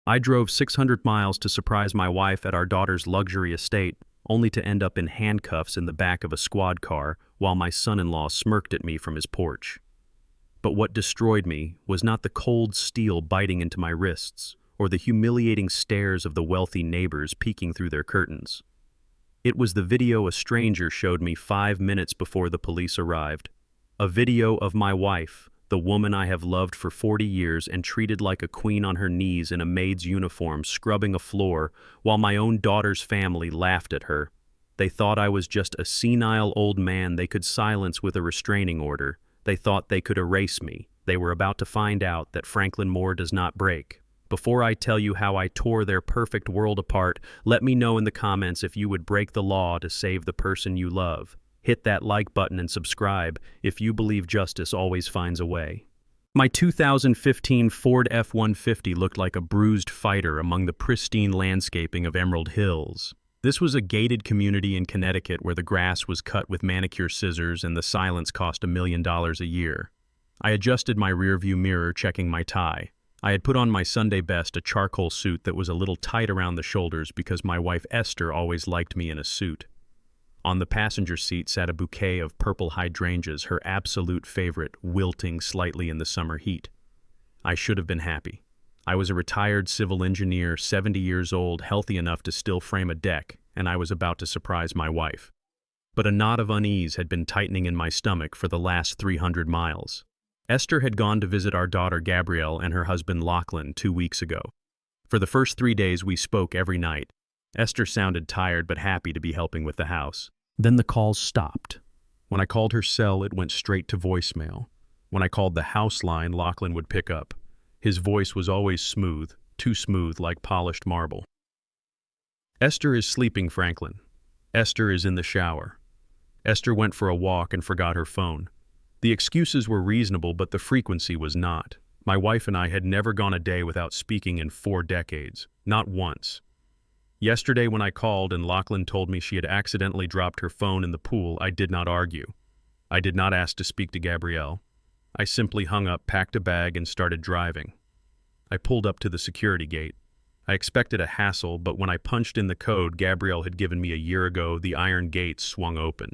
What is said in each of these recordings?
I drove 600 miles to surprise my wife at our daughter's luxury estate, only to end up in handcuffs in the back of a squad car while my son-in-law smirked at me from his porch. But what destroyed me was not the cold steel biting into my wrists or the humiliating stares of the wealthy neighbors peeking through their curtains. It was the video a stranger showed me 5 minutes before the police arrived. A video of my wife, the woman I have loved for 40 years and treated like a queen on her knees in a maid's uniform, scrubbing a floor, while my own daughter's family laughed at her. They thought I was just a senile old man they could silence with a restraining order. They thought they could erase me. They were about to find out that Franklin Moore does not break. Before I tell you how I tore their perfect world apart, let me know in the comments if you would break the law to save the person you love. Hit that like button and subscribe if you believe justice always finds a way. My 2015 Ford F-150 looked like a bruised fighter among the pristine landscaping of Emerald Hills. This was a gated community in Connecticut where the grass was cut with manicure scissors and the silence cost $1 million a year. I adjusted my rearview mirror, checking my tie. I had put on my Sunday best, a charcoal suit that was a little tight around the shoulders because my wife Esther always liked me in a suit. On the passenger seat sat a bouquet of purple hydrangeas, her absolute favorite, wilting slightly in the summer heat. I should have been happy. I was a retired civil engineer, 70 years old, healthy enough to still frame a deck, and I was about to surprise my wife. But a knot of unease had been tightening in my stomach for the last 300 miles. Esther had gone to visit our daughter Gabrielle and her husband Lachlan 2 weeks ago. For the first 3 days we spoke every night. Esther sounded tired but happy to be helping with the house. Then the calls stopped. When I called her cell, it went straight to voicemail. When I called the house line, Lachlan would pick up. His voice was always smooth, too smooth like polished marble. Esther is sleeping, Franklin. Esther is in the shower. Esther went for a walk and forgot her phone. The excuses were reasonable, but the frequency was not. My wife and I had never gone a day without speaking in 4 decades. Not once. Yesterday when I called and Lachlan told me she had accidentally dropped her phone in the pool, I did not argue. I did not ask to speak to Gabrielle. I simply hung up, packed a bag, and started driving. I pulled up to the security gate. I expected a hassle, but when I punched in the code Gabrielle had given me a year ago, the iron gate swung open.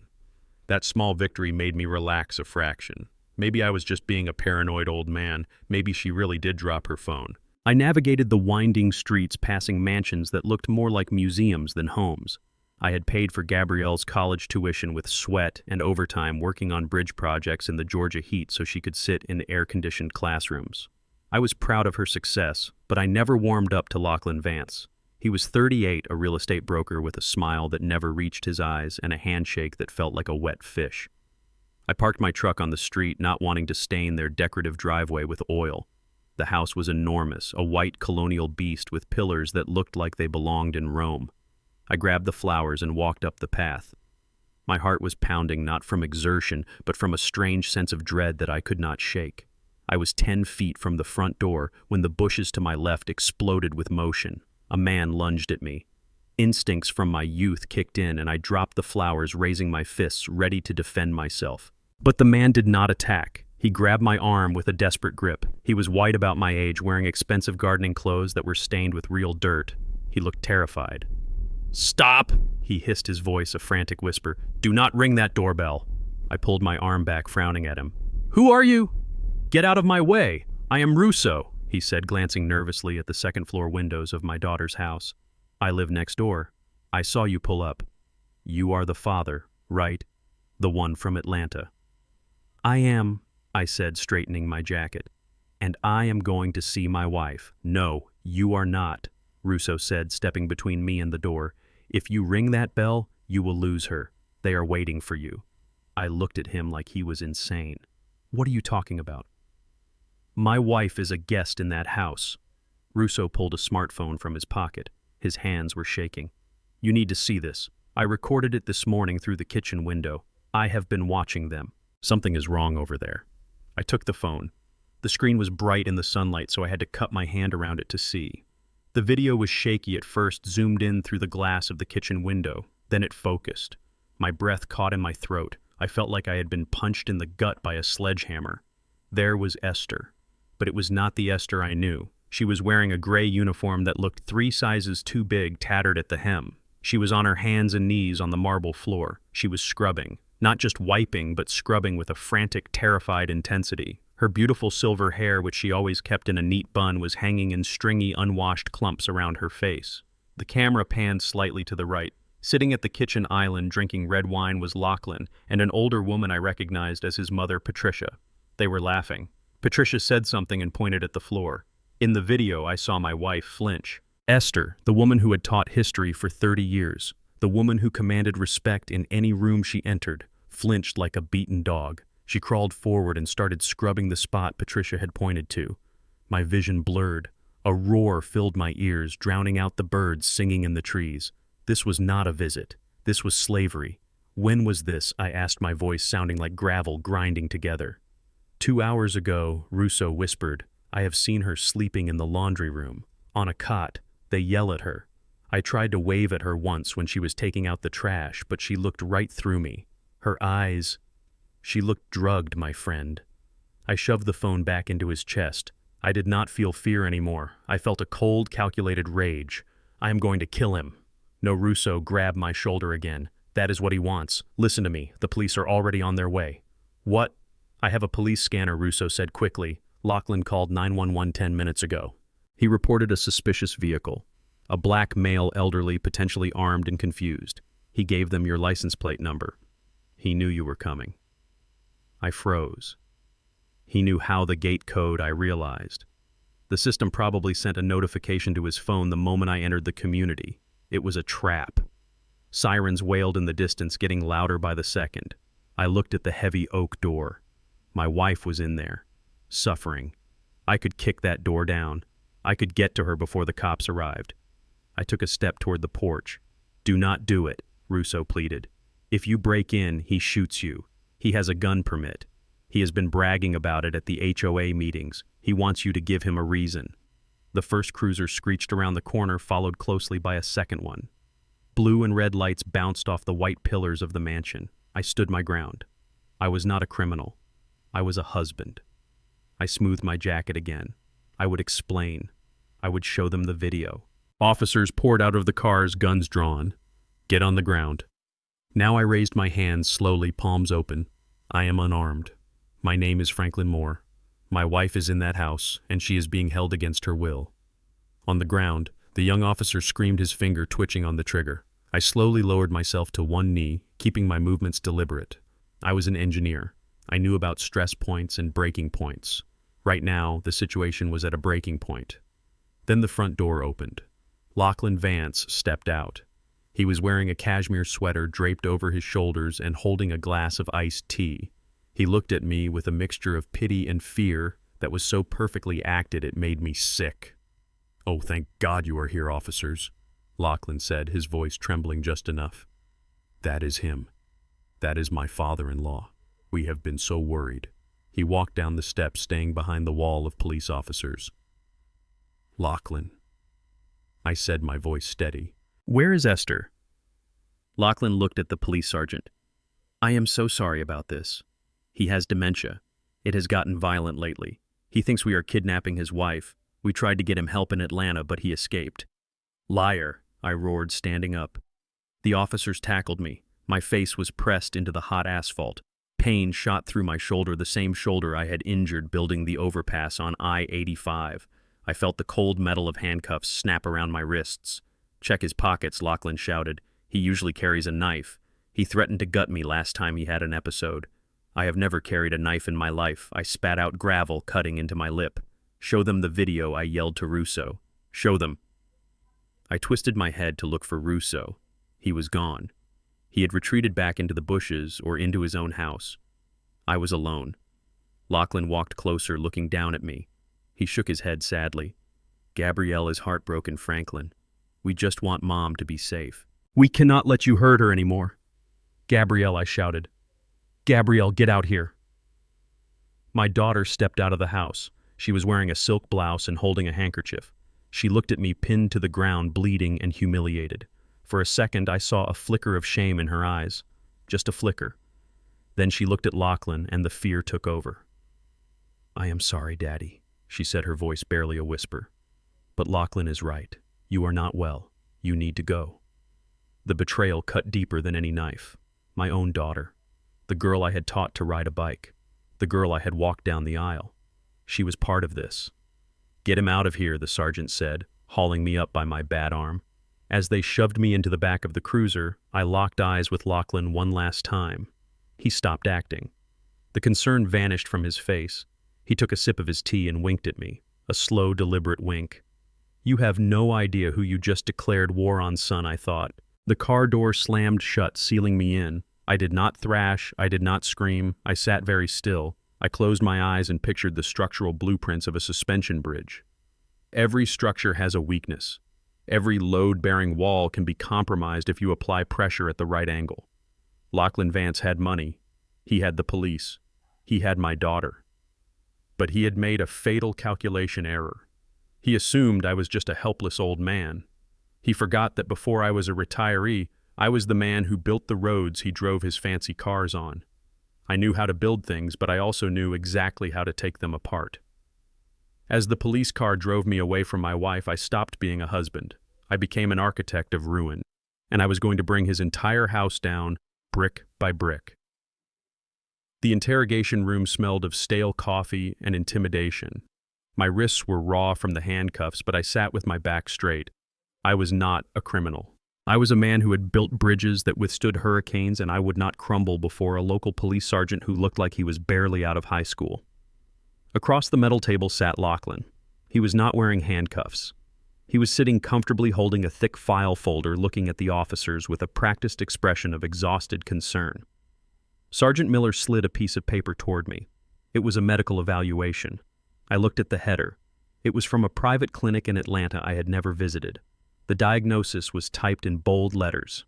That small victory made me relax a fraction. Maybe I was just being a paranoid old man. Maybe she really did drop her phone. I navigated the winding streets, passing mansions that looked more like museums than homes. I had paid for Gabrielle's college tuition with sweat and overtime, working on bridge projects in the Georgia heat so she could sit in air-conditioned classrooms. I was proud of her success, but I never warmed up to Lachlan Vance. He was 38, a real estate broker with a smile that never reached his eyes and a handshake that felt like a wet fish. I parked my truck on the street, not wanting to stain their decorative driveway with oil. The house was enormous, a white colonial beast with pillars that looked like they belonged in Rome. I grabbed the flowers and walked up the path. My heart was pounding, not from exertion, but from a strange sense of dread that I could not shake. I was 10 feet from the front door when the bushes to my left exploded with motion. A man lunged at me. Instincts from my youth kicked in, and I dropped the flowers, raising my fists, ready to defend myself. But the man did not attack. He grabbed my arm with a desperate grip. He was white about my age, wearing expensive gardening clothes that were stained with real dirt. He looked terrified. "Stop!" he hissed, his voice a frantic whisper. "Do not ring that doorbell." I pulled my arm back, frowning at him. "Who are you?" "Get out of my way. I am Russo," he said, glancing nervously at the second-floor windows of my daughter's house. "I live next door. I saw you pull up. You are the father, right? The one from Atlanta." "I am," I said, straightening my jacket. "And I am going to see my wife." "No, you are not," Russo said, stepping between me and the door. "If you ring that bell, you will lose her. They are waiting for you." I looked at him like he was insane. "What are you talking about?" "My wife is a guest in that house." Russo pulled a smartphone from his pocket. His hands were shaking. "You need to see this. I recorded it this morning through the kitchen window. I have been watching them. Something is wrong over there." I took the phone. The screen was bright in the sunlight, so I had to cup my hand around it to see. The video was shaky at first, zoomed in through the glass of the kitchen window. Then it focused. My breath caught in my throat. I felt like I had been punched in the gut by a sledgehammer. There was Esther. But it was not the Esther I knew. She was wearing a gray uniform that looked 3 sizes too big, tattered at the hem. She was on her hands and knees on the marble floor. She was scrubbing. Not just wiping, but scrubbing with a frantic, terrified intensity. Her beautiful silver hair, which she always kept in a neat bun, was hanging in stringy, unwashed clumps around her face. The camera panned slightly to the right. Sitting at the kitchen island drinking red wine was Lachlan, and an older woman I recognized as his mother, Patricia. They were laughing. Patricia said something and pointed at the floor. In the video, I saw my wife flinch. Esther, the woman who had taught history for 30 years, the woman who commanded respect in any room she entered, flinched like a beaten dog. She crawled forward and started scrubbing the spot Patricia had pointed to. My vision blurred. A roar filled my ears, drowning out the birds singing in the trees. This was not a visit. This was slavery. When was this? I asked, my voice sounding like gravel grinding together. 2 hours ago, Russo whispered. I have seen her sleeping in the laundry room. On a cot. They yell at her. I tried to wave at her once when she was taking out the trash, but she looked right through me. Her eyes... She looked drugged, my friend. I shoved the phone back into his chest. I did not feel fear anymore. I felt a cold, calculated rage. I am going to kill him. No, Russo grabbed my shoulder again. That is what he wants. Listen to me. The police are already on their way. What? I have a police scanner, Russo said quickly. Lachlan called 911 10 minutes ago. He reported a suspicious vehicle. A black male, elderly, potentially armed and confused. He gave them your license plate number. He knew you were coming. I froze. He knew how the gate code, I realized. The system probably sent a notification to his phone the moment I entered the community. It was a trap. Sirens wailed in the distance, getting louder by the second. I looked at the heavy oak door. My wife was in there, suffering. I could kick that door down. I could get to her before the cops arrived. I took a step toward the porch. Do not do it, Russo pleaded. If you break in, he shoots you. He has a gun permit. He has been bragging about it at the HOA meetings. He wants you to give him a reason. The first cruiser screeched around the corner, followed closely by a second one. Blue and red lights bounced off the white pillars of the mansion. I stood my ground. I was not a criminal. I was a husband. I smoothed my jacket again. I would explain. I would show them the video. Officers poured out of the cars, guns drawn. Get on the ground. Now I raised my hands slowly, palms open. I am unarmed. My name is Franklin Moore. My wife is in that house, and she is being held against her will. On the ground, the young officer screamed, his finger twitching on the trigger. I slowly lowered myself to one knee, keeping my movements deliberate. I was an engineer. I knew about stress points and breaking points. Right now, the situation was at a breaking point. Then the front door opened. Lachlan Vance stepped out. He was wearing a cashmere sweater draped over his shoulders and holding a glass of iced tea. He looked at me with a mixture of pity and fear that was so perfectly acted it made me sick. "Oh, thank God you are here, officers," Lachlan said, his voice trembling just enough. "That is him. That is my father-in-law. We have been so worried." He walked down the steps, staying behind the wall of police officers. "Lachlan," I said, my voice steady. "Where is Esther?" Lachlan looked at the police sergeant. "I am so sorry about this. He has dementia. It has gotten violent lately. He thinks we are kidnapping his wife. We tried to get him help in Atlanta, but he escaped." "Liar," I roared, standing up. The officers tackled me. My face was pressed into the hot asphalt. Pain shot through my shoulder, the same shoulder I had injured building the overpass on I-85. I felt the cold metal of handcuffs snap around my wrists. "Check his pockets," Lachlan shouted. "He usually carries a knife. He threatened to gut me last time he had an episode." I have never carried a knife in my life. I spat out gravel, cutting into my lip. "Show them the video," I yelled to Russo. "Show them." I twisted my head to look for Russo. He was gone. He had retreated back into the bushes or into his own house. I was alone. Lachlan walked closer, looking down at me. He shook his head sadly. "Gabrielle is heartbroken, Franklin. We just want Mom to be safe." "We cannot let you hurt her anymore." "Gabrielle," I shouted. "Gabrielle, get out here." My daughter stepped out of the house. She was wearing a silk blouse and holding a handkerchief. She looked at me, pinned to the ground, bleeding and humiliated. For a second, I saw a flicker of shame in her eyes. Just a flicker. Then she looked at Lachlan, and the fear took over. "I am sorry, Daddy," she said, her voice barely a whisper. But Lachlan is right. You are not well. You need to go. The betrayal cut deeper than any knife. My own daughter. The girl I had taught to ride a bike. The girl I had walked down the aisle. She was part of this. Get him out of here, the sergeant said, hauling me up by my bad arm. As they shoved me into the back of the cruiser, I locked eyes with Lachlan one last time. He stopped acting. The concern vanished from his face. He took a sip of his tea and winked at me, a slow, deliberate wink. You have no idea who you just declared war on, son, I thought. The car door slammed shut, sealing me in. I did not thrash, I did not scream, I sat very still. I closed my eyes and pictured the structural blueprints of a suspension bridge. Every structure has a weakness. Every load-bearing wall can be compromised if you apply pressure at the right angle. Lachlan Vance had money. He had the police. He had my daughter. But he had made a fatal calculation error. He assumed I was just a helpless old man. He forgot that before I was a retiree, I was the man who built the roads he drove his fancy cars on. I knew how to build things, but I also knew exactly how to take them apart. As the police car drove me away from my wife, I stopped being a husband. I became an architect of ruin, and I was going to bring his entire house down, brick by brick. The interrogation room smelled of stale coffee and intimidation. My wrists were raw from the handcuffs, but I sat with my back straight. I was not a criminal. I was a man who had built bridges that withstood hurricanes, and I would not crumble before a local police sergeant who looked like he was barely out of high school. Across the metal table sat Lachlan. He was not wearing handcuffs. He was sitting comfortably holding a thick file folder, looking at the officers with a practiced expression of exhausted concern. Sergeant Miller slid a piece of paper toward me. It was a medical evaluation. I looked at the header. It was from a private clinic in Atlanta I had never visited. The diagnosis was typed in bold letters.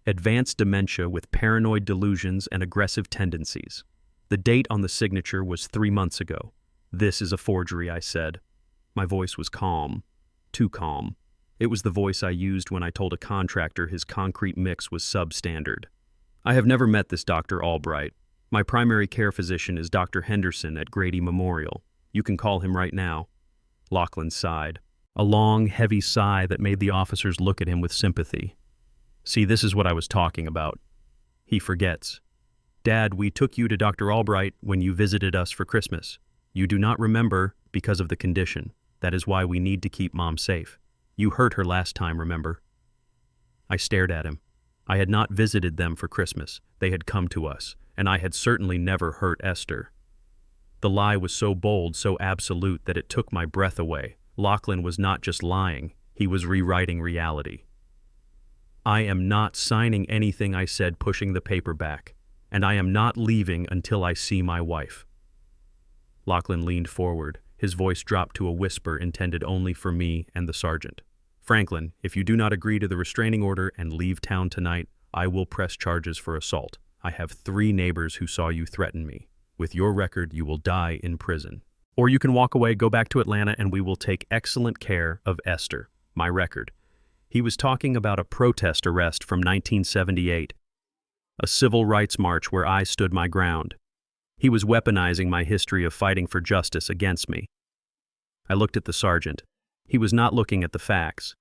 Advanced dementia with paranoid delusions and aggressive tendencies. The date on the signature was 3 months ago. This is a forgery, I said. My voice was calm. Too calm. It was the voice I used when I told a contractor his concrete mix was substandard. I have never met this Dr. Albright. My primary care physician is Dr. Henderson at Grady Memorial. You can call him right now. Lachlan sighed. A long, heavy sigh that made the officers look at him with sympathy. See, this is what I was talking about. He forgets. Dad, we took you to Dr. Albright when you visited us for Christmas. You do not remember because of the condition. That is why we need to keep Mom safe. You hurt her last time, remember? I stared at him. I had not visited them for Christmas. They had come to us, and I had certainly never hurt Esther. The lie was so bold, so absolute, that it took my breath away. Lachlan was not just lying, he was rewriting reality. I am not signing anything, I said, pushing the paper back, and I am not leaving until I see my wife. Lachlan leaned forward. His voice dropped to a whisper intended only for me and the sergeant. Franklin, if you do not agree to the restraining order and leave town tonight, I will press charges for assault. I have 3 neighbors who saw you threaten me. With your record, you will die in prison. Or you can walk away, go back to Atlanta, and we will take excellent care of Esther. My record. He was talking about a protest arrest from 1978, a civil rights march where I stood my ground. He was weaponizing my history of fighting for justice against me. I looked at the sergeant. He was not looking at the facts.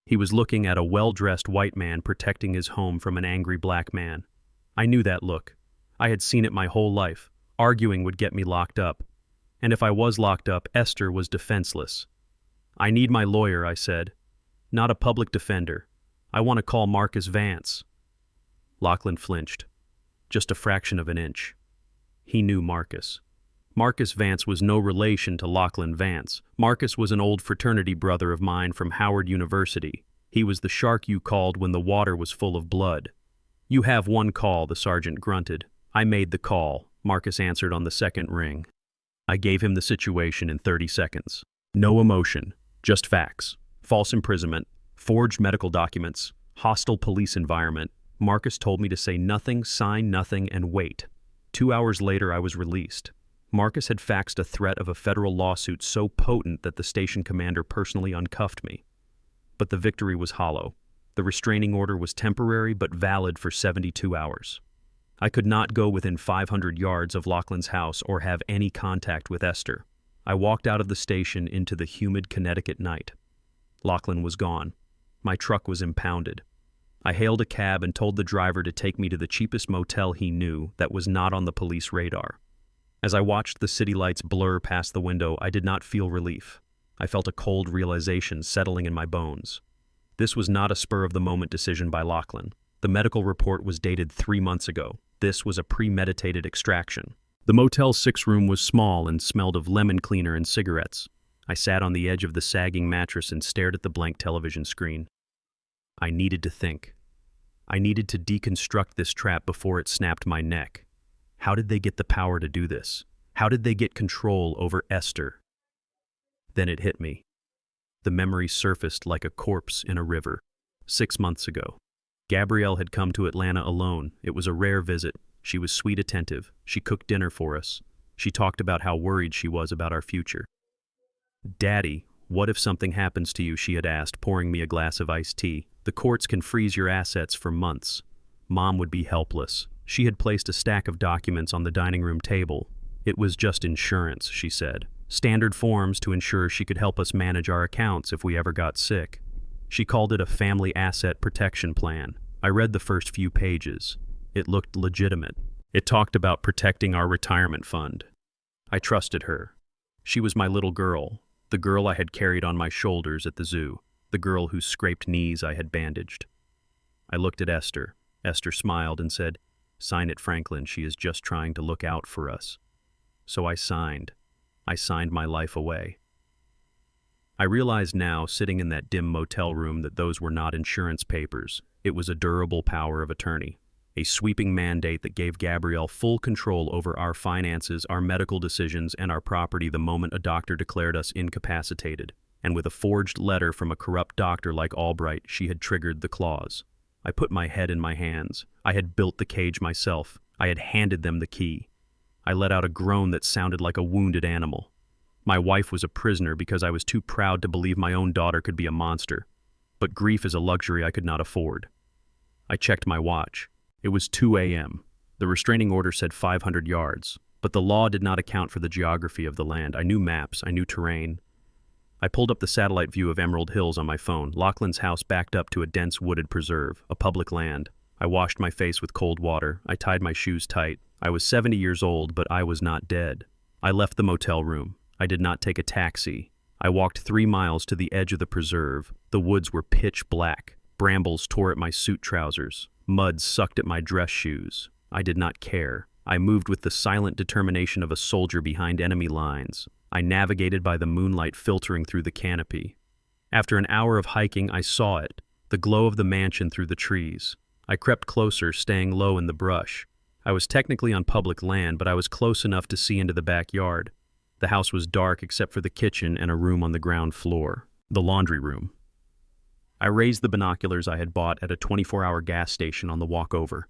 He was looking at a well-dressed white man protecting his home from an angry black man. I knew that look. I had seen it my whole life. Arguing would get me locked up. And if I was locked up, Esther was defenseless. I need my lawyer, I said. Not a public defender. I want to call Marcus Vance. Lachlan flinched. Just a fraction of an inch. He knew Marcus. Marcus Vance was no relation to Lachlan Vance. Marcus was an old fraternity brother of mine from Howard University. He was the shark you called when the water was full of blood. You have one call, the sergeant grunted. I made the call, Marcus answered on the second ring. I gave him the situation in 30 seconds. No emotion, just facts. False imprisonment, forged medical documents, hostile police environment. Marcus told me to say nothing, sign nothing, and wait. 2 hours later, I was released. Marcus had faxed a threat of a federal lawsuit so potent that the station commander personally uncuffed me. But the victory was hollow. The restraining order was temporary but valid for 72 hours. I could not go within 500 yards of Lachlan's house or have any contact with Esther. I walked out of the station into the humid Connecticut night. Lachlan was gone. My truck was impounded. I hailed a cab and told the driver to take me to the cheapest motel he knew that was not on the police radar. As I watched the city lights blur past the window, I did not feel relief. I felt a cold realization settling in my bones. This was not a spur-of-the-moment decision by Lachlan. The medical report was dated 3 months ago. This was a premeditated extraction. The Motel 6 room was small and smelled of lemon cleaner and cigarettes. I sat on the edge of the sagging mattress and stared at the blank television screen. I needed to think. I needed to deconstruct this trap before it snapped my neck. How did they get the power to do this? How did they get control over Esther? Then it hit me. The memory surfaced like a corpse in a river. 6 months ago. Gabrielle had come to Atlanta alone. It was a rare visit. She was sweet, attentive. She cooked dinner for us. She talked about how worried she was about our future. "Daddy, what if something happens to you?" she had asked, pouring me a glass of iced tea. "The courts can freeze your assets for months." Mom would be helpless. She had placed a stack of documents on the dining room table. "It was just insurance," she said. "Standard forms to ensure she could help us manage our accounts if we ever got sick." She called it a family asset protection plan. I read the first few pages. It looked legitimate. It talked about protecting our retirement fund. I trusted her. She was my little girl, the girl I had carried on my shoulders at the zoo, the girl whose scraped knees I had bandaged. I looked at Esther. Esther smiled and said, "Sign it, Franklin. She is just trying to look out for us." So I signed. I signed my life away. I realized now, sitting in that dim motel room, that those were not insurance papers. It was a durable power of attorney. A sweeping mandate that gave Gabrielle full control over our finances, our medical decisions, and our property the moment a doctor declared us incapacitated. And with a forged letter from a corrupt doctor like Albright, she had triggered the clause. I put my head in my hands. I had built the cage myself. I had handed them the key. I let out a groan that sounded like a wounded animal. My wife was a prisoner because I was too proud to believe my own daughter could be a monster. But grief is a luxury I could not afford. I checked my watch. It was 2 a.m. The restraining order said 500 yards, but the law did not account for the geography of the land. I knew maps, I knew terrain. I pulled up the satellite view of Emerald Hills on my phone. Lachlan's house backed up to a dense wooded preserve, a public land. I washed my face with cold water. I tied my shoes tight. I was 70 years old, but I was not dead. I left the motel room. I did not take a taxi. I walked 3 miles to the edge of the preserve. The woods were pitch black. Brambles tore at my suit trousers. Mud sucked at my dress shoes. I did not care. I moved with the silent determination of a soldier behind enemy lines. I navigated by the moonlight filtering through the canopy. After an hour of hiking, I saw it, the glow of the mansion through the trees. I crept closer, staying low in the brush. I was technically on public land, but I was close enough to see into the backyard. The house was dark except for the kitchen and a room on the ground floor, the laundry room. I raised the binoculars I had bought at a 24-hour gas station on the walk over.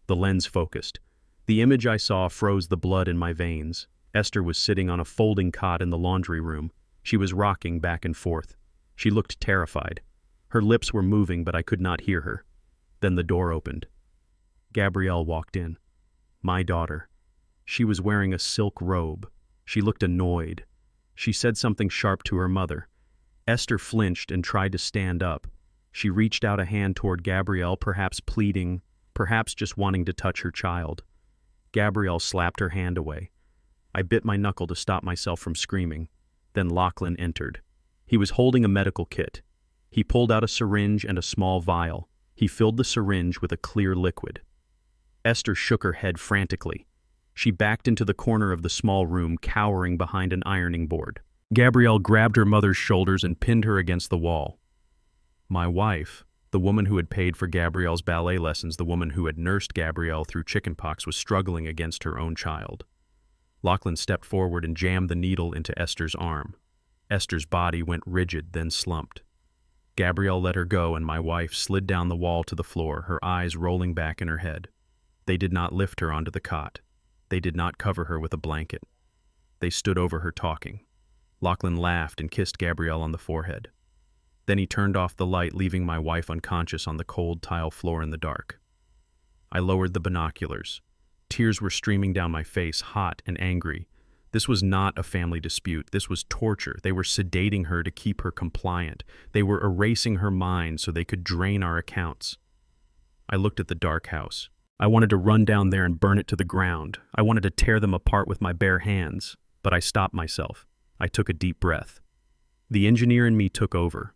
The lens focused. The image I saw froze the blood in my veins. Esther was sitting on a folding cot in the laundry room. She was rocking back and forth. She looked terrified. Her lips were moving, but I could not hear her. Then the door opened. Gabrielle walked in. My daughter. She was wearing a silk robe. She looked annoyed. She said something sharp to her mother. Esther flinched and tried to stand up. She reached out a hand toward Gabrielle, perhaps pleading, perhaps just wanting to touch her child. Gabrielle slapped her hand away. I bit my knuckle to stop myself from screaming. Then Lachlan entered. He was holding a medical kit. He pulled out a syringe and a small vial. He filled the syringe with a clear liquid. Esther shook her head frantically. She backed into the corner of the small room, cowering behind an ironing board. Gabrielle grabbed her mother's shoulders and pinned her against the wall. My wife, the woman who had paid for Gabrielle's ballet lessons, the woman who had nursed Gabrielle through chickenpox, was struggling against her own child. Lachlan stepped forward and jammed the needle into Esther's arm. Esther's body went rigid, then slumped. Gabrielle let her go, and my wife slid down the wall to the floor, her eyes rolling back in her head. They did not lift her onto the cot. They did not cover her with a blanket. They stood over her talking. Lachlan laughed and kissed Gabrielle on the forehead. Then he turned off the light, leaving my wife unconscious on the cold tile floor in the dark. I lowered the binoculars. Tears were streaming down my face, hot and angry. This was not a family dispute. This was torture. They were sedating her to keep her compliant. They were erasing her mind so they could drain our accounts. I looked at the dark house. I wanted to run down there and burn it to the ground. I wanted to tear them apart with my bare hands, but I stopped myself. I took a deep breath. The engineer in me took over.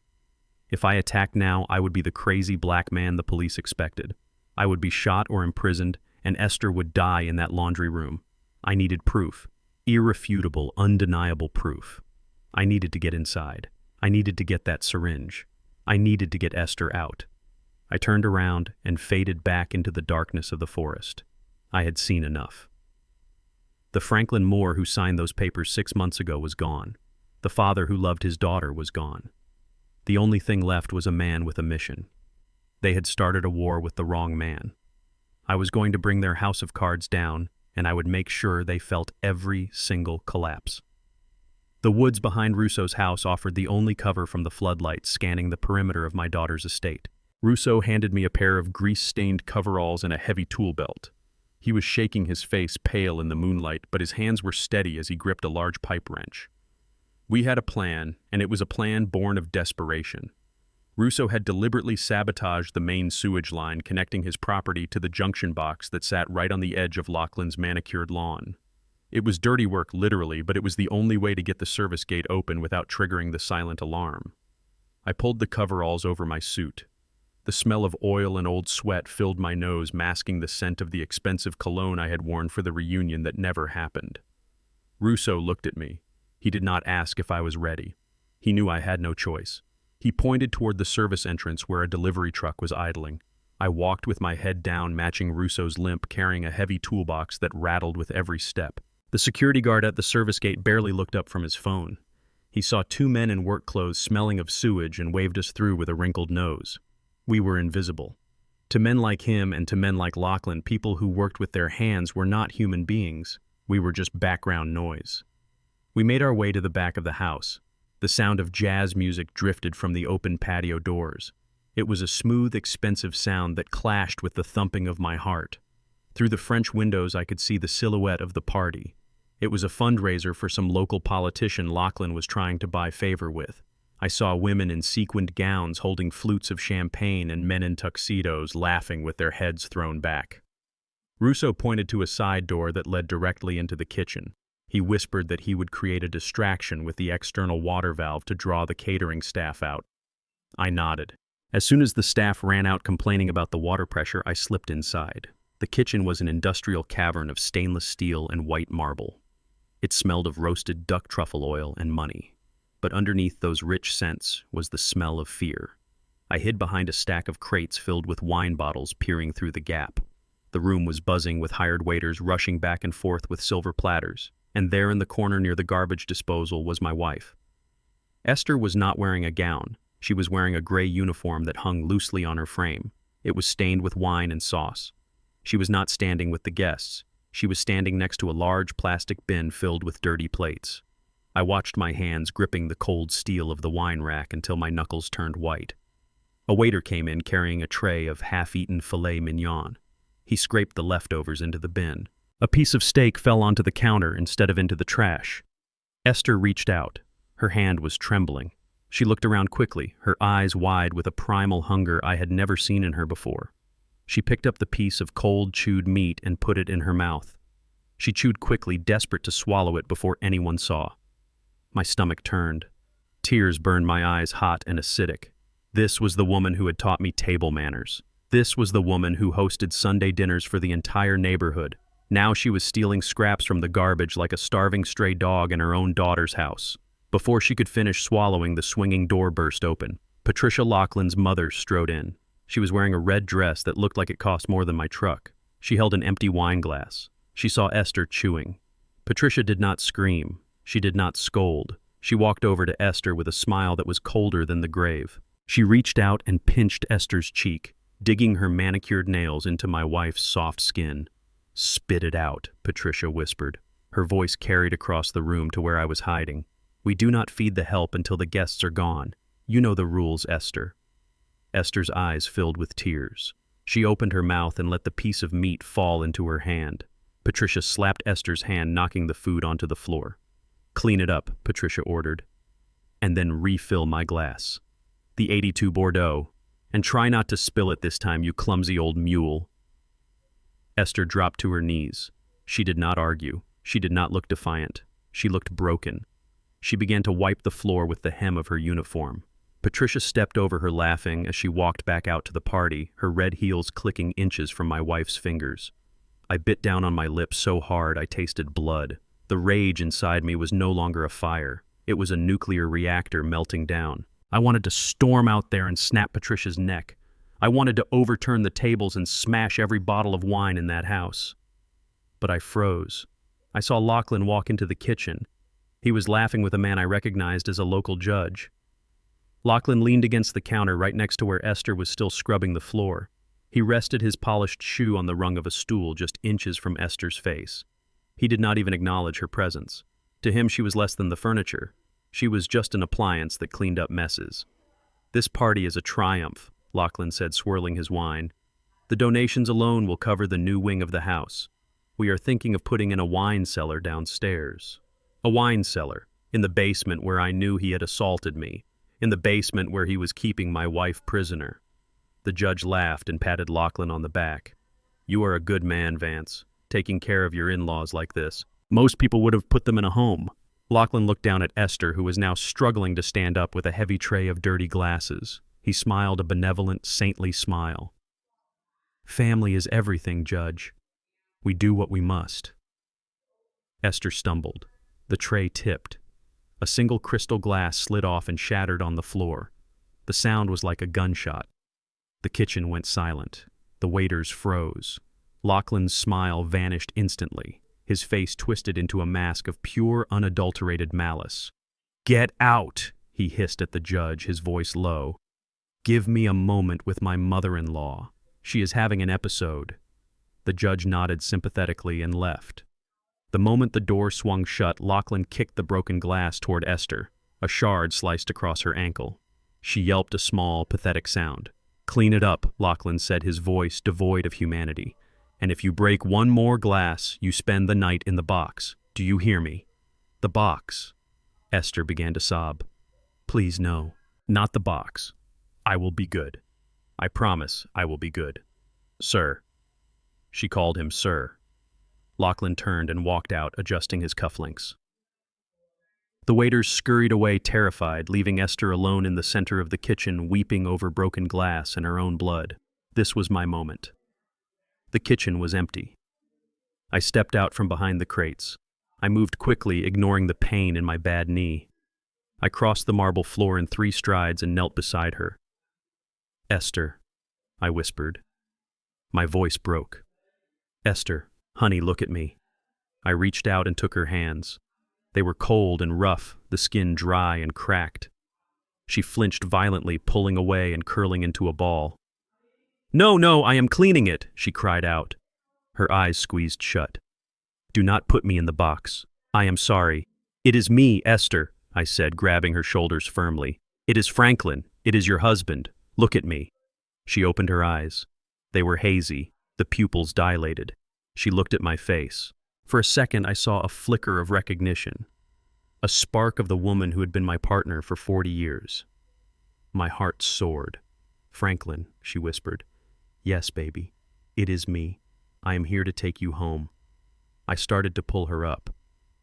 If I attacked now, I would be the crazy black man the police expected. I would be shot or imprisoned, and Esther would die in that laundry room. I needed proof. Irrefutable, undeniable proof. I needed to get inside. I needed to get that syringe. I needed to get Esther out. I turned around and faded back into the darkness of the forest. I had seen enough. The Franklin Moore who signed those papers 6 months ago was gone. The father who loved his daughter was gone. The only thing left was a man with a mission. They had started a war with the wrong man. I was going to bring their house of cards down, and I would make sure they felt every single collapse. The woods behind Russo's house offered the only cover from the floodlights scanning the perimeter of my daughter's estate. Russo handed me a pair of grease-stained coveralls and a heavy tool belt. He was shaking his face pale in the moonlight, but his hands were steady as he gripped a large pipe wrench. We had a plan, and it was a plan born of desperation. Russo had deliberately sabotaged the main sewage line connecting his property to the junction box that sat right on the edge of Lachlan's manicured lawn. It was dirty work, literally, but it was the only way to get the service gate open without triggering the silent alarm. I pulled the coveralls over my suit. The smell of oil and old sweat filled my nose, masking the scent of the expensive cologne I had worn for the reunion that never happened. Russo looked at me. He did not ask if I was ready. He knew I had no choice. He pointed toward the service entrance where a delivery truck was idling. I walked with my head down, matching Russo's limp, carrying a heavy toolbox that rattled with every step. The security guard at the service gate barely looked up from his phone. He saw 2 men in work clothes smelling of sewage and waved us through with a wrinkled nose. We were invisible. To men like him and to men like Lachlan, people who worked with their hands were not human beings. We were just background noise. We made our way to the back of the house. The sound of jazz music drifted from the open patio doors. It was a smooth, expensive sound that clashed with the thumping of my heart. Through the French windows, I could see the silhouette of the party. It was a fundraiser for some local politician Lachlan was trying to buy favor with. I saw women in sequined gowns holding flutes of champagne and men in tuxedos laughing with their heads thrown back. Russo pointed to a side door that led directly into the kitchen. He whispered that he would create a distraction with the external water valve to draw the catering staff out. I nodded. As soon as the staff ran out complaining about the water pressure, I slipped inside. The kitchen was an industrial cavern of stainless steel and white marble. It smelled of roasted duck truffle oil and money. But underneath those rich scents was the smell of fear. I hid behind a stack of crates filled with wine bottles peering through the gap. The room was buzzing with hired waiters rushing back and forth with silver platters, and there in the corner near the garbage disposal was my wife. Esther was not wearing a gown. She was wearing a gray uniform that hung loosely on her frame. It was stained with wine and sauce. She was not standing with the guests. She was standing next to a large plastic bin filled with dirty plates. I watched my hands gripping the cold steel of the wine rack until my knuckles turned white. A waiter came in carrying a tray of half-eaten filet mignon. He scraped the leftovers into the bin. A piece of steak fell onto the counter instead of into the trash. Esther reached out. Her hand was trembling. She looked around quickly, her eyes wide with a primal hunger I had never seen in her before. She picked up the piece of cold, chewed meat and put it in her mouth. She chewed quickly, desperate to swallow it before anyone saw. My stomach turned. Tears burned my eyes hot and acidic. This was the woman who had taught me table manners. This was the woman who hosted Sunday dinners for the entire neighborhood. Now she was stealing scraps from the garbage like a starving stray dog in her own daughter's house. Before she could finish swallowing, the swinging door burst open. Patricia Lachlan's mother strode in. She was wearing a red dress that looked like it cost more than my truck. She held an empty wine glass. She saw Esther chewing. Patricia did not scream. She did not scold. She walked over to Esther with a smile that was colder than the grave. She reached out and pinched Esther's cheek, digging her manicured nails into my wife's soft skin. "Spit it out," Patricia whispered. Her voice carried across the room to where I was hiding. "We do not feed the help until the guests are gone. You know the rules, Esther." Esther's eyes filled with tears. She opened her mouth and let the piece of meat fall into her hand. Patricia slapped Esther's hand, knocking the food onto the floor. "Clean it up," Patricia ordered. "And then refill my glass. The 82 Bordeaux. And try not to spill it this time, you clumsy old mule." Esther dropped to her knees. She did not argue. She did not look defiant. She looked broken. She began to wipe the floor with the hem of her uniform. Patricia stepped over her laughing as she walked back out to the party, her red heels clicking inches from my wife's fingers. I bit down on my lips so hard I tasted blood. The rage inside me was no longer a fire. It was a nuclear reactor melting down. I wanted to storm out there and snap Patricia's neck. I wanted to overturn the tables and smash every bottle of wine in that house. But I froze. I saw Lachlan walk into the kitchen. He was laughing with a man I recognized as a local judge. Lachlan leaned against the counter right next to where Esther was still scrubbing the floor. He rested his polished shoe on the rung of a stool just inches from Esther's face. He did not even acknowledge her presence. To him, she was less than the furniture. She was just an appliance that cleaned up messes. "This party is a triumph," Lachlan said, swirling his wine. "The donations alone will cover the new wing of the house. We are thinking of putting in a wine cellar downstairs." A wine cellar, in the basement where I knew he had assaulted me, in the basement where he was keeping my wife prisoner. The judge laughed and patted Lachlan on the back. "You are a good man, Vance, taking care of your in-laws like this. Most people would have put them in a home." Lachlan looked down at Esther, who was now struggling to stand up with a heavy tray of dirty glasses. He smiled a benevolent, saintly smile. "Family is everything, Judge. We do what we must." Esther stumbled. The tray tipped. A single crystal glass slid off and shattered on the floor. The sound was like a gunshot. The kitchen went silent. The waiters froze. Lachlan's smile vanished instantly. His face twisted into a mask of pure, unadulterated malice. "Get out!" he hissed at the judge, his voice low. "Give me a moment with my mother-in-law. She is having an episode." The judge nodded sympathetically and left. The moment the door swung shut, Lachlan kicked the broken glass toward Esther. A shard sliced across her ankle. She yelped a small, pathetic sound. "Clean it up," Lachlan said, his voice devoid of humanity. "And if you break one more glass, you spend the night in the box. Do you hear me?" "The box." Esther began to sob. "Please, no. Not the box. I will be good. I promise I will be good. Sir." She called him sir. Lachlan turned and walked out, adjusting his cufflinks. The waiters scurried away terrified, leaving Esther alone in the center of the kitchen, weeping over broken glass and her own blood. This was my moment. The kitchen was empty. I stepped out from behind the crates. I moved quickly, ignoring the pain in my bad knee. I crossed the marble floor in 3 strides and knelt beside her. "Esther," I whispered. My voice broke. "Esther, honey, look at me." I reached out and took her hands. They were cold and rough, the skin dry and cracked. She flinched violently, pulling away and curling into a ball. "No, no, I am cleaning it," she cried out. Her eyes squeezed shut. "Do not put me in the box. I am sorry. It is me, Esther," I said, grabbing her shoulders firmly. "It is Franklin. It is your husband. Look at me." She opened her eyes. They were hazy, the pupils dilated. She looked at my face. For a second, I saw a flicker of recognition, a spark of the woman who had been my partner for 40 years. My heart soared. "Franklin," she whispered. "Yes, baby. It is me. I am here to take you home." I started to pull her up,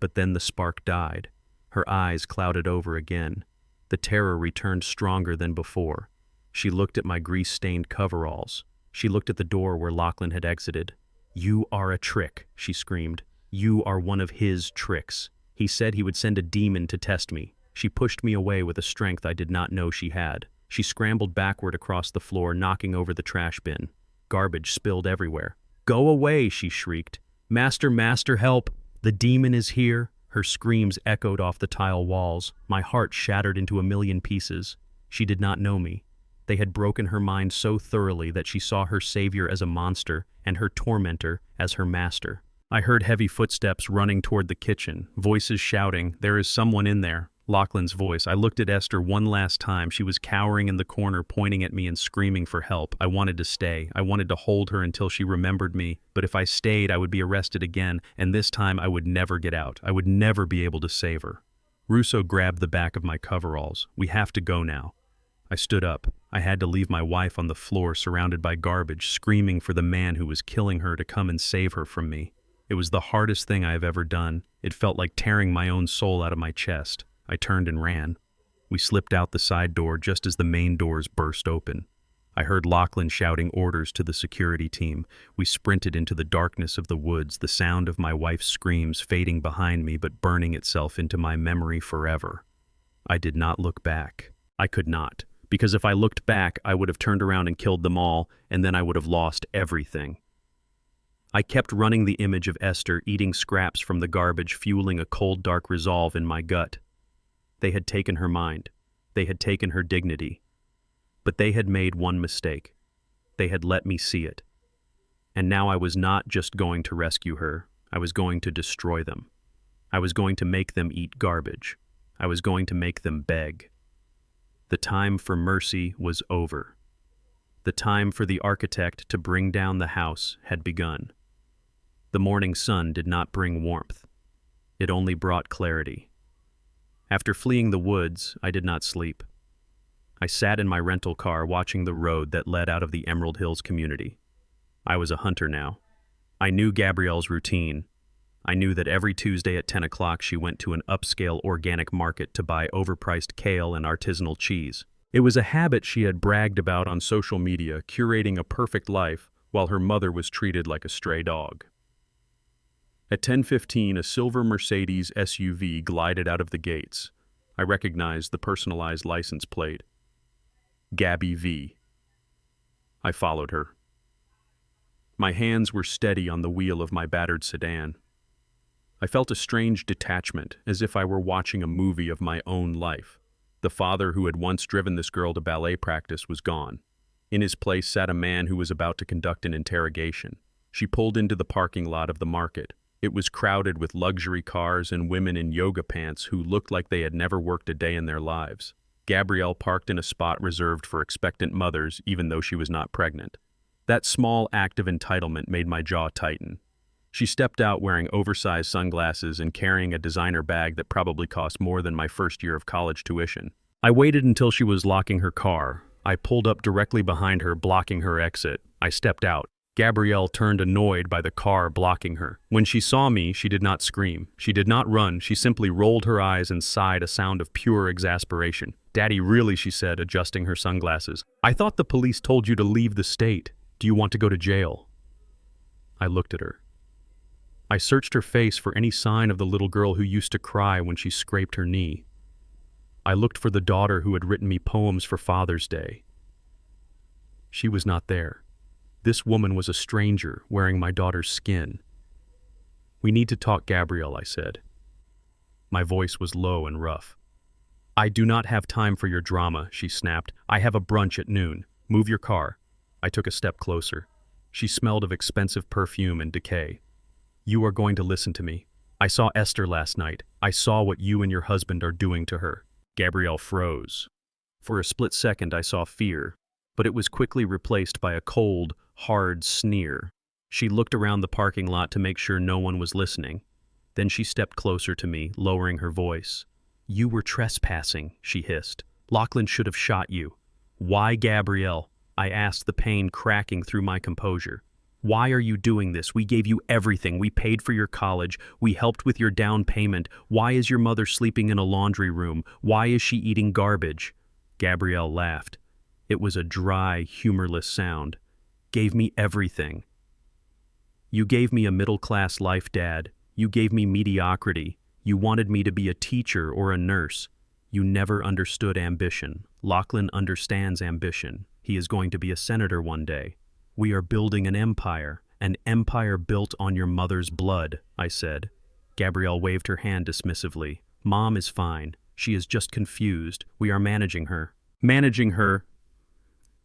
but then the spark died. Her eyes clouded over again. The terror returned stronger than before. She looked at my grease-stained coveralls. She looked at the door where Lachlan had exited. "You are a trick," she screamed. "You are one of his tricks. He said he would send a demon to test me." She pushed me away with a strength I did not know she had. She scrambled backward across the floor, knocking over the trash bin. Garbage spilled everywhere. "Go away," she shrieked. "Master, master, help! The demon is here." Her screams echoed off the tile walls. My heart shattered into a million pieces. She did not know me. They had broken her mind so thoroughly that she saw her savior as a monster and her tormentor as her master. I heard heavy footsteps running toward the kitchen, voices shouting, "There is someone in there." Lachlan's voice. I looked at Esther one last time. She was cowering in the corner, pointing at me and screaming for help. I wanted to stay. I wanted to hold her until she remembered me, but if I stayed, I would be arrested again, and this time I would never get out. I would never be able to save her. Russo grabbed the back of my coveralls. We have to go now. I stood up. I had to leave my wife on the floor, surrounded by garbage, screaming for the man who was killing her to come and save her from me. It was the hardest thing I have ever done. It felt like tearing my own soul out of my chest. I turned and ran. We slipped out the side door just as the main doors burst open. I heard Lachlan shouting orders to the security team. We sprinted into the darkness of the woods, the sound of my wife's screams fading behind me but burning itself into my memory forever. I did not look back. I could not, because if I looked back, I would have turned around and killed them all, and then I would have lost everything. I kept running the image of Esther eating scraps from the garbage, fueling a cold, dark resolve in my gut. They had taken her mind. They had taken her dignity. But they had made one mistake. They had let me see it. And now I was not just going to rescue her. I was going to destroy them. I was going to make them eat garbage. I was going to make them beg. The time for mercy was over. The time for the architect to bring down the house had begun. The morning sun did not bring warmth. It only brought clarity. After fleeing the woods, I did not sleep. I sat in my rental car watching the road that led out of the Emerald Hills community. I was a hunter now. I knew Gabrielle's routine. I knew that every Tuesday at 10 o'clock she went to an upscale organic market to buy overpriced kale and artisanal cheese. It was a habit she had bragged about on social media, curating a perfect life while her mother was treated like a stray dog. At 10:15, a silver Mercedes SUV glided out of the gates. I recognized the personalized license plate. Gabby V. I followed her. My hands were steady on the wheel of my battered sedan. I felt a strange detachment, as if I were watching a movie of my own life. The father who had once driven this girl to ballet practice was gone. In his place sat a man who was about to conduct an interrogation. She pulled into the parking lot of the market. It was crowded with luxury cars and women in yoga pants who looked like they had never worked a day in their lives. Gabrielle parked in a spot reserved for expectant mothers, even though she was not pregnant. That small act of entitlement made my jaw tighten. She stepped out wearing oversized sunglasses and carrying a designer bag that probably cost more than my first year of college tuition. I waited until she was locking her car. I pulled up directly behind her, blocking her exit. I stepped out. Gabrielle turned annoyed by the car blocking her. When she saw me, she did not scream. She did not run. She simply rolled her eyes and sighed a sound of pure exasperation. "Daddy, really," she said, adjusting her sunglasses. "I thought the police told you to leave the state. Do you want to go to jail?" I looked at her. I searched her face for any sign of the little girl who used to cry when she scraped her knee. I looked for the daughter who had written me poems for Father's Day. She was not there. This woman was a stranger, wearing my daughter's skin. "We need to talk, Gabrielle," I said. My voice was low and rough. "I do not have time for your drama," she snapped. "I have a brunch at noon. Move your car." I took a step closer. She smelled of expensive perfume and decay. "You are going to listen to me. I saw Esther last night. I saw what you and your husband are doing to her." Gabrielle froze. For a split second I saw fear, but it was quickly replaced by a cold, hard sneer. She looked around the parking lot to make sure no one was listening. Then she stepped closer to me, lowering her voice. "You were trespassing," she hissed. "Lachlan should have shot you." "Why, Gabrielle?" I asked, the pain cracking through my composure. "Why are you doing this? We gave you everything. We paid for your college. We helped with your down payment. Why is your mother sleeping in a laundry room? Why is she eating garbage?" Gabrielle laughed. It was a dry, humorless sound. "Gave me everything. You gave me a middle-class life, Dad. You gave me mediocrity. You wanted me to be a teacher or a nurse. You never understood ambition. Lachlan understands ambition. He is going to be a senator one day. We are building an empire built on your mother's blood," I said. Gabrielle waved her hand dismissively. "Mom is fine. She is just confused. We are managing her." "Managing her?"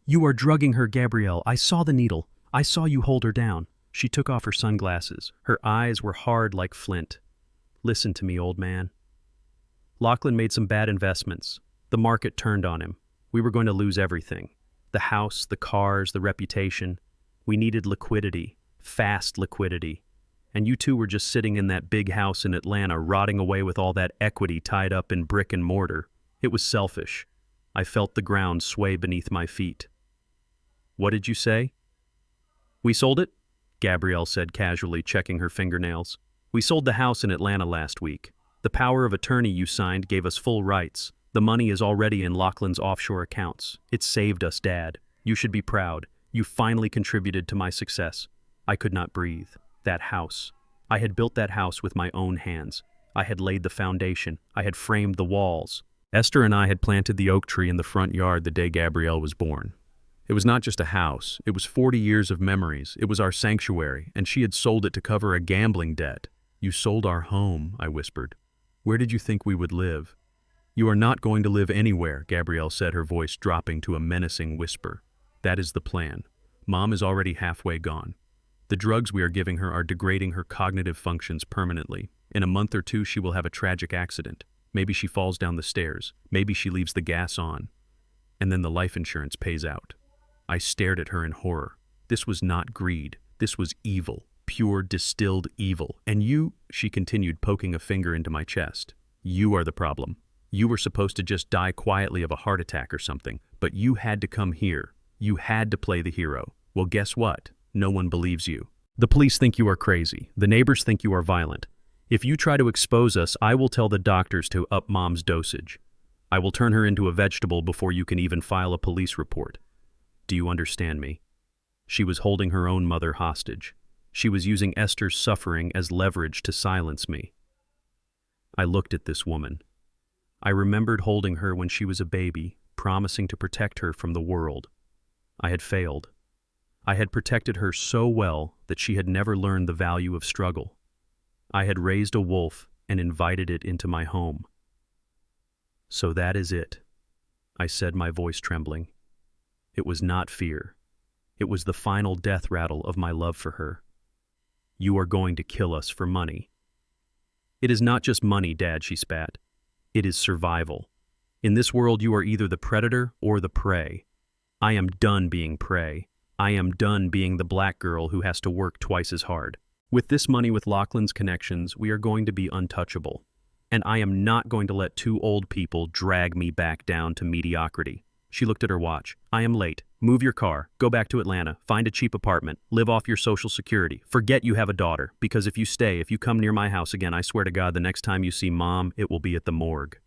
"You are drugging her, Gabrielle. I saw the needle. I saw you hold her down." She took off her sunglasses. Her eyes were hard like flint. "Listen to me, old man. Lachlan made some bad investments. The market turned on him. We were going to lose everything. The house, the cars, the reputation. We needed liquidity, fast liquidity. And you two were just sitting in that big house in Atlanta, rotting away with all that equity tied up in brick and mortar. It was selfish. I felt the ground sway beneath my feet. What did you say? We sold it? Gabrielle said casually, checking her fingernails. We sold the house in Atlanta last week. The power of attorney you signed gave us full rights. The money is already in Lachlan's offshore accounts. It saved us, Dad. You should be proud. You finally contributed to my success. I could not breathe. That house. I had built that house with my own hands. I had laid the foundation. I had framed the walls. Esther and I had planted the oak tree in the front yard the day Gabrielle was born. It was not just a house. It was 40 years of memories. It was our sanctuary, and she had sold it to cover a gambling debt. You sold our home, I whispered. Where did you think we would live? You are not going to live anywhere, Gabrielle said, her voice dropping to a menacing whisper. That is the plan. Mom is already halfway gone. The drugs we are giving her are degrading her cognitive functions permanently. In a month or two, she will have a tragic accident. Maybe she falls down the stairs. Maybe she leaves the gas on. And then the life insurance pays out. I stared at her in horror. This was not greed. This was evil. Pure distilled evil. And you, she continued, poking a finger into my chest. You are the problem. You were supposed to just die quietly of a heart attack or something, but you had to come here. You had to play the hero. Well, guess what? No one believes you. The police think you are crazy. The neighbors think you are violent. If you try to expose us, I will tell the doctors to up Mom's dosage. I will turn her into a vegetable before you can even file a police report. Do you understand me? She was holding her own mother hostage. She was using Esther's suffering as leverage to silence me. I looked at this woman. I remembered holding her when she was a baby, promising to protect her from the world. I had failed. I had protected her so well that she had never learned the value of struggle. I had raised a wolf and invited it into my home. So that is it, I said, my voice trembling. It was not fear. It was the final death rattle of my love for her. You are going to kill us for money. It is not just money, Dad, she spat. It is survival. In this world, you are either the predator or the prey. I am done being prey. I am done being the black girl who has to work twice as hard. With this money, with Lachlan's connections, we are going to be untouchable. And I am not going to let two old people drag me back down to mediocrity. She looked at her watch. I am late. Move your car. Go back to Atlanta. Find a cheap apartment. Live off your Social Security. Forget you have a daughter. Because if you come near my house again, I swear to God, the next time you see Mom, it will be at the morgue.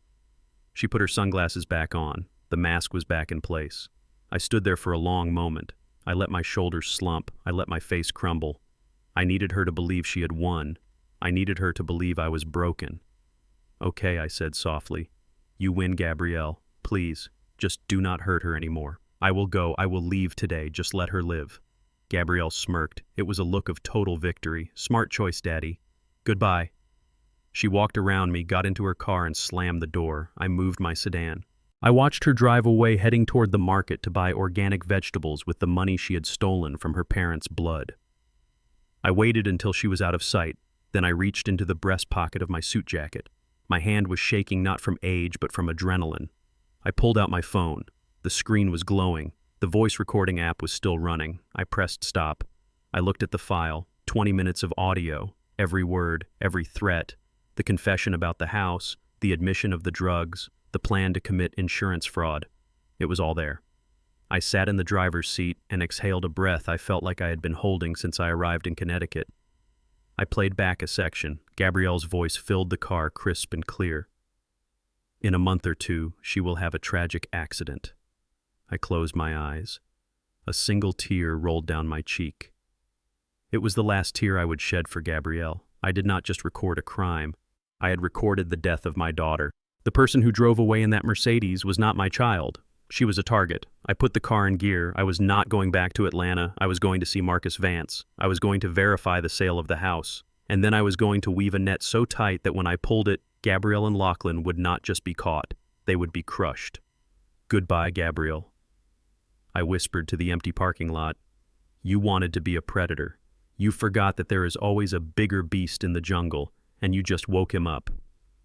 She put her sunglasses back on. The mask was back in place. I stood there for a long moment. I let my shoulders slump. I let my face crumble. I needed her to believe she had won. I needed her to believe I was broken. Okay, I said softly. You win, Gabrielle. Please. Just do not hurt her anymore. I will go. I will leave today. Just let her live. Gabrielle smirked. It was a look of total victory. Smart choice, Daddy. Goodbye. She walked around me, got into her car, and slammed the door. I moved my sedan. I watched her drive away, heading toward the market to buy organic vegetables with the money she had stolen from her parents' blood. I waited until she was out of sight. Then I reached into the breast pocket of my suit jacket. My hand was shaking not from age, but from adrenaline. I pulled out my phone. The screen was glowing. The voice recording app was still running. I pressed stop. I looked at the file. 20 minutes of audio. Every word, every threat. The confession about the house, the admission of the drugs, the plan to commit insurance fraud. It was all there. I sat in the driver's seat and exhaled a breath I felt like I had been holding since I arrived in Connecticut. I played back a section. Gabrielle's voice filled the car crisp and clear. In a month or two, she will have a tragic accident. I closed my eyes. A single tear rolled down my cheek. It was the last tear I would shed for Gabrielle. I did not just record a crime. I had recorded the death of my daughter. The person who drove away in that Mercedes was not my child. She was a target. I put the car in gear. I was not going back to Atlanta. I was going to see Marcus Vance. I was going to verify the sale of the house. And then I was going to weave a net so tight that when I pulled it, Gabrielle and Lachlan would not just be caught. They would be crushed. Goodbye, Gabrielle. I whispered to the empty parking lot. You wanted to be a predator. You forgot that there is always a bigger beast in the jungle, and you just woke him up.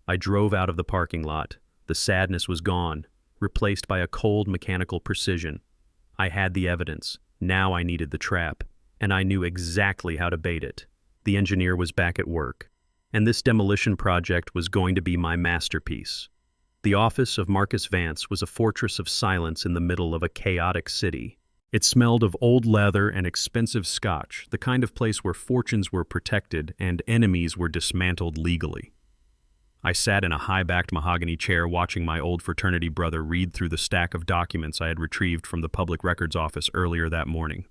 I drove out of the parking lot. The sadness was gone, replaced by a cold mechanical precision. I had the evidence. Now I needed the trap, and I knew exactly how to bait it. The engineer was back at work, and this demolition project was going to be my masterpiece. The office of Marcus Vance was a fortress of silence in the middle of a chaotic city. It smelled of old leather and expensive scotch, the kind of place where fortunes were protected and enemies were dismantled legally. I sat in a high-backed mahogany chair watching my old fraternity brother read through the stack of documents I had retrieved from the public records office earlier that morning.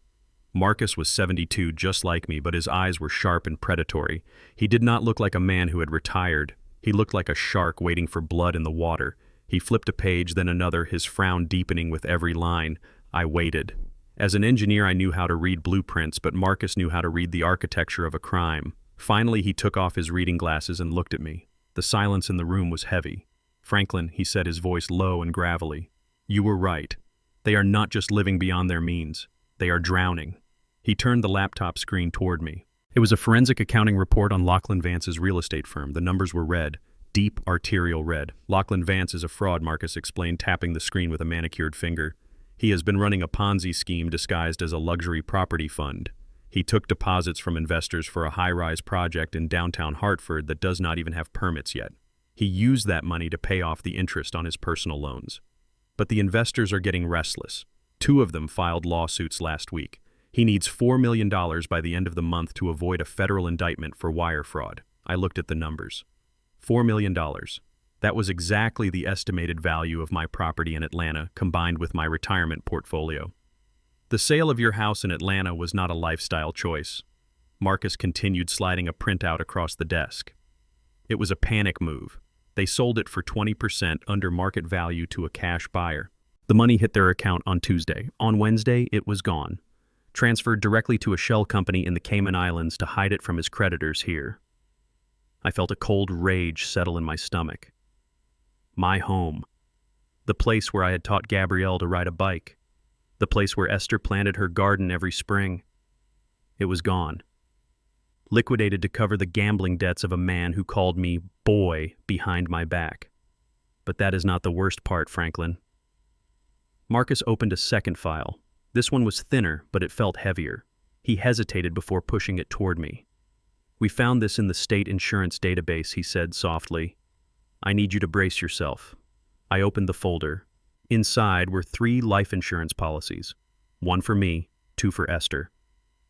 Marcus was 72, just like me, but his eyes were sharp and predatory. He did not look like a man who had retired. He looked like a shark waiting for blood in the water. He flipped a page, then another, his frown deepening with every line. I waited. As an engineer, I knew how to read blueprints, but Marcus knew how to read the architecture of a crime. Finally, he took off his reading glasses and looked at me. The silence in the room was heavy. "Franklin," he said, his voice low and gravelly, "you were right. They are not just living beyond their means. They are drowning." He turned the laptop screen toward me. It was a forensic accounting report on Lachlan Vance's real estate firm. The numbers were red, deep arterial red. "Lachlan Vance is a fraud," Marcus explained, tapping the screen with a manicured finger. "He has been running a Ponzi scheme disguised as a luxury property fund. He took deposits from investors for a high-rise project in downtown Hartford that does not even have permits yet. He used that money to pay off the interest on his personal loans. But the investors are getting restless. 2 of them filed lawsuits last week. He needs $4 million by the end of the month to avoid a federal indictment for wire fraud." I looked at the numbers. $4 million. That was exactly the estimated value of my property in Atlanta, combined with my retirement portfolio. "The sale of your house in Atlanta was not a lifestyle choice." Marcus continued, sliding a printout across the desk. "It was a panic move. They sold it for 20% under market value to a cash buyer. The money hit their account on Tuesday. On Wednesday, it was gone. Transferred directly to a shell company in the Cayman Islands to hide it from his creditors here." I felt a cold rage settle in my stomach. My home. The place where I had taught Gabrielle to ride a bike. The place where Esther planted her garden every spring. It was gone. Liquidated to cover the gambling debts of a man who called me boy behind my back. But that is not the worst part, Franklin. Marcus opened a second file. This one was thinner, but it felt heavier. He hesitated before pushing it toward me. "We found this in the state insurance database," he said softly. "I need you to brace yourself." I opened the folder. Inside were 3 life insurance policies. 1 for me, 2 for Esther.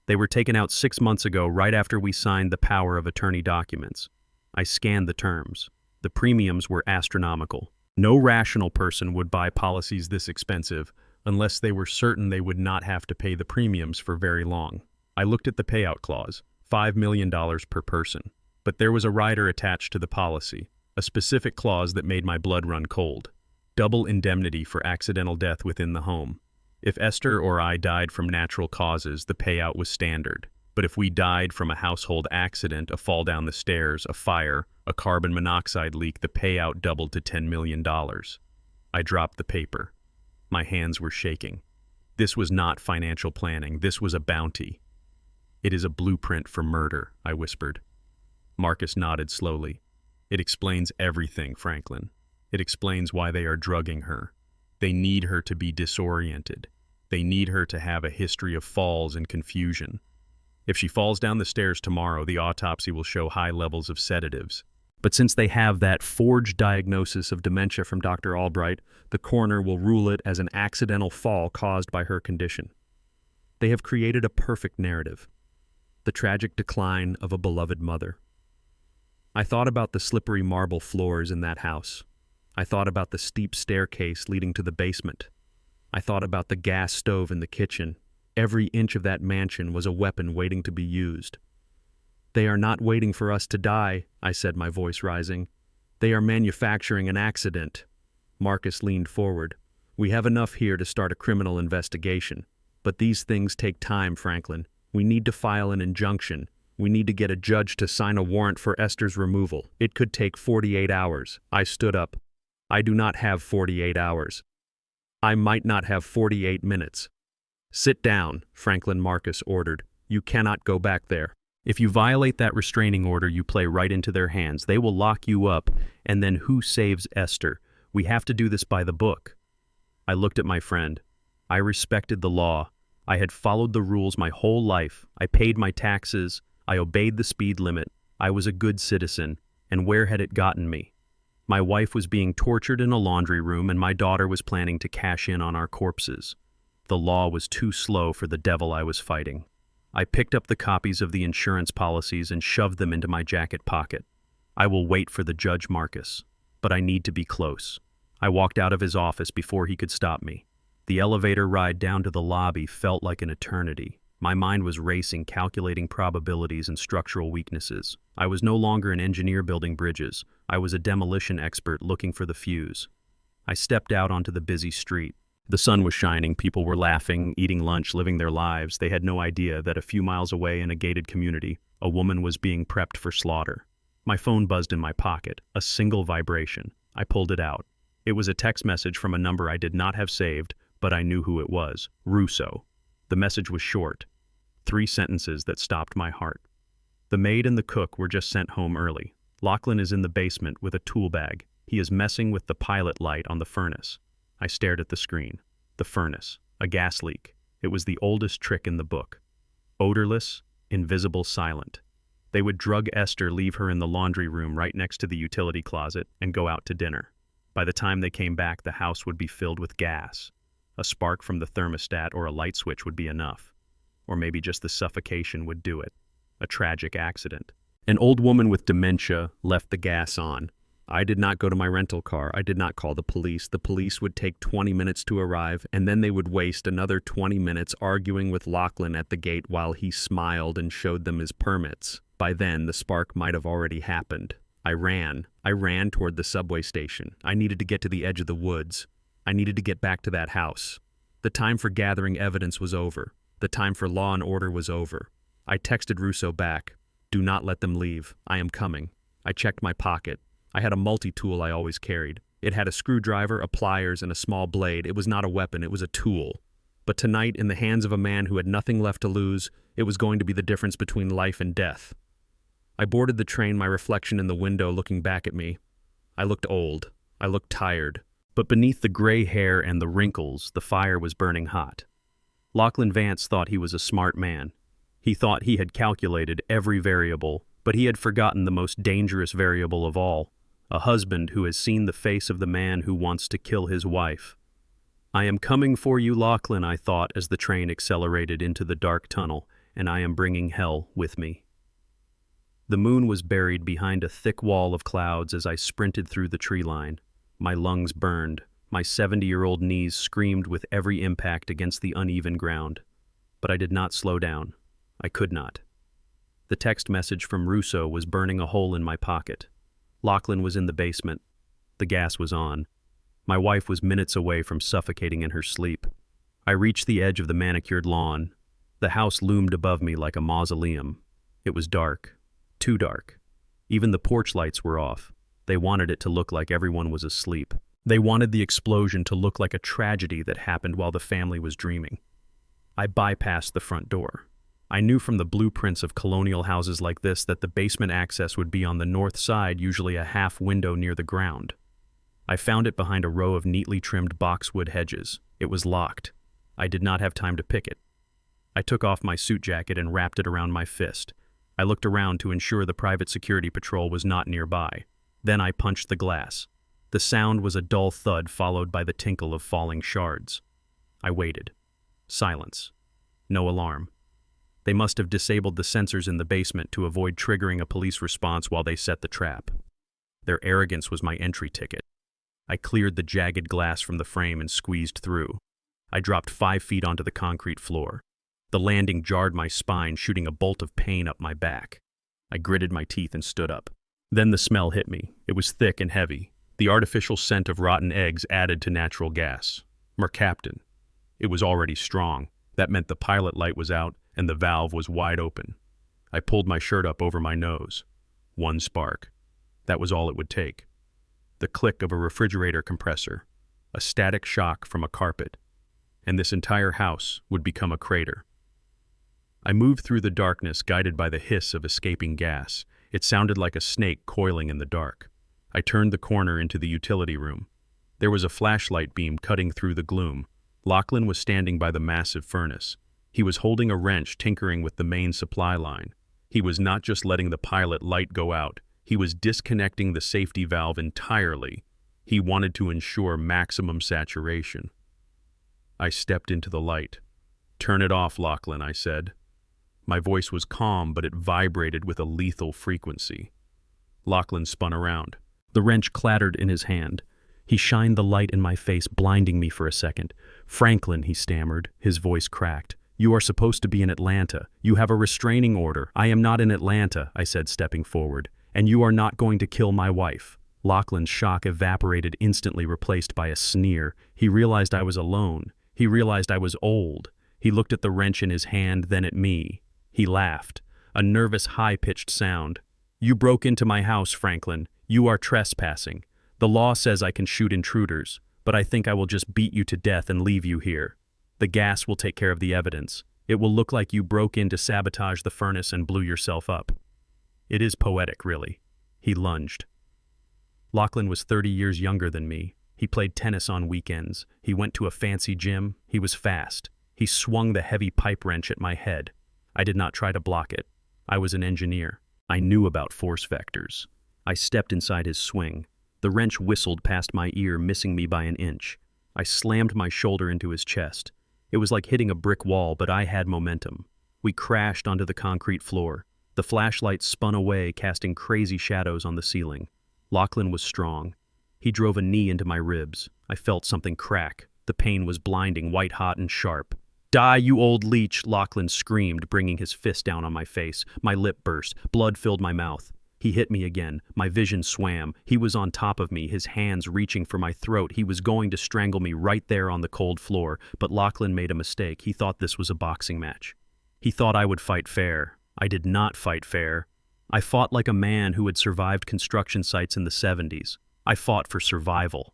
They were taken out 6 months ago, right after we signed the power of attorney documents. I scanned the terms. The premiums were astronomical. No rational person would buy policies this expensive unless they were certain they would not have to pay the premiums for very long. I looked at the payout clause, $5 million per person. But there was a rider attached to the policy, a specific clause that made my blood run cold. Double indemnity for accidental death within the home. If Esther or I died from natural causes, the payout was standard. But if we died from a household accident, a fall down the stairs, a fire, a carbon monoxide leak, the payout doubled to $10 million. I dropped the paper. My hands were shaking. This was not financial planning. This was a bounty. "It is a blueprint for murder," I whispered. Marcus nodded slowly. "It explains everything, Franklin. It explains why they are drugging her. They need her to be disoriented. They need her to have a history of falls and confusion. If she falls down the stairs tomorrow, the autopsy will show high levels of sedatives. But since they have that forged diagnosis of dementia from Dr. Albright, the coroner will rule it as an accidental fall caused by her condition. They have created a perfect narrative. The tragic decline of a beloved mother." I thought about the slippery marble floors in that house. I thought about the steep staircase leading to the basement. I thought about the gas stove in the kitchen. Every inch of that mansion was a weapon waiting to be used. "They are not waiting for us to die," I said, my voice rising. "They are manufacturing an accident." Marcus leaned forward. "We have enough here to start a criminal investigation. But these things take time, Franklin. We need to file an injunction. We need to get a judge to sign a warrant for Esther's removal. It could take 48 hours. I stood up. "I do not have 48 hours. I might not have 48 minutes. "Sit down," Franklin Marcus ordered. "You cannot go back there." If you violate that restraining order, you play right into their hands. They will lock you up, and then who saves Esther? We have to do this by the book. I looked at my friend. I respected the law. I had followed the rules my whole life. I paid my taxes. I obeyed the speed limit. I was a good citizen. And where had it gotten me? My wife was being tortured in a laundry room, and my daughter was planning to cash in on our corpses. The law was too slow for the devil I was fighting. I picked up the copies of the insurance policies and shoved them into my jacket pocket. I will wait for the Judge Marcus, but I need to be close. I walked out of his office before he could stop me. The elevator ride down to the lobby felt like an eternity. My mind was racing, calculating probabilities and structural weaknesses. I was no longer an engineer building bridges. I was a demolition expert looking for the fuse. I stepped out onto the busy street. The sun was shining, people were laughing, eating lunch, living their lives. They had no idea that a few miles away in a gated community, a woman was being prepped for slaughter. My phone buzzed in my pocket, a single vibration. I pulled it out. It was a text message from a number I did not have saved, but I knew who it was, Russo. The message was short, 3 sentences that stopped my heart. The maid and the cook were just sent home early. Lachlan is in the basement with a tool bag. He is messing with the pilot light on the furnace. I stared at the screen. The furnace. A gas leak. It was the oldest trick in the book. Odorless, invisible, silent. They would drug Esther, leave her in the laundry room right next to the utility closet, and go out to dinner. By the time they came back, the house would be filled with gas. A spark from the thermostat or a light switch would be enough. Or maybe just the suffocation would do it. A tragic accident. An old woman with dementia left the gas on. I did not go to my rental car. I did not call the police. The police would take 20 minutes to arrive, and then they would waste another 20 minutes arguing with Lachlan at the gate while he smiled and showed them his permits. By then, the spark might have already happened. I ran toward the subway station. I needed to get to the edge of the woods. I needed to get back to that house. The time for gathering evidence was over. The time for law and order was over. I texted Russo back. Do not let them leave. I am coming. I checked my pocket. I had a multi-tool I always carried. It had a screwdriver, a pliers, and a small blade. It was not a weapon, it was a tool. But tonight, in the hands of a man who had nothing left to lose, it was going to be the difference between life and death. I boarded the train, my reflection in the window looking back at me. I looked old. I looked tired. But beneath the gray hair and the wrinkles, the fire was burning hot. Lachlan Vance thought he was a smart man. He thought he had calculated every variable, but he had forgotten the most dangerous variable of all. A husband who has seen the face of the man who wants to kill his wife. I am coming for you, Lachlan, I thought as the train accelerated into the dark tunnel, and I am bringing hell with me. The moon was buried behind a thick wall of clouds as I sprinted through the tree line. My lungs burned. My 70-year-old knees screamed with every impact against the uneven ground. But I did not slow down. I could not. The text message from Russo was burning a hole in my pocket. Lachlan was in the basement. The gas was on. My wife was minutes away from suffocating in her sleep. I reached the edge of the manicured lawn. The house loomed above me like a mausoleum. It was dark. Too dark. Even the porch lights were off. They wanted it to look like everyone was asleep. They wanted the explosion to look like a tragedy that happened while the family was dreaming. I bypassed the front door. I knew from the blueprints of colonial houses like this that the basement access would be on the north side, usually a half window near the ground. I found it behind a row of neatly trimmed boxwood hedges. It was locked. I did not have time to pick it. I took off my suit jacket and wrapped it around my fist. I looked around to ensure the private security patrol was not nearby. Then I punched the glass. The sound was a dull thud followed by the tinkle of falling shards. I waited. Silence. No alarm. They must have disabled the sensors in the basement to avoid triggering a police response while they set the trap. Their arrogance was my entry ticket. I cleared the jagged glass from the frame and squeezed through. I dropped 5 feet onto the concrete floor. The landing jarred my spine, shooting a bolt of pain up my back. I gritted my teeth and stood up. Then the smell hit me. It was thick and heavy. The artificial scent of rotten eggs added to natural gas. Mercaptan. It was already strong. That meant the pilot light was out and the valve was wide open. I pulled my shirt up over my nose. 1 spark. That was all it would take. The click of a refrigerator compressor. A static shock from a carpet. And this entire house would become a crater. I moved through the darkness, guided by the hiss of escaping gas. It sounded like a snake coiling in the dark. I turned the corner into the utility room. There was a flashlight beam cutting through the gloom. Lachlan was standing by the massive furnace. He was holding a wrench, tinkering with the main supply line. He was not just letting the pilot light go out. He was disconnecting the safety valve entirely. He wanted to ensure maximum saturation. I stepped into the light. "Turn it off, Lachlan," I said. My voice was calm, but it vibrated with a lethal frequency. Lachlan spun around. The wrench clattered in his hand. He shined the light in my face, blinding me for a second. "Franklin," he stammered, his voice cracked. "You are supposed to be in Atlanta. You have a restraining order." "I am not in Atlanta," I said, stepping forward. "And you are not going to kill my wife." Lachlan's shock evaporated, instantly replaced by a sneer. He realized I was alone. He realized I was old. He looked at the wrench in his hand, then at me. He laughed, a nervous, high-pitched sound. "You broke into my house, Franklin. You are trespassing. The law says I can shoot intruders, but I think I will just beat you to death and leave you here. The gas will take care of the evidence. It will look like you broke in to sabotage the furnace and blew yourself up." It is poetic, really. He lunged. Lachlan was 30 years younger than me. He played tennis on weekends. He went to a fancy gym. He was fast. He swung the heavy pipe wrench at my head. I did not try to block it. I was an engineer. I knew about force vectors. I stepped inside his swing. The wrench whistled past my ear, missing me by an inch. I slammed my shoulder into his chest. It was like hitting a brick wall, but I had momentum. We crashed onto the concrete floor. The flashlight spun away, casting crazy shadows on the ceiling. Lachlan was strong. He drove a knee into my ribs. I felt something crack. The pain was blinding, white-hot and sharp. "Die, you old leech!" Lachlan screamed, bringing his fist down on my face. My lip burst. Blood filled my mouth. He hit me again. My vision swam. He was on top of me, his hands reaching for my throat. He was going to strangle me right there on the cold floor, but Lachlan made a mistake. He thought this was a boxing match. He thought I would fight fair. I did not fight fair. I fought like a man who had survived construction sites in the 70s. I fought for survival.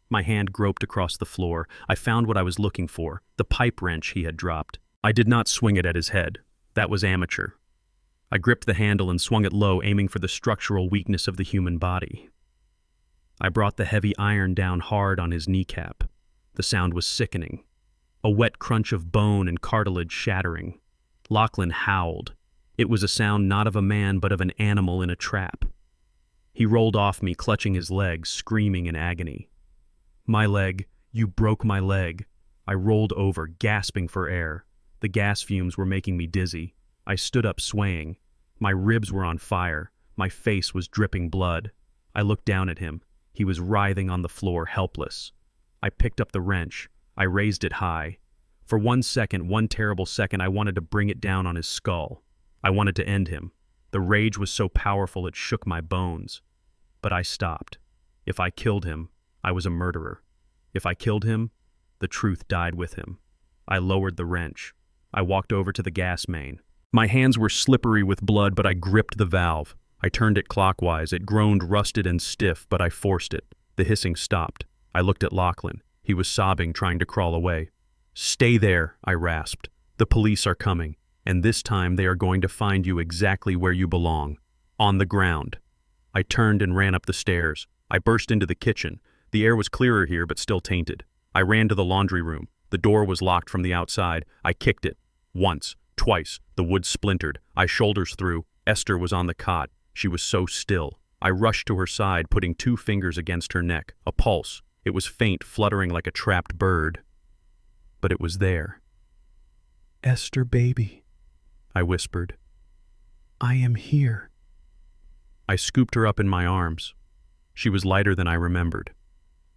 My hand groped across the floor. I found what I was looking for, the pipe wrench he had dropped. I did not swing it at his head. That was amateur. I gripped the handle and swung it low, aiming for the structural weakness of the human body. I brought the heavy iron down hard on his kneecap. The sound was sickening. A wet crunch of bone and cartilage shattering. Lachlan howled. It was a sound not of a man, but of an animal in a trap. He rolled off me, clutching his leg, screaming in agony. "My leg! You broke my leg!" I rolled over, gasping for air. The gas fumes were making me dizzy. I stood up, swaying. My ribs were on fire. My face was dripping blood. I looked down at him. He was writhing on the floor, helpless. I picked up the wrench. I raised it high. For 1 second, one terrible second, I wanted to bring it down on his skull. I wanted to end him. The rage was so powerful it shook my bones. But I stopped. If I killed him, I was a murderer. If I killed him, the truth died with him. I lowered the wrench. I walked over to the gas main. My hands were slippery with blood, but I gripped the valve. I turned it clockwise. It groaned rusted and stiff, but I forced it. The hissing stopped. I looked at Lachlan. He was sobbing, trying to crawl away. "Stay there," I rasped. "The police are coming, and this time they are going to find you exactly where you belong, on the ground." I turned and ran up the stairs. I burst into the kitchen. The air was clearer here, but still tainted. I ran to the laundry room. The door was locked from the outside. I kicked it. Once, twice. The wood splintered. I shoulders through. Esther was on the cot. She was so still. I rushed to her side, putting 2 fingers against her neck. A pulse. It was faint, fluttering like a trapped bird. But it was there. "Esther, baby," I whispered. "I am here." I scooped her up in my arms. She was lighter than I remembered.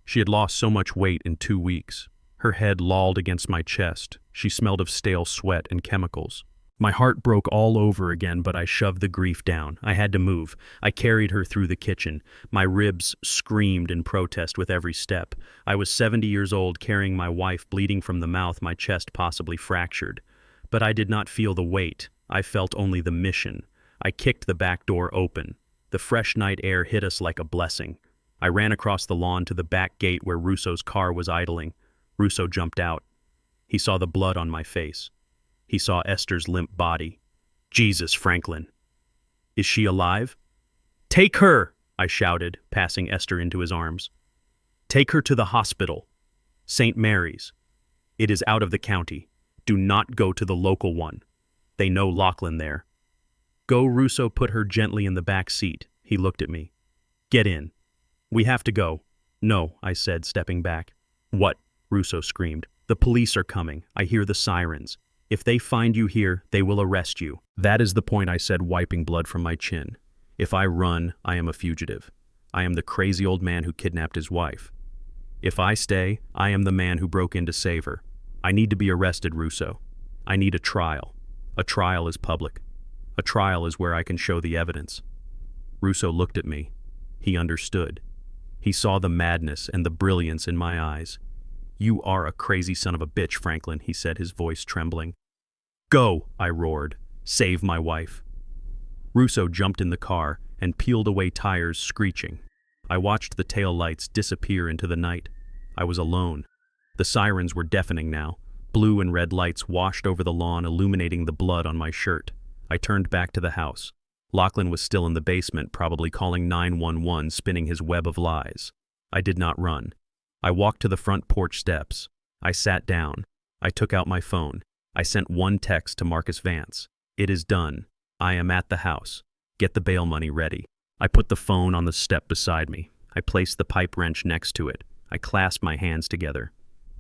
She had lost so much weight in 2 weeks. Her head lolled against my chest. She smelled of stale sweat and chemicals. My heart broke all over again, but I shoved the grief down. I had to move. I carried her through the kitchen. My ribs screamed in protest with every step. I was 70 years old, carrying my wife, bleeding from the mouth, my chest possibly fractured. But I did not feel the weight. I felt only the mission. I kicked the back door open. The fresh night air hit us like a blessing. I ran across the lawn to the back gate where Russo's car was idling. Russo jumped out. He saw the blood on my face. He saw Esther's limp body. Jesus, Franklin. Is she alive? Take her, I shouted, passing Esther into his arms. Take her to the hospital. St. Mary's. It is out of the county. Do not go to the local one. They know Lachlan there. Go, Russo put her gently in the back seat. He looked at me. Get in. We have to go. No, I said, stepping back. What? Russo screamed. The police are coming. I hear the sirens. If they find you here, they will arrest you. That is the point, I said, wiping blood from my chin. If I run, I am a fugitive. I am the crazy old man who kidnapped his wife. If I stay, I am the man who broke in to save her. I need to be arrested, Russo. I need a trial. A trial is public. A trial is where I can show the evidence. Russo looked at me. He understood. He saw the madness and the brilliance in my eyes. You are a crazy son of a bitch, Franklin, he said, his voice trembling. Go, I roared. Save my wife. Russo jumped in the car and peeled away tires, screeching. I watched the tail lights disappear into the night. I was alone. The sirens were deafening now. Blue and red lights washed over the lawn, illuminating the blood on my shirt. I turned back to the house. Lachlan was still in the basement, probably calling 911, spinning his web of lies. I did not run. I walked to the front porch steps. I sat down. I took out my phone. I sent one text to Marcus Vance. It is done. I am at the house. Get the bail money ready. I put the phone on the step beside me. I placed the pipe wrench next to it. I clasped my hands together.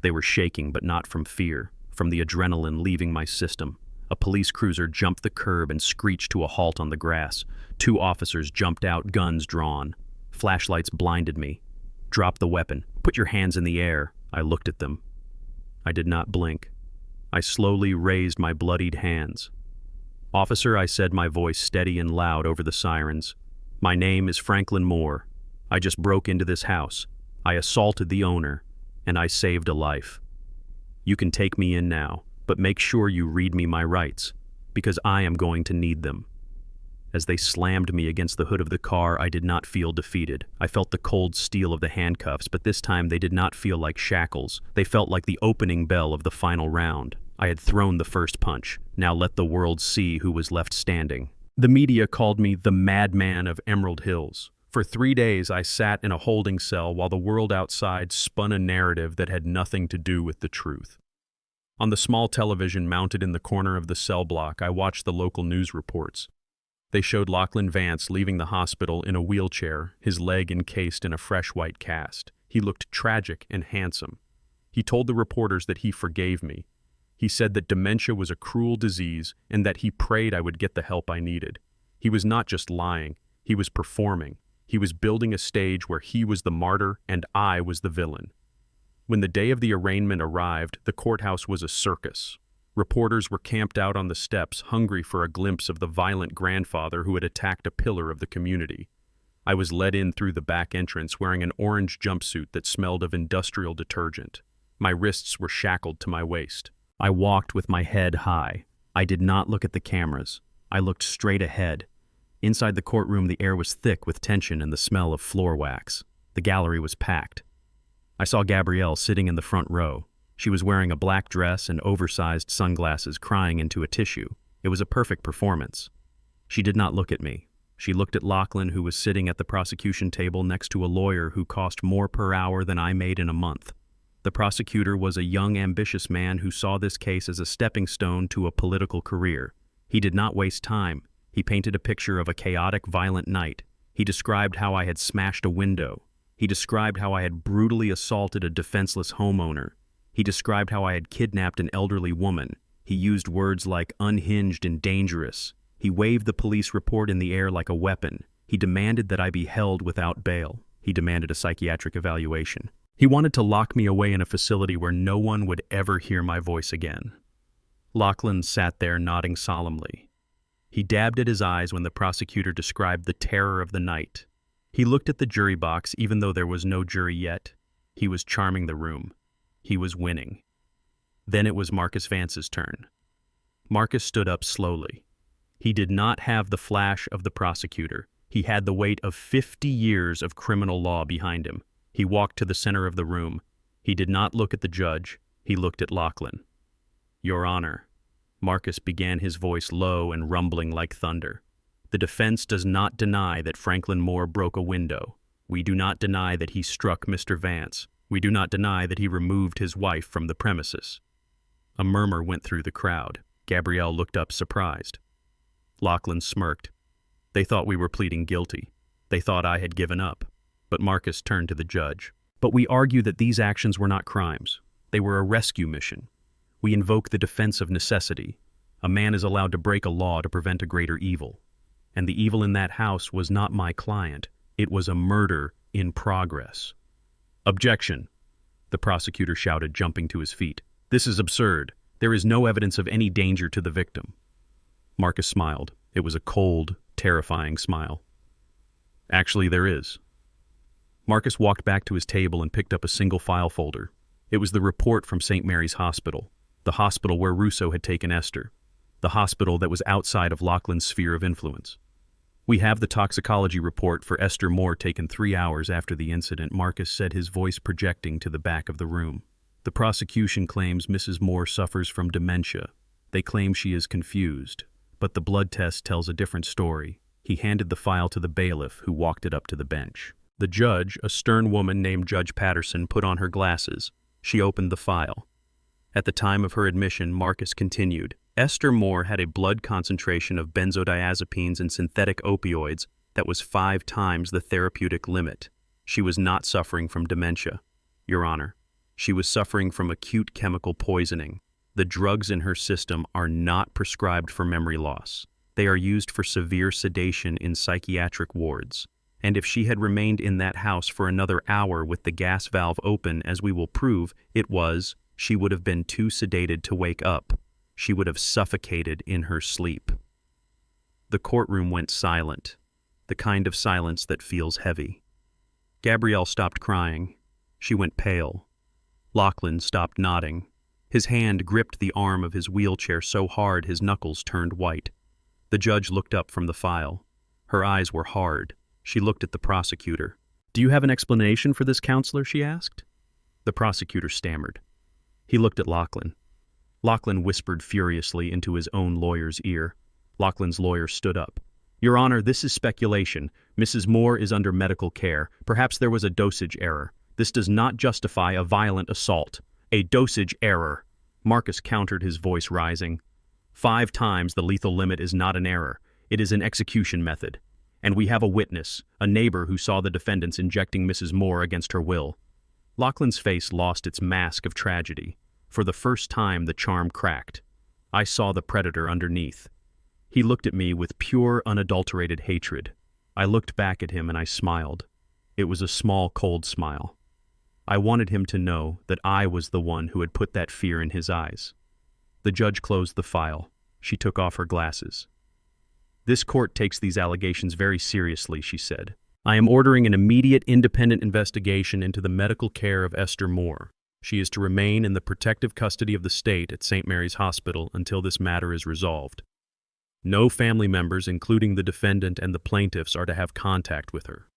They were shaking, but not from fear, from the adrenaline leaving my system. A police cruiser jumped the curb and screeched to a halt on the grass. 2 officers jumped out, guns drawn. Flashlights blinded me. Drop the weapon. Put your hands in the air. I looked at them. I did not blink. I slowly raised my bloodied hands. Officer, I said, my voice steady and loud over the sirens. My name is Franklin Moore. I just broke into this house. I assaulted the owner, and I saved a life. You can take me in now, but make sure you read me my rights, because I am going to need them. As they slammed me against the hood of the car, I did not feel defeated. I felt the cold steel of the handcuffs, but this time they did not feel like shackles. They felt like the opening bell of the final round. I had thrown the first punch. Now let the world see who was left standing. The media called me the madman of Emerald Hills. For 3 days, I sat in a holding cell while the world outside spun a narrative that had nothing to do with the truth. On the small television mounted in the corner of the cell block, I watched the local news reports. They showed Lachlan Vance leaving the hospital in a wheelchair, his leg encased in a fresh white cast. He looked tragic and handsome. He told the reporters that he forgave me. He said that dementia was a cruel disease and that he prayed I would get the help I needed. He was not just lying, he was performing. He was building a stage where he was the martyr and I was the villain. When the day of the arraignment arrived, the courthouse was a circus. Reporters were camped out on the steps, hungry for a glimpse of the violent grandfather who had attacked a pillar of the community. I was led in through the back entrance wearing an orange jumpsuit that smelled of industrial detergent. My wrists were shackled to my waist. I walked with my head high. I did not look at the cameras. I looked straight ahead. Inside the courtroom, the air was thick with tension and the smell of floor wax. The gallery was packed. I saw Gabrielle sitting in the front row. She was wearing a black dress and oversized sunglasses, crying into a tissue. It was a perfect performance. She did not look at me. She looked at Lachlan, who was sitting at the prosecution table next to a lawyer who cost more per hour than I made in a month. The prosecutor was a young, ambitious man who saw this case as a stepping stone to a political career. He did not waste time. He painted a picture of a chaotic, violent night. He described how I had smashed a window. He described how I had brutally assaulted a defenseless homeowner. He described how I had kidnapped an elderly woman. He used words like unhinged and dangerous. He waved the police report in the air like a weapon. He demanded that I be held without bail. He demanded a psychiatric evaluation. He wanted to lock me away in a facility where no one would ever hear my voice again. Lachlan sat there nodding solemnly. He dabbed at his eyes when the prosecutor described the terror of the night. He looked at the jury box even though there was no jury yet. He was charming the room. He was winning. Then it was Marcus Vance's turn. Marcus stood up slowly. He did not have the flash of the prosecutor. He had the weight of 50 years of criminal law behind him. He walked to the center of the room. He did not look at the judge. He looked at Lachlan. Your Honor. Marcus began, his voice low and rumbling like thunder. The defense does not deny that Franklin Moore broke a window. We do not deny that he struck Mr. Vance. We do not deny that he removed his wife from the premises. A murmur went through the crowd. Gabrielle looked up surprised. Lachlan smirked. They thought we were pleading guilty. They thought I had given up. But Marcus turned to the judge. But we argue that these actions were not crimes. They were a rescue mission. We invoke the defense of necessity. A man is allowed to break a law to prevent a greater evil. And the evil in that house was not my client. It was a murder in progress. Objection, the prosecutor shouted, jumping to his feet. This is absurd. There is no evidence of any danger to the victim. Marcus smiled. It was a cold, terrifying smile. Actually, there is. Marcus walked back to his table and picked up a single file folder. It was the report from St. Mary's Hospital, the hospital where Russo had taken Esther, the hospital that was outside of Lachlan's sphere of influence. We have the toxicology report for Esther Moore taken 3 hours after the incident, Marcus said, his voice projecting to the back of the room. The prosecution claims Mrs. Moore suffers from dementia. They claim she is confused, but the blood test tells a different story. He handed the file to the bailiff, who walked it up to the bench. The judge, a stern woman named Judge Patterson, put on her glasses. She opened the file. At the time of her admission, Marcus continued. Esther Moore had a blood concentration of benzodiazepines and synthetic opioids that was 5 times the therapeutic limit. She was not suffering from dementia, Your Honor. She was suffering from acute chemical poisoning. The drugs in her system are not prescribed for memory loss. They are used for severe sedation in psychiatric wards. And if she had remained in that house for another hour with the gas valve open, as we will prove it was, she would have been too sedated to wake up. She would have suffocated in her sleep. The courtroom went silent, the kind of silence that feels heavy. Gabrielle stopped crying. She went pale. Lachlan stopped nodding. His hand gripped the arm of his wheelchair so hard his knuckles turned white. The judge looked up from the file. Her eyes were hard. She looked at the prosecutor. "Do you have an explanation for this, counselor?" she asked. The prosecutor stammered. He looked at Lachlan. Lachlan whispered furiously into his own lawyer's ear. Lachlan's lawyer stood up. "Your Honor, this is speculation. Mrs. Moore is under medical care. Perhaps there was a dosage error. This does not justify a violent assault. A dosage error." Marcus countered, his voice rising. 5 times the lethal limit is not an error. It is an execution method. And we have a witness, a neighbor who saw the defendants injecting Mrs. Moore against her will. Lachlan's face lost its mask of tragedy. For the first time, the charm cracked. I saw the predator underneath. He looked at me with pure, unadulterated hatred. I looked back at him and I smiled. It was a small, cold smile. I wanted him to know that I was the one who had put that fear in his eyes. The judge closed the file. She took off her glasses. "This court takes these allegations very seriously," she said. "I am ordering an immediate independent investigation into the medical care of Esther Moore. She is to remain in the protective custody of the state at St. Mary's Hospital until this matter is resolved. No family members, including the defendant and the plaintiffs, are to have contact with her."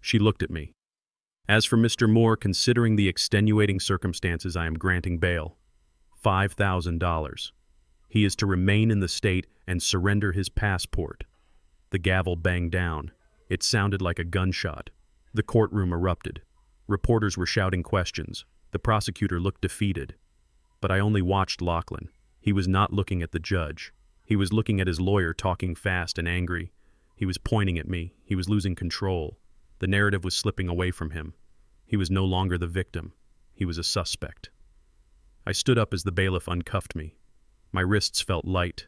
She looked at me. "As for Mr. Moore, considering the extenuating circumstances, I am granting bail. $5,000. He is to remain in the state and surrender his passport." The gavel banged down. It sounded like a gunshot. The courtroom erupted. Reporters were shouting questions. The prosecutor looked defeated. But I only watched Lachlan. He was not looking at the judge. He was looking at his lawyer, talking fast and angry. He was pointing at me. He was losing control. The narrative was slipping away from him. He was no longer the victim. He was a suspect. I stood up as the bailiff uncuffed me. My wrists felt light.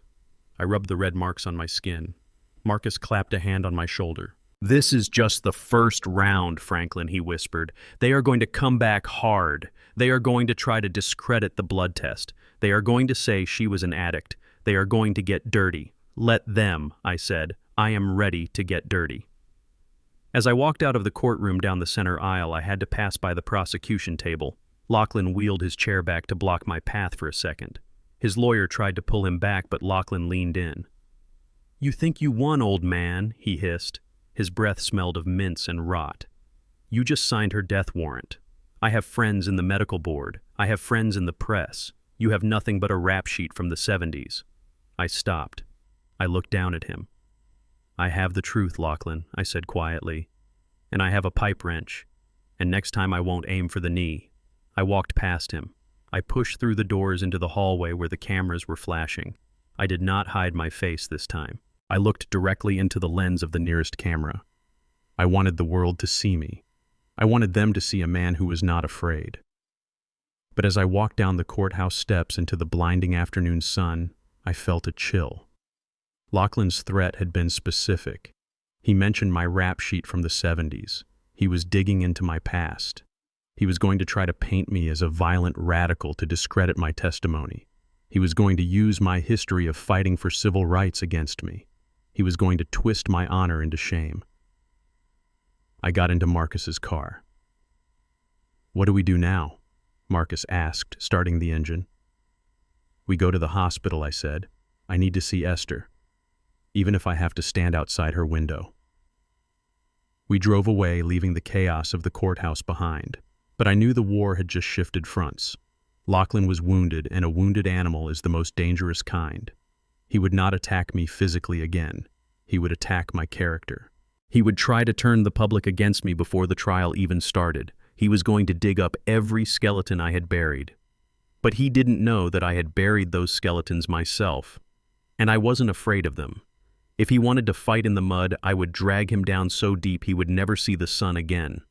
I rubbed the red marks on my skin. Marcus clapped a hand on my shoulder. "This is just the first round, Franklin," he whispered. "They are going to come back hard. They are going to try to discredit the blood test. They are going to say she was an addict. They are going to get dirty. Let them," I said. "I am ready to get dirty." As I walked out of the courtroom down the center aisle, I had to pass by the prosecution table. Lachlan wheeled his chair back to block my path for a second. His lawyer tried to pull him back, but Lachlan leaned in. "You think you won, old man," he hissed. His breath smelled of mints and rot. "You just signed her death warrant. I have friends in the medical board. I have friends in the press. You have nothing but a rap sheet from the 70s. I stopped. I looked down at him. I have the truth, Lachlan, I said quietly. And I have a pipe wrench. And next time I won't aim for the knee. I walked past him. I pushed through the doors into the hallway where the cameras were flashing. I did not hide my face this time. I looked directly into the lens of the nearest camera. I wanted the world to see me. I wanted them to see a man who was not afraid. But as I walked down the courthouse steps into the blinding afternoon sun, I felt a chill. Lachlan's threat had been specific. He mentioned my rap sheet from the 70s. He was digging into my past. He was going to try to paint me as a violent radical to discredit my testimony. He was going to use my history of fighting for civil rights against me. He was going to twist my honor into shame. I got into Marcus's car. "What do we do now?" Marcus asked, starting the engine. "We go to the hospital," I said. "I need to see Esther, even if I have to stand outside her window." We drove away, leaving the chaos of the courthouse behind. But I knew the war had just shifted fronts. Lachlan was wounded, and a wounded animal is the most dangerous kind. He would not attack me physically again. He would attack my character. He would try to turn the public against me before the trial even started. He was going to dig up every skeleton I had buried. But he didn't know that I had buried those skeletons myself. And I wasn't afraid of them. If he wanted to fight in the mud, I would drag him down so deep he would never see the sun again.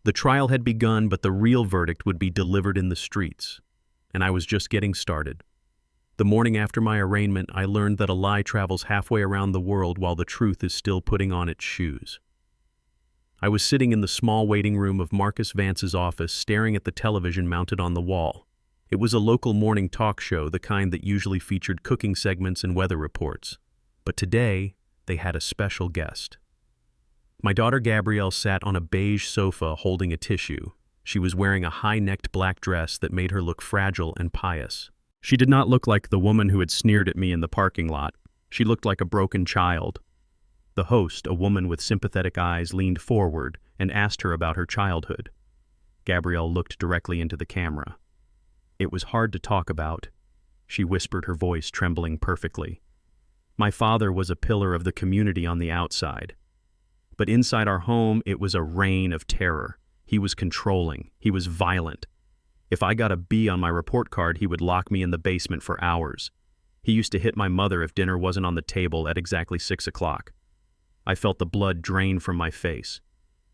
The trial had begun, but the real verdict would be delivered in the streets. And I was just getting started. The morning after my arraignment, I learned that a lie travels halfway around the world while the truth is still putting on its shoes. I was sitting in the small waiting room of Marcus Vance's office, staring at the television mounted on the wall. It was a local morning talk show, the kind that usually featured cooking segments and weather reports. But today, they had a special guest. My daughter Gabrielle sat on a beige sofa holding a tissue. She was wearing a high-necked black dress that made her look fragile and pious. She did not look like the woman who had sneered at me in the parking lot. She looked like a broken child. The host, a woman with sympathetic eyes, leaned forward and asked her about her childhood. Gabrielle looked directly into the camera. "It was hard to talk about," she whispered, her voice trembling perfectly. "My father was a pillar of the community on the outside. But inside our home, it was a reign of terror. He was controlling. He was violent. If I got a B on my report card, he would lock me in the basement for hours. He used to hit my mother if dinner wasn't on the table at exactly 6 o'clock. I felt the blood drain from my face.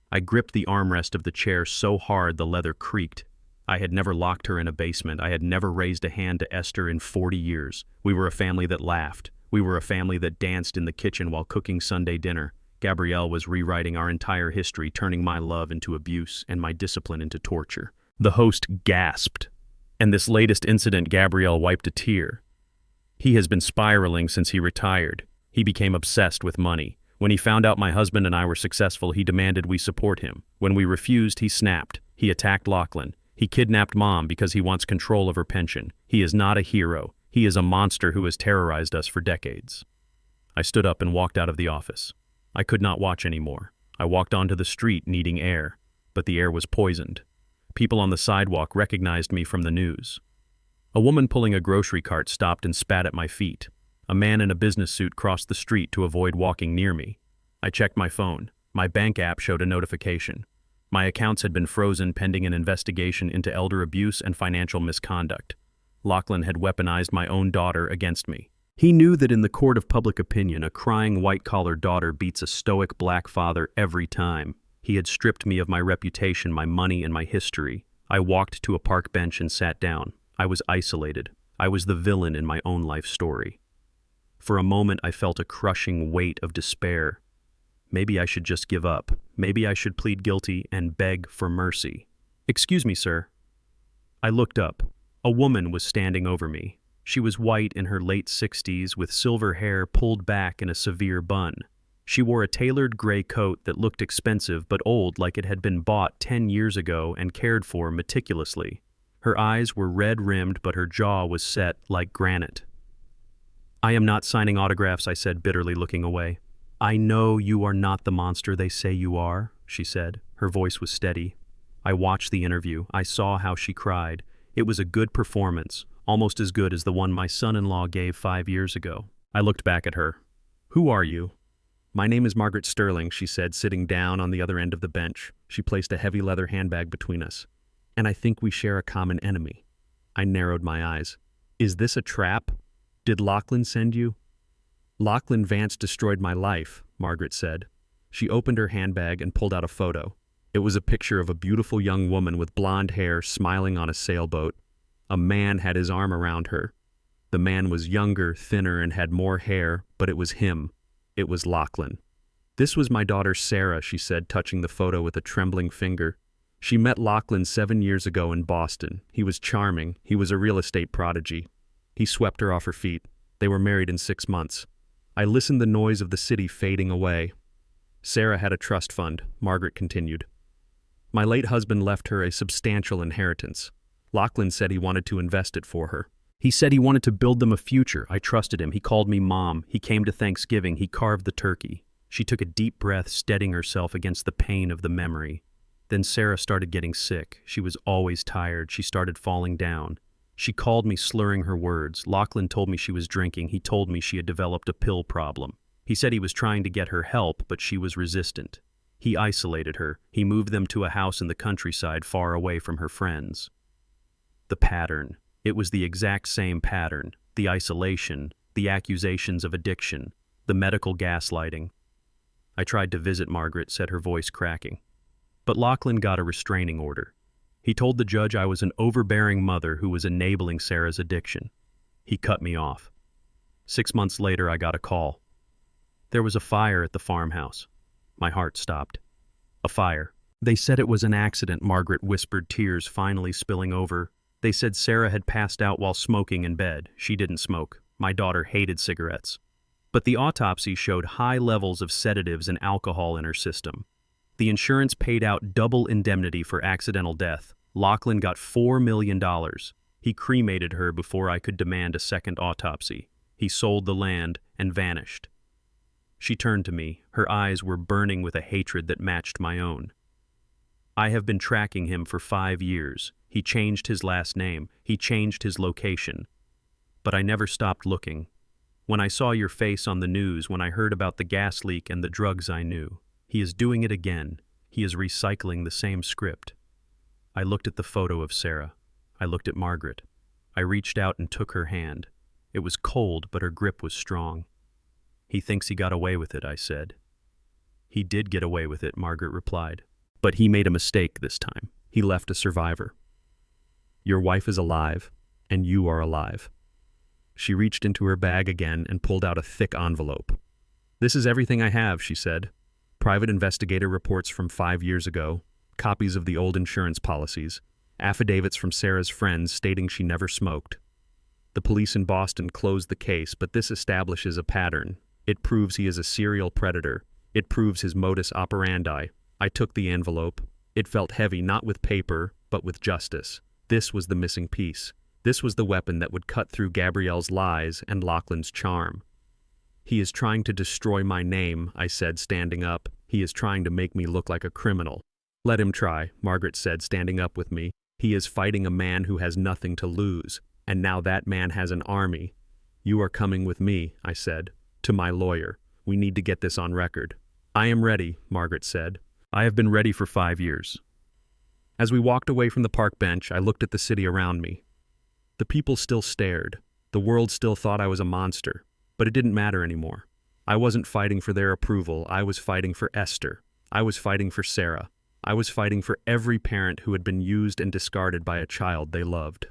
I gripped the armrest of the chair so hard the leather creaked. I had never locked her in a basement. I had never raised a hand to Esther in 40 years. We were a family that laughed. We were a family that danced in the kitchen while cooking Sunday dinner. Gabrielle was rewriting our entire history, turning my love into abuse and my discipline into torture." The host gasped. And this latest incident, Gabrielle wiped a tear. "He has been spiraling since he retired. He became obsessed with money. When he found out my husband and I were successful, he demanded we support him. When we refused, he snapped. He attacked Lachlan. He kidnapped Mom because he wants control of her pension. He is not a hero. He is a monster who has terrorized us for decades." I stood up and walked out of the office. I could not watch anymore. I walked onto the street needing air, but the air was poisoned. People on the sidewalk recognized me from the news. A woman pulling a grocery cart stopped and spat at my feet. A man in a business suit crossed the street to avoid walking near me. I checked my phone. My bank app showed a notification. My accounts had been frozen pending an investigation into elder abuse and financial misconduct. Lachlan had weaponized my own daughter against me. He knew that in the court of public opinion, a crying white-collar daughter beats a stoic black father every time. He had stripped me of my reputation, my money, and my history. I walked to a park bench and sat down. I was isolated. I was the villain in my own life story. For a moment, I felt a crushing weight of despair. Maybe I should just give up. Maybe I should plead guilty and beg for mercy. "Excuse me, sir." I looked up. A woman was standing over me. She was white, in her late 60s, with silver hair pulled back in a severe bun. She wore a tailored gray coat that looked expensive but old, like it had been bought 10 years ago and cared for meticulously. Her eyes were red-rimmed, but her jaw was set like granite. "I am not signing autographs," I said, bitterly looking away. "I know you are not the monster they say you are," she said. Her voice was steady. I watched the interview. I saw how she cried. It was a good performance, almost as good as the one my son-in-law gave 5 years ago. I looked back at her. "Who are you?" "My name is Margaret Sterling," she said, sitting down on the other end of the bench. She placed a heavy leather handbag between us. "And I think we share a common enemy." I narrowed my eyes. "Is this a trap? Did Lachlan send you?" "Lachlan Vance destroyed my life," Margaret said. She opened her handbag and pulled out a photo. It was a picture of a beautiful young woman with blonde hair smiling on a sailboat. A man had his arm around her. The man was younger, thinner, and had more hair, but it was him. It was Lachlan. "This was my daughter Sarah," she said, touching the photo with a trembling finger. "She met Lachlan 7 years ago in Boston. He was charming. He was a real estate prodigy. He swept her off her feet. They were married in 6 months. I listened the noise of the city fading away. Sarah had a trust fund," Margaret continued. "My late husband left her a substantial inheritance. Lachlan said he wanted to invest it for her. He said he wanted to build them a future. I trusted him. He called me Mom. He came to Thanksgiving. He carved the turkey." She took a deep breath, steadying herself against the pain of the memory. Then Sarah started getting sick. She was always tired. She started falling down. She called me, slurring her words. Lachlan told me she was drinking. He told me she had developed a pill problem. He said he was trying to get her help, but she was resistant. He isolated her. He moved them to a house in the countryside far away from her friends. The pattern. It was the exact same pattern. The isolation, the accusations of addiction, the medical gaslighting. I tried to visit Margaret, said her voice cracking. But Lachlan got a restraining order. He told the judge I was an overbearing mother who was enabling Sarah's addiction. He cut me off. 6 months later, I got a call. There was a fire at the farmhouse. My heart stopped. A fire. They said it was an accident, Margaret whispered, tears finally spilling over. They said Sarah had passed out while smoking in bed. She didn't smoke. My daughter hated cigarettes. But the autopsy showed high levels of sedatives and alcohol in her system. The insurance paid out double indemnity for accidental death. Lachlan got $4 million. He cremated her before I could demand a second autopsy. He sold the land and vanished. She turned to me. Her eyes were burning with a hatred that matched my own. "I have been tracking him for 5 years. He changed his last name. He changed his location. But I never stopped looking. When I saw your face on the news, when I heard about the gas leak and the drugs, I knew. He is doing it again. He is recycling the same script." I looked at the photo of Sarah. I looked at Margaret. I reached out and took her hand. It was cold, but her grip was strong. "He thinks he got away with it," I said. "He did get away with it," Margaret replied. "But he made a mistake this time. He left a survivor. Your wife is alive, and you are alive." She reached into her bag again and pulled out a thick envelope. "This is everything I have," she said. "Private investigator reports from 5 years ago, copies of the old insurance policies, affidavits from Sarah's friends stating she never smoked. The police in Boston closed the case, but this establishes a pattern. It proves he is a serial predator. It proves his modus operandi." I took the envelope. It felt heavy, not with paper, but with justice. This was the missing piece. This was the weapon that would cut through Gabrielle's lies and Lachlan's charm. "He is trying to destroy my name," I said, standing up. "He is trying to make me look like a criminal." "Let him try," Margaret said, standing up with me. "He is fighting a man who has nothing to lose, and now that man has an army." "You are coming with me," I said, "to my lawyer. We need to get this on record." "I am ready," Margaret said. "I have been ready for 5 years." As we walked away from the park bench, I looked at the city around me. The people still stared. The world still thought I was a monster, but it didn't matter anymore. I wasn't fighting for their approval. I was fighting for Esther. I was fighting for Sarah. I was fighting for every parent who had been used and discarded by a child they loved.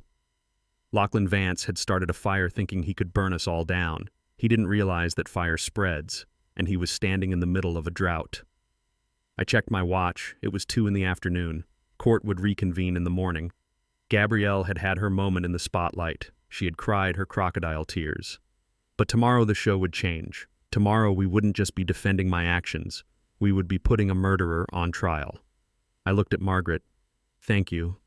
Lachlan Vance had started a fire thinking he could burn us all down. He didn't realize that fire spreads, and he was standing in the middle of a drought. I checked my watch. It was 2 p.m. Court would reconvene in the morning. Gabrielle had had her moment in the spotlight. She had cried her crocodile tears. But tomorrow the show would change. Tomorrow we wouldn't just be defending my actions. We would be putting a murderer on trial. I looked at Margaret. "Thank you."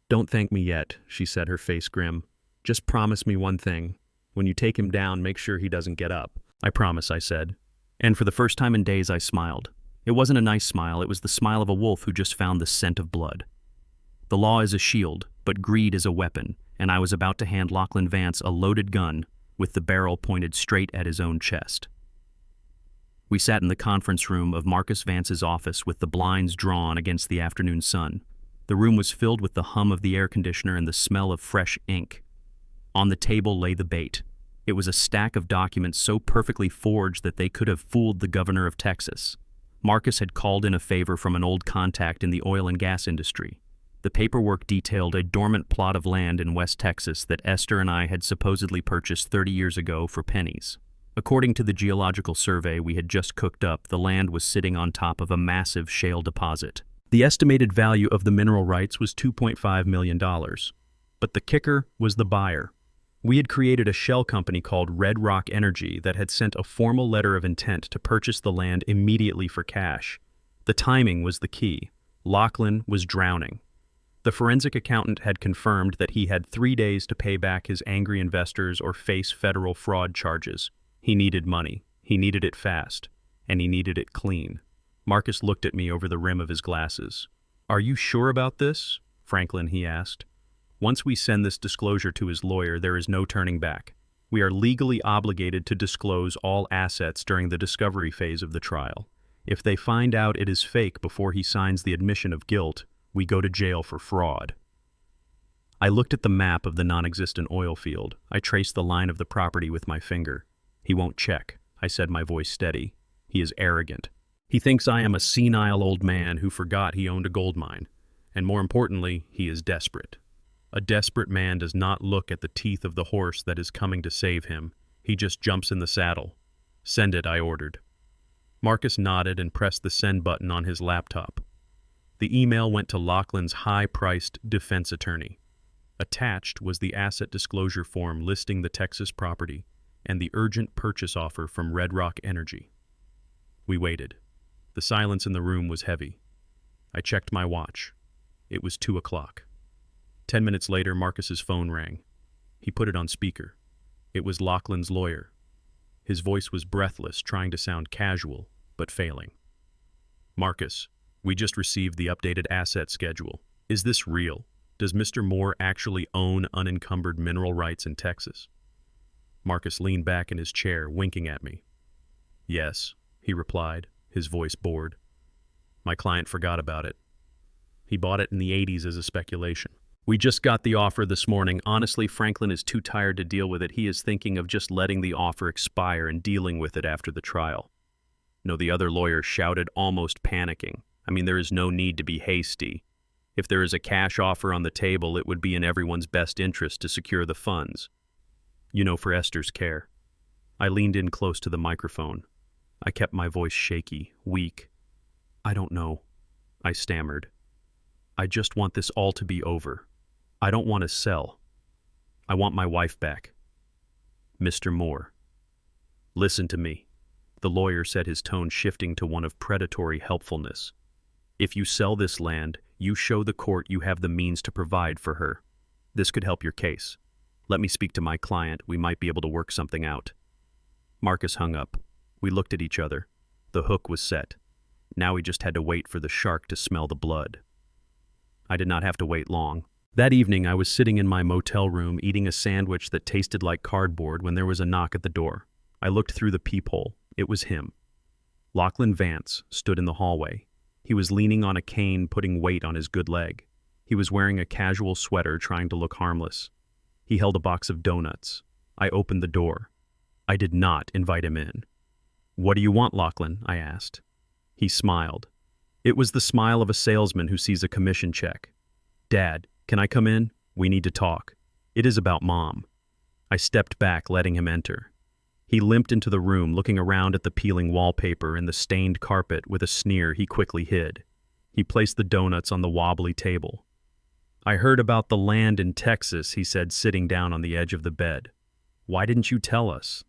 "Don't thank me yet," she said, her face grim. "Just promise me one thing. When you take him down, make sure he doesn't get up." "I promise," I said. And for the first time in days, I smiled. It wasn't a nice smile. It was the smile of a wolf who just found the scent of blood. The law is a shield, but greed is a weapon, and I was about to hand Lachlan Vance a loaded gun with the barrel pointed straight at his own chest. We sat in the conference room of Marcus Vance's office with the blinds drawn against the afternoon sun. The room was filled with the hum of the air conditioner and the smell of fresh ink. On the table lay the bait. It was a stack of documents so perfectly forged that they could have fooled the governor of Texas. Marcus had called in a favor from an old contact in the oil and gas industry. The paperwork detailed a dormant plot of land in West Texas that Esther and I had supposedly purchased 30 years ago for pennies. According to the geological survey we had just cooked up, the land was sitting on top of a massive shale deposit. The estimated value of the mineral rights was $2.5 million. But the kicker was the buyer. We had created a shell company called Red Rock Energy that had sent a formal letter of intent to purchase the land immediately for cash. The timing was the key. Lachlan was drowning. The forensic accountant had confirmed that he had 3 days to pay back his angry investors or face federal fraud charges. He needed money. He needed it fast. And he needed it clean. Marcus looked at me over the rim of his glasses. "Are you sure about this, Franklin?" he asked. "Once we send this disclosure to his lawyer, there is no turning back. We are legally obligated to disclose all assets during the discovery phase of the trial. If they find out it is fake before he signs the admission of guilt, we go to jail for fraud." I looked at the map of the non-existent oil field. I traced the line of the property with my finger. "He won't check," I said, my voice steady. "He is arrogant. He thinks I am a senile old man who forgot he owned a gold mine. And more importantly, he is desperate. A desperate man does not look at the teeth of the horse that is coming to save him. He just jumps in the saddle." "Send it," I ordered. Marcus nodded and pressed the send button on his laptop. The email went to Lachlan's high-priced defense attorney. Attached was the asset disclosure form listing the Texas property and the urgent purchase offer from Red Rock Energy. We waited. The silence in the room was heavy. I checked my watch. It was 2 o'clock. 10 minutes later, Marcus's phone rang. He put it on speaker. It was Lachlan's lawyer. His voice was breathless, trying to sound casual, but failing. "Marcus, we just received the updated asset schedule. Is this real? Does Mr. Moore actually own unencumbered mineral rights in Texas?" Marcus leaned back in his chair, winking at me. "Yes," he replied, his voice bored. "My client forgot about it. He bought it in the 80s as a speculation. We just got the offer this morning. Honestly, Franklin is too tired to deal with it. He is thinking of just letting the offer expire and dealing with it after the trial." No, the other lawyer shouted, almost panicking. "I mean, there is no need to be hasty. If there is a cash offer on the table, it would be in everyone's best interest to secure the funds. You know, for Esther's care." I leaned in close to the microphone. I kept my voice shaky, weak. "I don't know," I stammered. "I just want this all to be over. I don't want to sell. I want my wife back." "Mr. Moore." "Listen to me," the lawyer said, his tone shifting to one of predatory helpfulness. "If you sell this land, you show the court you have the means to provide for her. This could help your case. Let me speak to my client. We might be able to work something out." Marcus hung up. We looked at each other. The hook was set. Now we just had to wait for the shark to smell the blood. I did not have to wait long. That evening, I was sitting in my motel room eating a sandwich that tasted like cardboard when there was a knock at the door. I looked through the peephole. It was him. Lachlan Vance stood in the hallway. He was leaning on a cane, putting weight on his good leg. He was wearing a casual sweater, trying to look harmless. He held a box of donuts. I opened the door. I did not invite him in. "What do you want, Lachlan?" I asked. He smiled. It was the smile of a salesman who sees a commission check. "Dad, can I come in? We need to talk. It is about Mom." I stepped back, letting him enter. He limped into the room, looking around at the peeling wallpaper and the stained carpet. With a sneer he quickly hid. He placed the donuts on the wobbly table. "I heard about the land in Texas," he said, sitting down on the edge of the bed. "Why didn't you tell us?"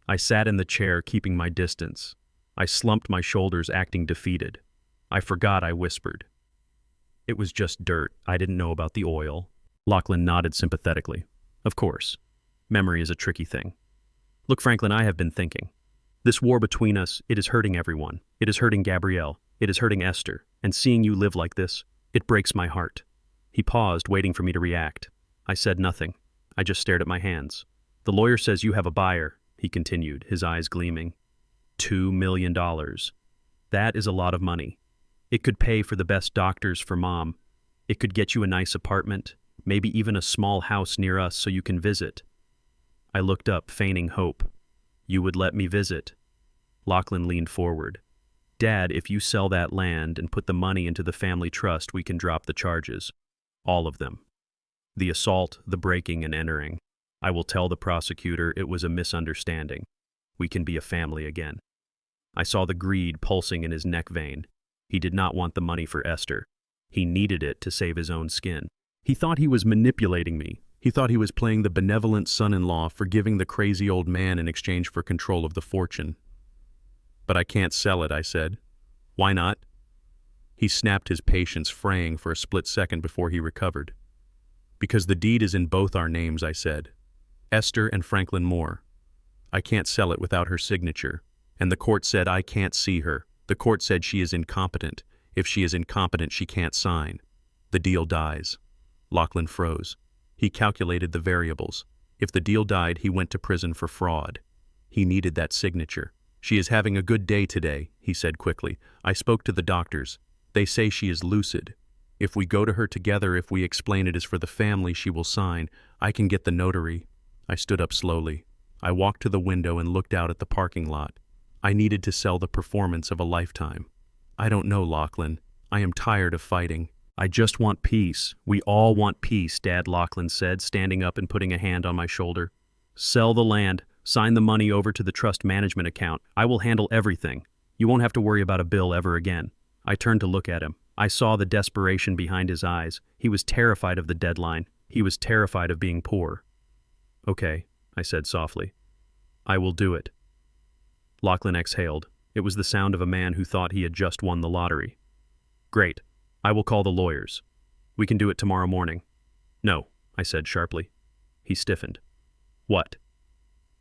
I sat in the chair, keeping my distance. I slumped my shoulders, acting defeated. "I forgot," I whispered. "It was just dirt. I didn't know about the oil." Lachlan nodded sympathetically. "Of course. Memory is a tricky thing. Look, Franklin, I have been thinking. This war between us, it is hurting everyone. It is hurting Gabrielle. It is hurting Esther. And seeing you live like this, it breaks my heart." He paused, waiting for me to react. I said nothing. I just stared at my hands. The lawyer says you have a buyer, he continued, his eyes gleaming. $2 million. That is a lot of money. It could pay for the best doctors for Mom. It could get you a nice apartment, maybe even a small house near us so you can visit. I looked up, feigning hope. You would let me visit? Lachlan leaned forward. Dad, if you sell that land and put the money into the family trust, we can drop the charges. All of them. The assault, the breaking and entering. I will tell the prosecutor it was a misunderstanding. We can be a family again. I saw the greed pulsing in his neck vein. He did not want the money for Esther. He needed it to save his own skin. He thought he was manipulating me. He thought he was playing the benevolent son-in-law, forgiving the crazy old man in exchange for control of the fortune. But I can't sell it, I said. Why not? He snapped his patience, fraying for a split second before he recovered. Because the deed is in both our names, I said. Esther and Franklin Moore. I can't sell it without her signature. And the court said I can't see her. The court said she is incompetent. If she is incompetent, she can't sign. The deal dies. Lachlan froze. He calculated the variables. If the deal died, he went to prison for fraud. He needed that signature. She is having a good day today, he said quickly. I spoke to the doctors. They say she is lucid. If we go to her together, if we explain it is for the family, she will sign. I can get the notary. I stood up slowly. I walked to the window and looked out at the parking lot. I needed to sell the performance of a lifetime. I don't know, Lachlan. I am tired of fighting. I just want peace. We all want peace, Dad, Lachlan said, standing up and putting a hand on my shoulder. Sell the land. Sign the money over to the trust management account. I will handle everything. You won't have to worry about a bill ever again. I turned to look at him. I saw the desperation behind his eyes. He was terrified of the deadline. He was terrified of being poor. Okay, I said softly. I will do it. Lachlan exhaled. It was the sound of a man who thought he had just won the lottery. Great. I will call the lawyers. We can do it tomorrow morning. No, I said sharply. He stiffened. What?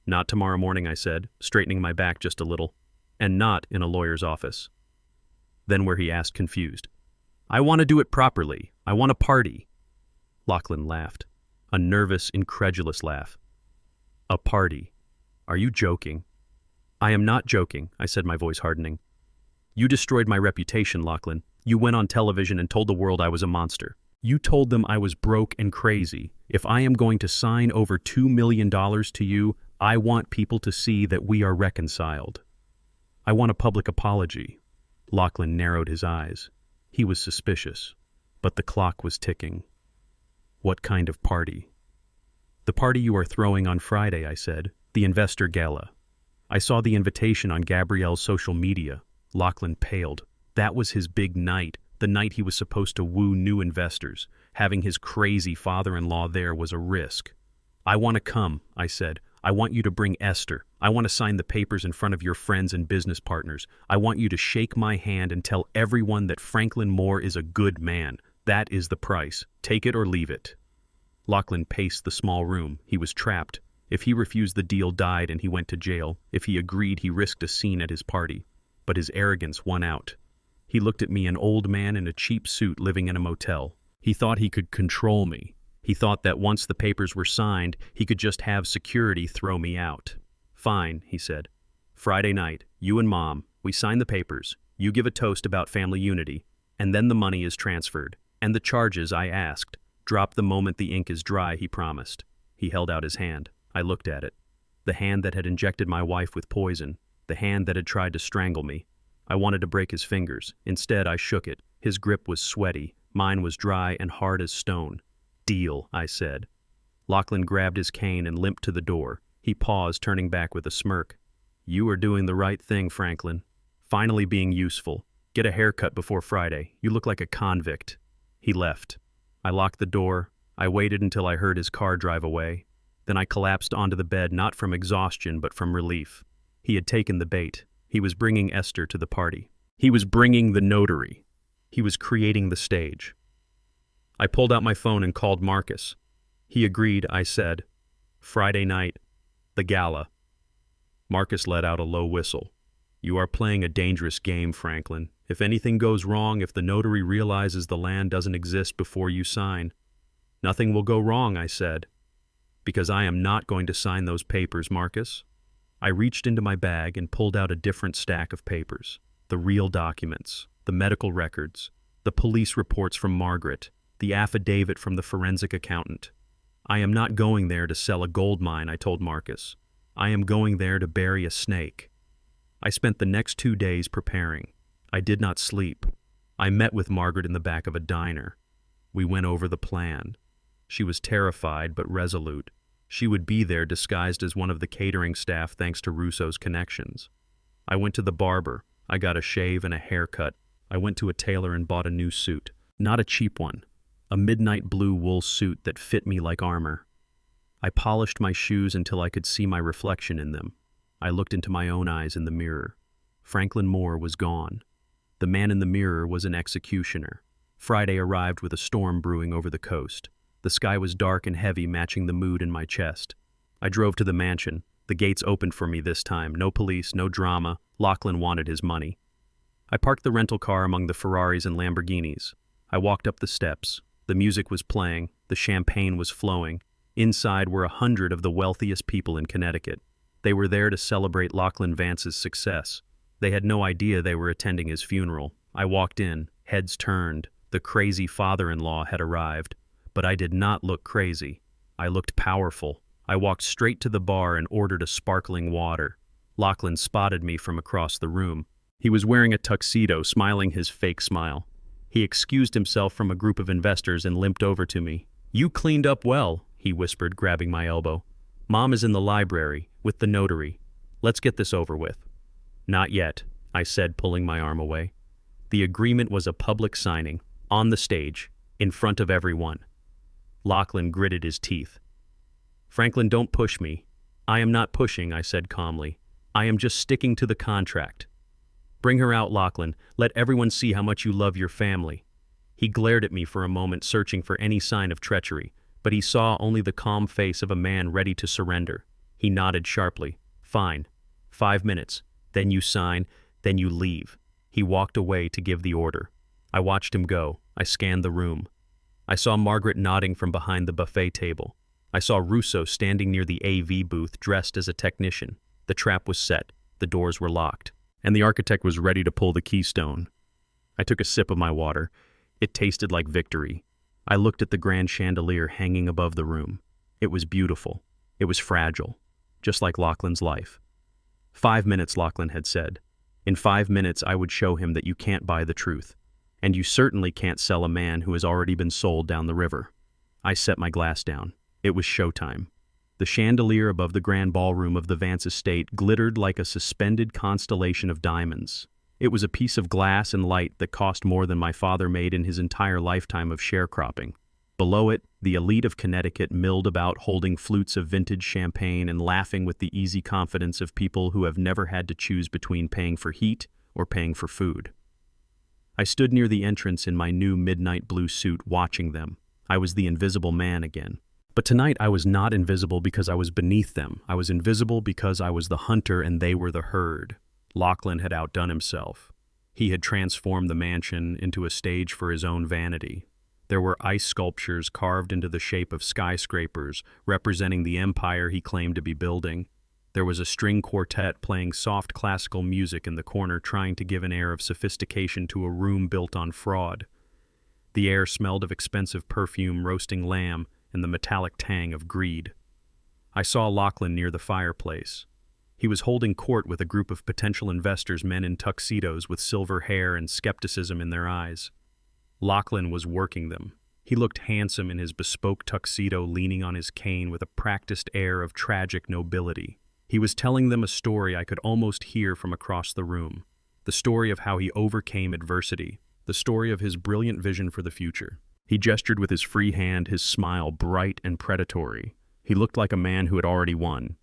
Not tomorrow morning, I said, straightening my back just a little. And not in a lawyer's office. Then where, he asked, confused. I want to do it properly. I want a party. Lachlan laughed. A nervous, incredulous laugh. A party. Are you joking? I am not joking, I said, my voice hardening. You destroyed my reputation, Lachlan. You went on television and told the world I was a monster. You told them I was broke and crazy. If I am going to sign over $2 million to you, I want people to see that we are reconciled. I want a public apology. Lachlan narrowed his eyes. He was suspicious, but the clock was ticking. What kind of party? The party you are throwing on Friday, I said. The investor gala. I saw the invitation on Gabrielle's social media. Lachlan paled. That was his big night, the night he was supposed to woo new investors. Having his crazy father-in-law there was a risk. I want to come, I said. I want you to bring Esther. I want to sign the papers in front of your friends and business partners. I want you to shake my hand and tell everyone that Franklin Moore is a good man. That is the price. Take it or leave it. Lachlan paced the small room. He was trapped. If he refused, the deal died and he went to jail. If he agreed, he risked a scene at his party. But his arrogance won out. He looked at me, an old man in a cheap suit living in a motel. He thought he could control me. He thought that once the papers were signed, he could just have security throw me out. Fine, he said. Friday night, you and Mom, we sign the papers. You give a toast about family unity, and then the money is transferred. And the charges, I asked. Drop the moment the ink is dry, he promised. He held out his hand. I looked at it. The hand that had injected my wife with poison. The hand that had tried to strangle me. I wanted to break his fingers. Instead, I shook it. His grip was sweaty. Mine was dry and hard as stone. Deal, I said. Lachlan grabbed his cane and limped to the door. He paused, turning back with a smirk. You are doing the right thing, Franklin. Finally being useful. Get a haircut before Friday. You look like a convict. He left. I locked the door. I waited until I heard his car drive away. Then I collapsed onto the bed, not from exhaustion, but from relief. He had taken the bait. He was bringing Esther to the party. He was bringing the notary. He was creating the stage. I pulled out my phone and called Marcus. He agreed, I said. Friday night, the gala. Marcus let out a low whistle. You are playing a dangerous game, Franklin. If anything goes wrong, if the notary realizes the land doesn't exist before you sign. Nothing will go wrong, I said. Because I am not going to sign those papers, Marcus. I reached into my bag and pulled out a different stack of papers. The real documents, the medical records, the police reports from Margaret, the affidavit from the forensic accountant. I am not going there to sell a gold mine, I told Marcus. I am going there to bury a snake. I spent the next 2 days preparing. I did not sleep. I met with Margaret in the back of a diner. We went over the plan. She was terrified but resolute. She would be there disguised as one of the catering staff thanks to Russo's connections. I went to the barber. I got a shave and a haircut. I went to a tailor and bought a new suit. Not a cheap one. A midnight blue wool suit that fit me like armor. I polished my shoes until I could see my reflection in them. I looked into my own eyes in the mirror. Franklin Moore was gone. The man in the mirror was an executioner. Friday arrived with a storm brewing over the coast. The sky was dark and heavy, matching the mood in my chest. I drove to the mansion. The gates opened for me this time. No police, no drama. Lachlan wanted his money. I parked the rental car among the Ferraris and Lamborghinis. I walked up the steps. The music was playing. The champagne was flowing. Inside were 100 of the wealthiest people in Connecticut. They were there to celebrate Lachlan Vance's success. They had no idea they were attending his funeral. I walked in, heads turned. The crazy father-in-law had arrived. But I did not look crazy. I looked powerful. I walked straight to the bar and ordered a sparkling water. Lachlan spotted me from across the room. He was wearing a tuxedo, smiling his fake smile. He excused himself from a group of investors and limped over to me. "You cleaned up well," he whispered, grabbing my elbow. "Mom is in the library, with the notary. Let's get this over with." "Not yet," I said, pulling my arm away. The agreement was a public signing, on the stage, in front of everyone. Lachlan gritted his teeth. "Franklin, don't push me." "I am not pushing," I said calmly. "I am just sticking to the contract." "Bring her out, Lachlan. Let everyone see how much you love your family." He glared at me for a moment, searching for any sign of treachery, but he saw only the calm face of a man ready to surrender. He nodded sharply. "Fine. 5 minutes. Then you sign, then you leave." He walked away to give the order. I watched him go. I scanned the room. I saw Margaret nodding from behind the buffet table. I saw Russo standing near the AV booth dressed as a technician. The trap was set. The doors were locked. And the architect was ready to pull the keystone. I took a sip of my water. It tasted like victory. I looked at the grand chandelier hanging above the room. It was beautiful. It was fragile, just like Lachlan's life. 5 minutes, Lachlan had said. In 5 minutes, I would show him that you can't buy the truth. And you certainly can't sell a man who has already been sold down the river. I set my glass down. It was showtime. The chandelier above the grand ballroom of the Vance estate glittered like a suspended constellation of diamonds. It was a piece of glass and light that cost more than my father made in his entire lifetime of sharecropping. Below it, the elite of Connecticut milled about holding flutes of vintage champagne and laughing with the easy confidence of people who have never had to choose between paying for heat or paying for food. I stood near the entrance in my new midnight blue suit watching them. I was the invisible man again. But tonight I was not invisible because I was beneath them. I was invisible because I was the hunter and they were the herd. Lachlan had outdone himself. He had transformed the mansion into a stage for his own vanity. There were ice sculptures carved into the shape of skyscrapers, representing the empire he claimed to be building. There was a string quartet playing soft classical music in the corner, trying to give an air of sophistication to a room built on fraud. The air smelled of expensive perfume, roasting lamb, and the metallic tang of greed. I saw Lachlan near the fireplace. He was holding court with a group of potential investors, men in tuxedos with silver hair and skepticism in their eyes. Lachlan was working them. He looked handsome in his bespoke tuxedo, leaning on his cane with a practiced air of tragic nobility. He was telling them a story I could almost hear from across the room. The story of how he overcame adversity. The story of his brilliant vision for the future. He gestured with his free hand, his smile bright and predatory. He looked like a man who had already won.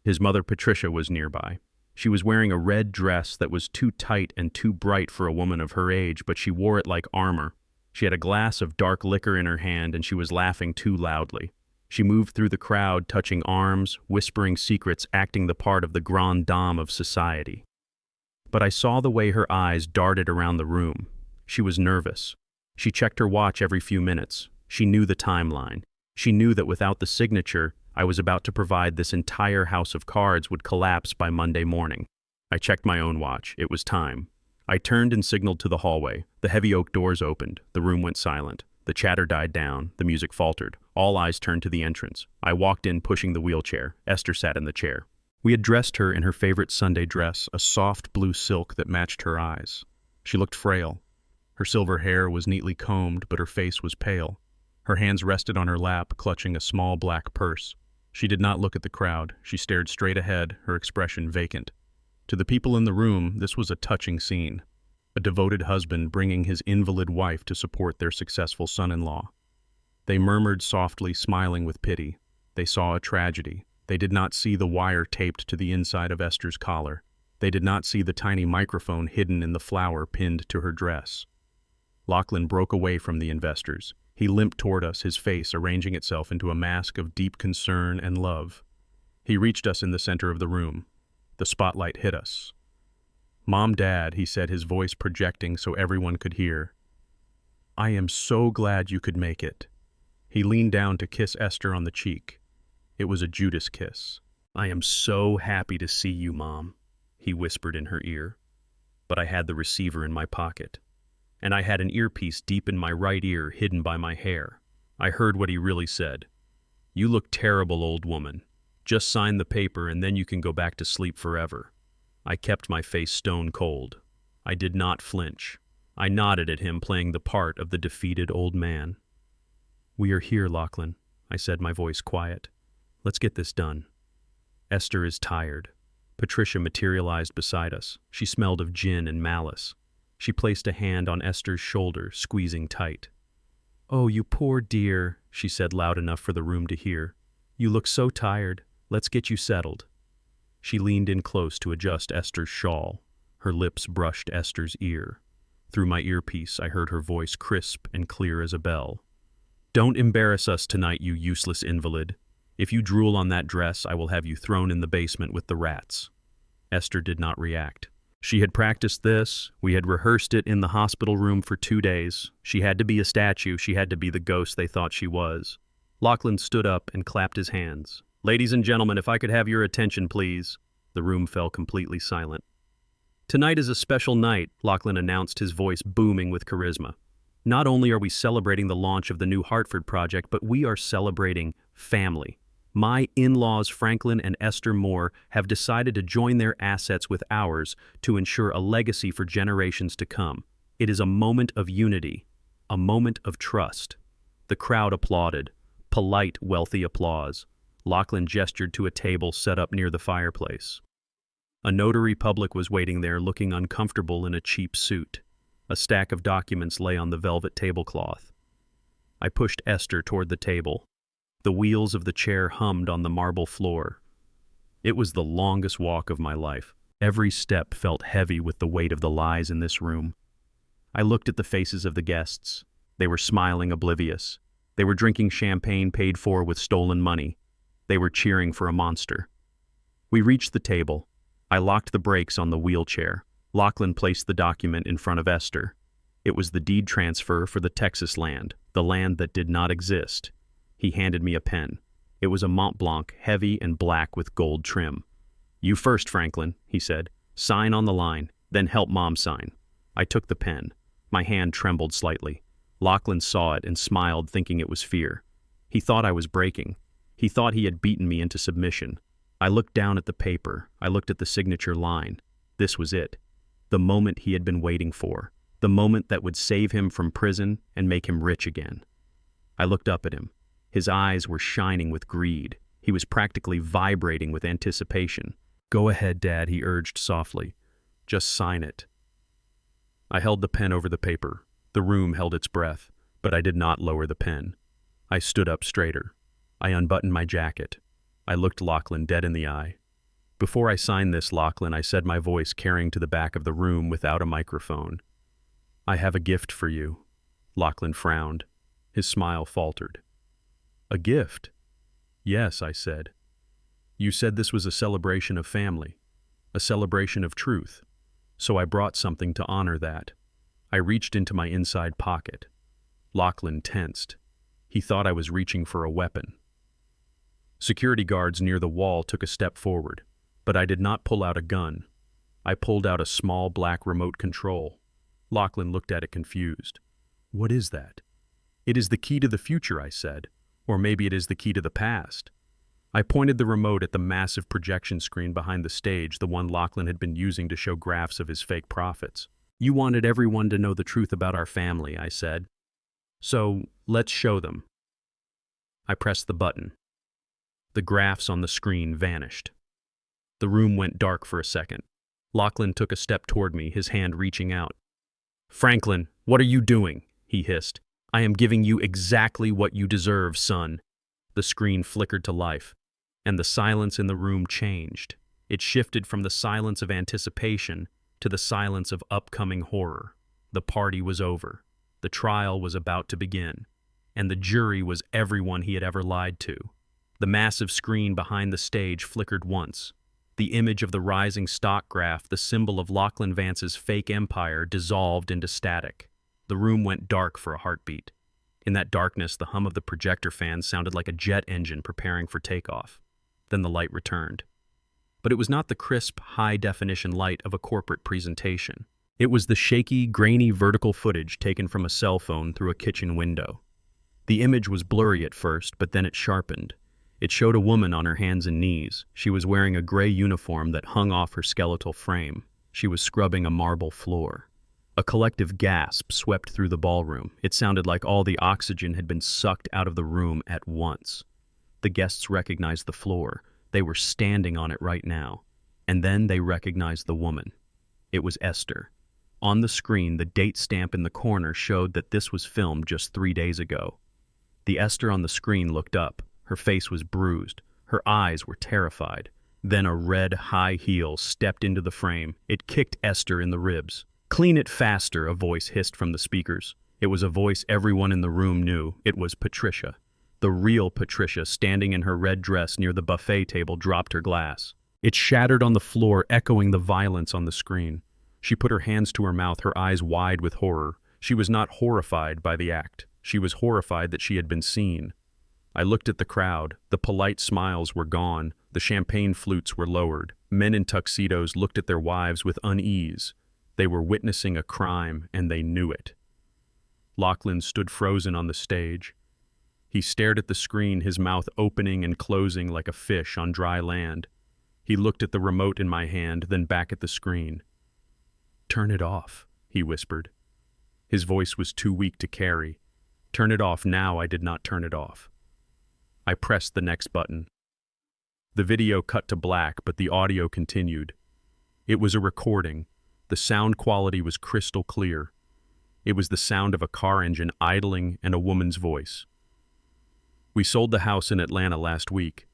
His mother, Patricia, was nearby. She was wearing a red dress that was too tight and too bright for a woman of her age, but she wore it like armor. She had a glass of dark liquor in her hand, and she was laughing too loudly. She moved through the crowd, touching arms, whispering secrets, acting the part of the grande dame of society. But I saw the way her eyes darted around the room. She was nervous. She checked her watch every few minutes. She knew the timeline. She knew that without the signature I was about to provide, this entire house of cards would collapse by Monday morning. I checked my own watch. It was time. I turned and signaled to the hallway. The heavy oak doors opened. The room went silent. The chatter died down. The music faltered. All eyes turned to the entrance. I walked in, pushing the wheelchair. Esther sat in the chair. We had dressed her in her favorite Sunday dress, a soft blue silk that matched her eyes. She looked frail. Her silver hair was neatly combed, but her face was pale. Her hands rested on her lap, clutching a small black purse. She did not look at the crowd. She stared straight ahead, her expression vacant. To the people in the room, this was a touching scene. A devoted husband bringing his invalid wife to support their successful son-in-law. They murmured softly, smiling with pity. They saw a tragedy. They did not see the wire taped to the inside of Esther's collar. They did not see the tiny microphone hidden in the flower pinned to her dress. Lachlan broke away from the investors. He limped toward us, his face arranging itself into a mask of deep concern and love. He reached us in the center of the room. The spotlight hit us. "Mom, Dad," he said, his voice projecting so everyone could hear. "I am so glad you could make it." He leaned down to kiss Esther on the cheek. It was a Judas kiss. "I am so happy to see you, Mom," he whispered in her ear. But I had the receiver in my pocket. And I had an earpiece deep in my right ear, hidden by my hair. I heard what he really said. "You look terrible, old woman. Just sign the paper and then you can go back to sleep forever." I kept my face stone cold. I did not flinch. I nodded at him, playing the part of the defeated old man. "We are here, Lachlan," I said, my voice quiet. "Let's get this done." Esther is tired. Patricia materialized beside us. She smelled of gin and malice. She placed a hand on Esther's shoulder, squeezing tight. "Oh, you poor dear," she said loud enough for the room to hear. "You look so tired. Let's get you settled." She leaned in close to adjust Esther's shawl. Her lips brushed Esther's ear. Through my earpiece, I heard her voice crisp and clear as a bell. "Don't embarrass us tonight, you useless invalid. If you drool on that dress, I will have you thrown in the basement with the rats." Esther did not react. She had practiced this. We had rehearsed it in the hospital room for 2 days. She had to be a statue. She had to be the ghost they thought she was. Lachlan stood up and clapped his hands. "Ladies and gentlemen, if I could have your attention, please." The room fell completely silent. "Tonight is a special night," Lachlan announced, his voice booming with charisma. "Not only are we celebrating the launch of the new Hartford project, but we are celebrating family. My in-laws, Franklin and Esther Moore, have decided to join their assets with ours to ensure a legacy for generations to come. It is a moment of unity, a moment of trust." The crowd applauded. Polite, wealthy applause. Lachlan gestured to a table set up near the fireplace. A notary public was waiting there, looking uncomfortable in a cheap suit. A stack of documents lay on the velvet tablecloth. I pushed Esther toward the table. The wheels of the chair hummed on the marble floor. It was the longest walk of my life. Every step felt heavy with the weight of the lies in this room. I looked at the faces of the guests. They were smiling, oblivious. They were drinking champagne paid for with stolen money. They were cheering for a monster. We reached the table. I locked the brakes on the wheelchair. Lachlan placed the document in front of Esther. It was the deed transfer for the Texas land, the land that did not exist. He handed me a pen. It was a Mont Blanc, heavy and black with gold trim. "You first, Franklin," he said. "Sign on the line, then help Mom sign." I took the pen. My hand trembled slightly. Lachlan saw it and smiled, thinking it was fear. He thought I was breaking. He thought he had beaten me into submission. I looked down at the paper. I looked at the signature line. This was it. The moment he had been waiting for. The moment that would save him from prison and make him rich again. I looked up at him. His eyes were shining with greed. He was practically vibrating with anticipation. "Go ahead, Dad," he urged softly. "Just sign it." I held the pen over the paper. The room held its breath, but I did not lower the pen. I stood up straighter. I unbuttoned my jacket. I looked Lachlan dead in the eye. "Before I sign this, Lachlan," I said, my voice carrying to the back of the room without a microphone. "I have a gift for you." Lachlan frowned. His smile faltered. "A gift?" "Yes," I said. "You said this was a celebration of family, a celebration of truth. So I brought something to honor that." I reached into my inside pocket. Lachlan tensed. He thought I was reaching for a weapon. Security guards near the wall took a step forward, but I did not pull out a gun. I pulled out a small black remote control. Lachlan looked at it confused. "What is that?" "It is the key to the future," I said. "Or maybe it is the key to the past." I pointed the remote at the massive projection screen behind the stage, the one Lachlan had been using to show graphs of his fake profits. "You wanted everyone to know the truth about our family," I said. "So, let's show them." I pressed the button. The graphs on the screen vanished. The room went dark for a second. Lachlan took a step toward me, his hand reaching out. "Franklin, what are you doing?" he hissed. "I am giving you exactly what you deserve, son." The screen flickered to life, and the silence in the room changed. It shifted from the silence of anticipation to the silence of upcoming horror. The party was over. The trial was about to begin, and the jury was everyone he had ever lied to. The massive screen behind the stage flickered once. The image of the rising stock graph, the symbol of Lachlan Vance's fake empire, dissolved into static. The room went dark for a heartbeat. In that darkness, the hum of the projector fan sounded like a jet engine preparing for takeoff. Then the light returned. But it was not the crisp, high-definition light of a corporate presentation. It was the shaky, grainy vertical footage taken from a cell phone through a kitchen window. The image was blurry at first, but then it sharpened. It showed a woman on her hands and knees. She was wearing a gray uniform that hung off her skeletal frame. She was scrubbing a marble floor. A collective gasp swept through the ballroom. It sounded like all the oxygen had been sucked out of the room at once. The guests recognized the floor. They were standing on it right now. And then they recognized the woman. It was Esther. On the screen, the date stamp in the corner showed that this was filmed just 3 days ago. The Esther on the screen looked up. Her face was bruised. Her eyes were terrified. Then a red high heel stepped into the frame. It kicked Esther in the ribs. "Clean it faster," a voice hissed from the speakers. It was a voice everyone in the room knew. It was Patricia. The real Patricia, standing in her red dress near the buffet table, dropped her glass. It shattered on the floor, echoing the violence on the screen. She put her hands to her mouth, her eyes wide with horror. She was not horrified by the act. She was horrified that she had been seen. I looked at the crowd. The polite smiles were gone. The champagne flutes were lowered. Men in tuxedos looked at their wives with unease. They were witnessing a crime, and they knew it. Lachlan stood frozen on the stage. He stared at the screen, his mouth opening and closing like a fish on dry land. He looked at the remote in my hand, then back at the screen. "Turn it off," he whispered. His voice was too weak to carry. Turn it off now. I did not turn it off. I pressed the next button. The video cut to black, but the audio continued. It was a recording. The sound quality was crystal clear. It was the sound of a car engine idling and a woman's voice. "We sold the house in Atlanta last week.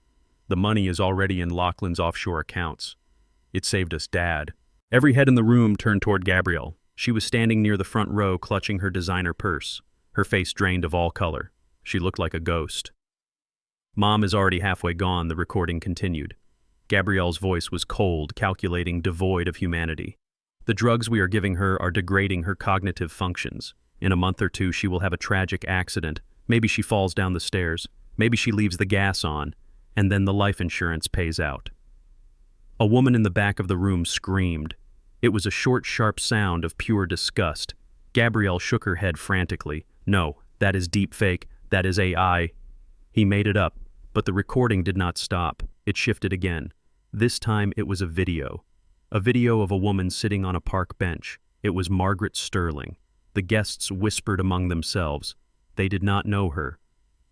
The money is already in Lachlan's offshore accounts. It saved us Dad." Every head in the room turned toward Gabrielle. She was standing near the front row, clutching her designer purse. Her face drained of all color. She looked like a ghost. "Mom is already halfway gone," the recording continued. Gabrielle's voice was cold, calculating, devoid of humanity. "The drugs we are giving her are degrading her cognitive functions. In a month or two, she will have a tragic accident. Maybe she falls down the stairs. Maybe she leaves the gas on. And then the life insurance pays out." A woman in the back of the room screamed. It was a short, sharp sound of pure disgust. Gabrielle shook her head frantically. "No, that is deep fake. That is AI. He made it up." But the recording did not stop. It shifted again. This time it was a video. A video of a woman sitting on a park bench. It was Margaret Sterling. The guests whispered among themselves. They did not know her.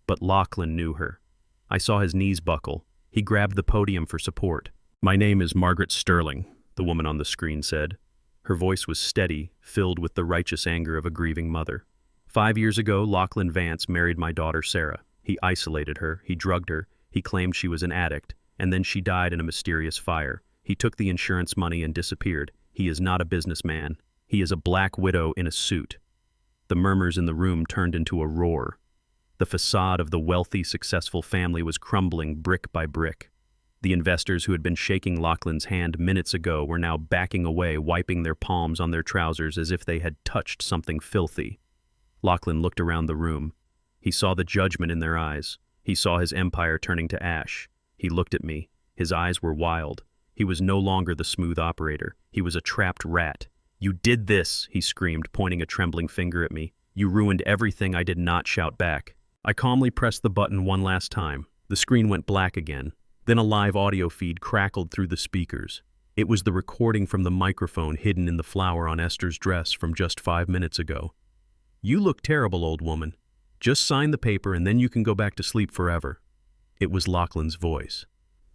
But Lachlan knew her. I saw his knees buckle. He grabbed the podium for support. "My name is Margaret Sterling," the woman on the screen said. Her voice was steady, filled with the righteous anger of a grieving mother. 5 years ago, Lachlan Vance married my daughter Sarah. He isolated her, he drugged her, he claimed she was an addict, and then she died in a mysterious fire. He took the insurance money and disappeared. He is not a businessman. He is a black widow in a suit. The murmurs in the room turned into a roar. The facade of the wealthy, successful family was crumbling brick by brick. The investors who had been shaking Lachlan's hand minutes ago were now backing away, wiping their palms on their trousers as if they had touched something filthy. Lachlan looked around the room. He saw the judgment in their eyes. He saw his empire turning to ash. He looked at me. His eyes were wild. He was no longer the smooth operator. He was a trapped rat. "You did this," he screamed, pointing a trembling finger at me. "You ruined everything." I did not shout back. I calmly pressed the button one last time. The screen went black again. Then a live audio feed crackled through the speakers. It was the recording from the microphone hidden in the flower on Esther's dress from just 5 minutes ago. "You look terrible, old woman. Just sign the paper and then you can go back to sleep forever." It was Lachlan's voice.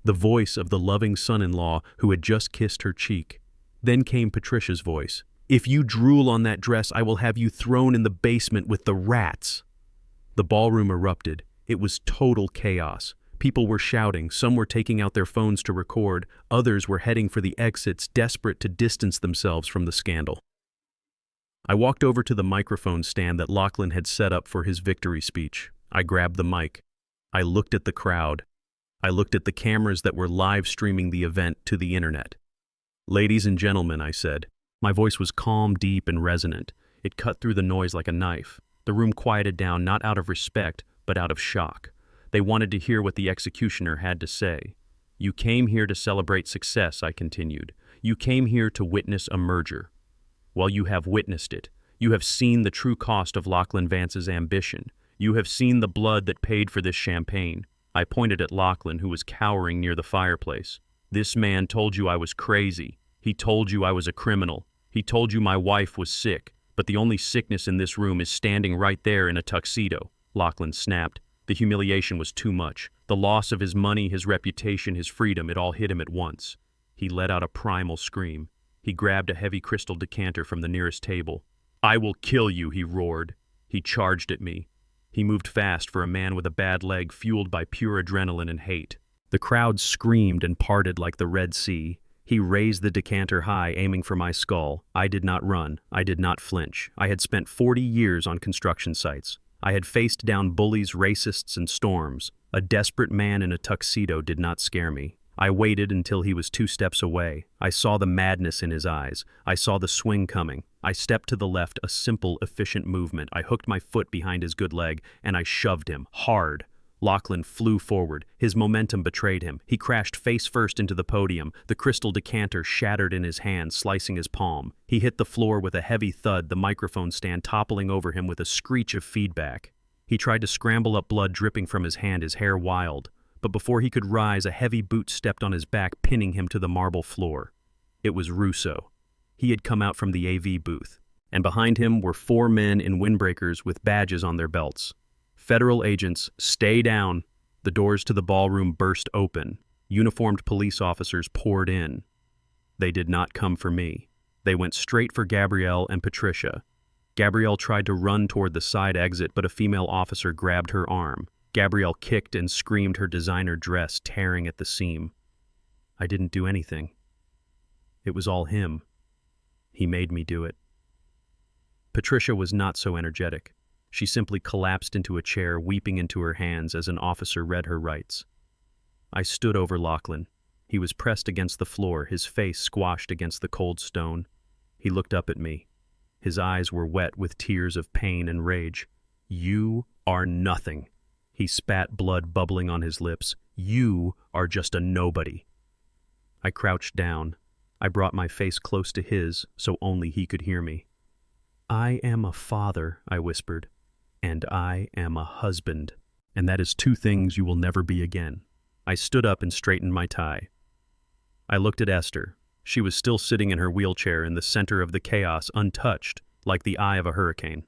The voice of the loving son-in-law who had just kissed her cheek. Then came Patricia's voice. "If you drool on that dress, I will have you thrown in the basement with the rats." The ballroom erupted. It was total chaos. People were shouting, some were taking out their phones to record, others were heading for the exits, desperate to distance themselves from the scandal. I walked over to the microphone stand that Lachlan had set up for his victory speech. I grabbed the mic. I looked at the crowd. I looked at the cameras that were live streaming the event to the internet. "Ladies and gentlemen," I said. My voice was calm, deep, and resonant. It cut through the noise like a knife. The room quieted down, not out of respect, but out of shock. They wanted to hear what the executioner had to say. "You came here to celebrate success," I continued. "You came here to witness a merger. Well, you have witnessed it. You have seen the true cost of Lachlan Vance's ambition. You have seen the blood that paid for this champagne." I pointed at Lachlan, who was cowering near the fireplace. "This man told you I was crazy. He told you I was a criminal. He told you my wife was sick. But the only sickness in this room is standing right there in a tuxedo." Lachlan snapped. The humiliation was too much. The loss of his money, his reputation, his freedom, it all hit him at once. He let out a primal scream. He grabbed a heavy crystal decanter from the nearest table. "I will kill you," he roared. He charged at me. He moved fast for a man with a bad leg, fueled by pure adrenaline and hate. The crowd screamed and parted like the Red Sea. He raised the decanter high, aiming for my skull. I did not run. I did not flinch. I had spent 40 years on construction sites. I had faced down bullies, racists, and storms. A desperate man in a tuxedo did not scare me. I waited until he was 2 steps away. I saw the madness in his eyes. I saw the swing coming. I stepped to the left, a simple, efficient movement. I hooked my foot behind his good leg, and I shoved him, hard. Lachlan flew forward. His momentum betrayed him. He crashed face first into the podium. The crystal decanter shattered in his hand, slicing his palm. He hit the floor with a heavy thud, the microphone stand toppling over him with a screech of feedback. He tried to scramble up, blood dripping from his hand, his hair wild. But before he could rise, a heavy boot stepped on his back, pinning him to the marble floor. It was Russo. He had come out from the AV booth, and behind him were 4 men in windbreakers with badges on their belts. "Federal agents, stay down." The doors to the ballroom burst open. Uniformed police officers poured in. They did not come for me. They went straight for Gabrielle and Patricia. Gabrielle tried to run toward the side exit, but a female officer grabbed her arm. Gabrielle kicked and screamed, her designer dress tearing at the seam. I didn't do anything. It was all him. He made me do it. Patricia was not so energetic. She simply collapsed into a chair, weeping into her hands as an officer read her rights. I stood over Lachlan. He was pressed against the floor, his face squashed against the cold stone. He looked up at me. His eyes were wet with tears of pain and rage. "You are nothing." He spat, blood bubbling on his lips. "You are just a nobody." I crouched down. I brought my face close to his so only he could hear me. "I am a father," I whispered, "and I am a husband, and that is 2 things you will never be again." I stood up and straightened my tie. I looked at Esther. She was still sitting in her wheelchair in the center of the chaos, untouched, like the eye of a hurricane.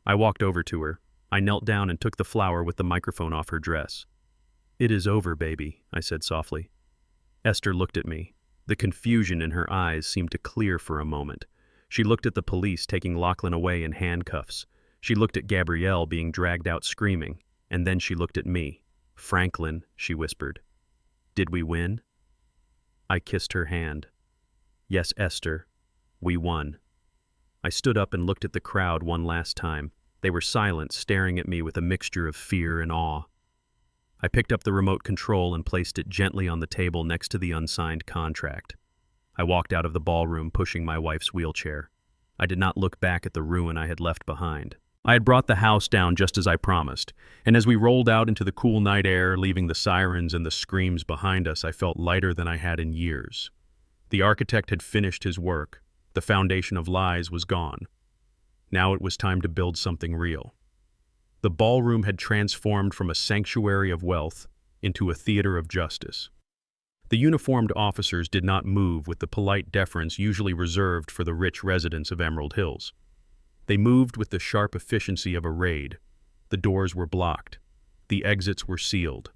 I walked over to her. I knelt down and took the flower with the microphone off her dress. "It is over, baby," I said softly. Esther looked at me. The confusion in her eyes seemed to clear for a moment. She looked at the police taking Lachlan away in handcuffs. She looked at Gabrielle being dragged out screaming, and then she looked at me. "Franklin," she whispered. "Did we win?" I kissed her hand. "Yes, Esther, we won." I stood up and looked at the crowd one last time. They were silent, staring at me with a mixture of fear and awe. I picked up the remote control and placed it gently on the table next to the unsigned contract. I walked out of the ballroom, pushing my wife's wheelchair. I did not look back at the ruin I had left behind. I had brought the house down just as I promised, and as we rolled out into the cool night air, leaving the sirens and the screams behind us, I felt lighter than I had in years. The architect had finished his work. The foundation of lies was gone. Now it was time to build something real. The ballroom had transformed from a sanctuary of wealth into a theater of justice. The uniformed officers did not move with the polite deference usually reserved for the rich residents of Emerald Hills. They moved with the sharp efficiency of a raid. The doors were blocked. The exits were sealed.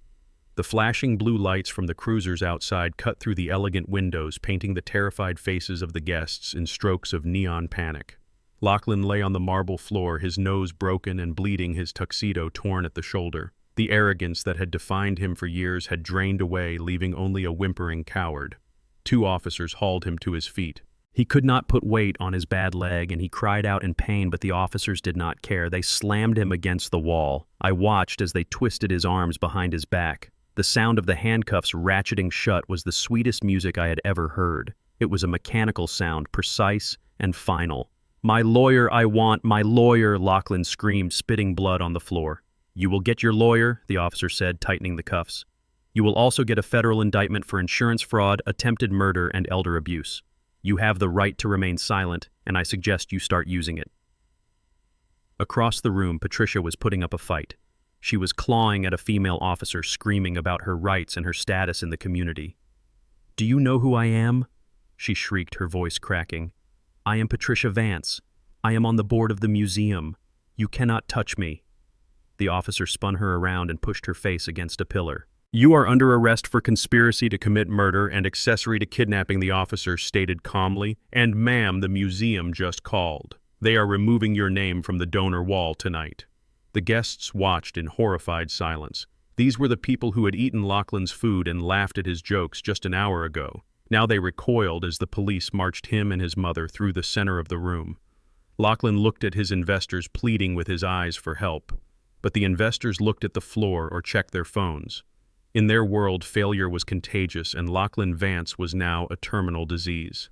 The flashing blue lights from the cruisers outside cut through the elegant windows, painting the terrified faces of the guests in strokes of neon panic. Lachlan lay on the marble floor, his nose broken and bleeding, his tuxedo torn at the shoulder. The arrogance that had defined him for years had drained away, leaving only a whimpering coward. 2 officers hauled him to his feet. He could not put weight on his bad leg, and he cried out in pain, but the officers did not care. They slammed him against the wall. I watched as they twisted his arms behind his back. The sound of the handcuffs ratcheting shut was the sweetest music I had ever heard. It was a mechanical sound, precise and final. "My lawyer, I want, my lawyer," Lachlan screamed, spitting blood on the floor. "You will get your lawyer," the officer said, tightening the cuffs. "You will also get a federal indictment for insurance fraud, attempted murder, and elder abuse. You have the right to remain silent, and I suggest you start using it." Across the room, Patricia was putting up a fight. She was clawing at a female officer, screaming about her rights and her status in the community. "Do you know who I am?" she shrieked, her voice cracking. "I am Patricia Vance. I am on the board of the museum. You cannot touch me." The officer spun her around and pushed her face against a pillar. "You are under arrest for conspiracy to commit murder and accessory to kidnapping," the officer stated calmly. "And ma'am, the museum just called. They are removing your name from the donor wall tonight." The guests watched in horrified silence. These were the people who had eaten Lachlan's food and laughed at his jokes just an hour ago. Now they recoiled as the police marched him and his mother through the center of the room. Lachlan looked at his investors, pleading with his eyes for help. But the investors looked at the floor or checked their phones. In their world, failure was contagious, and Lachlan Vance was now a terminal disease.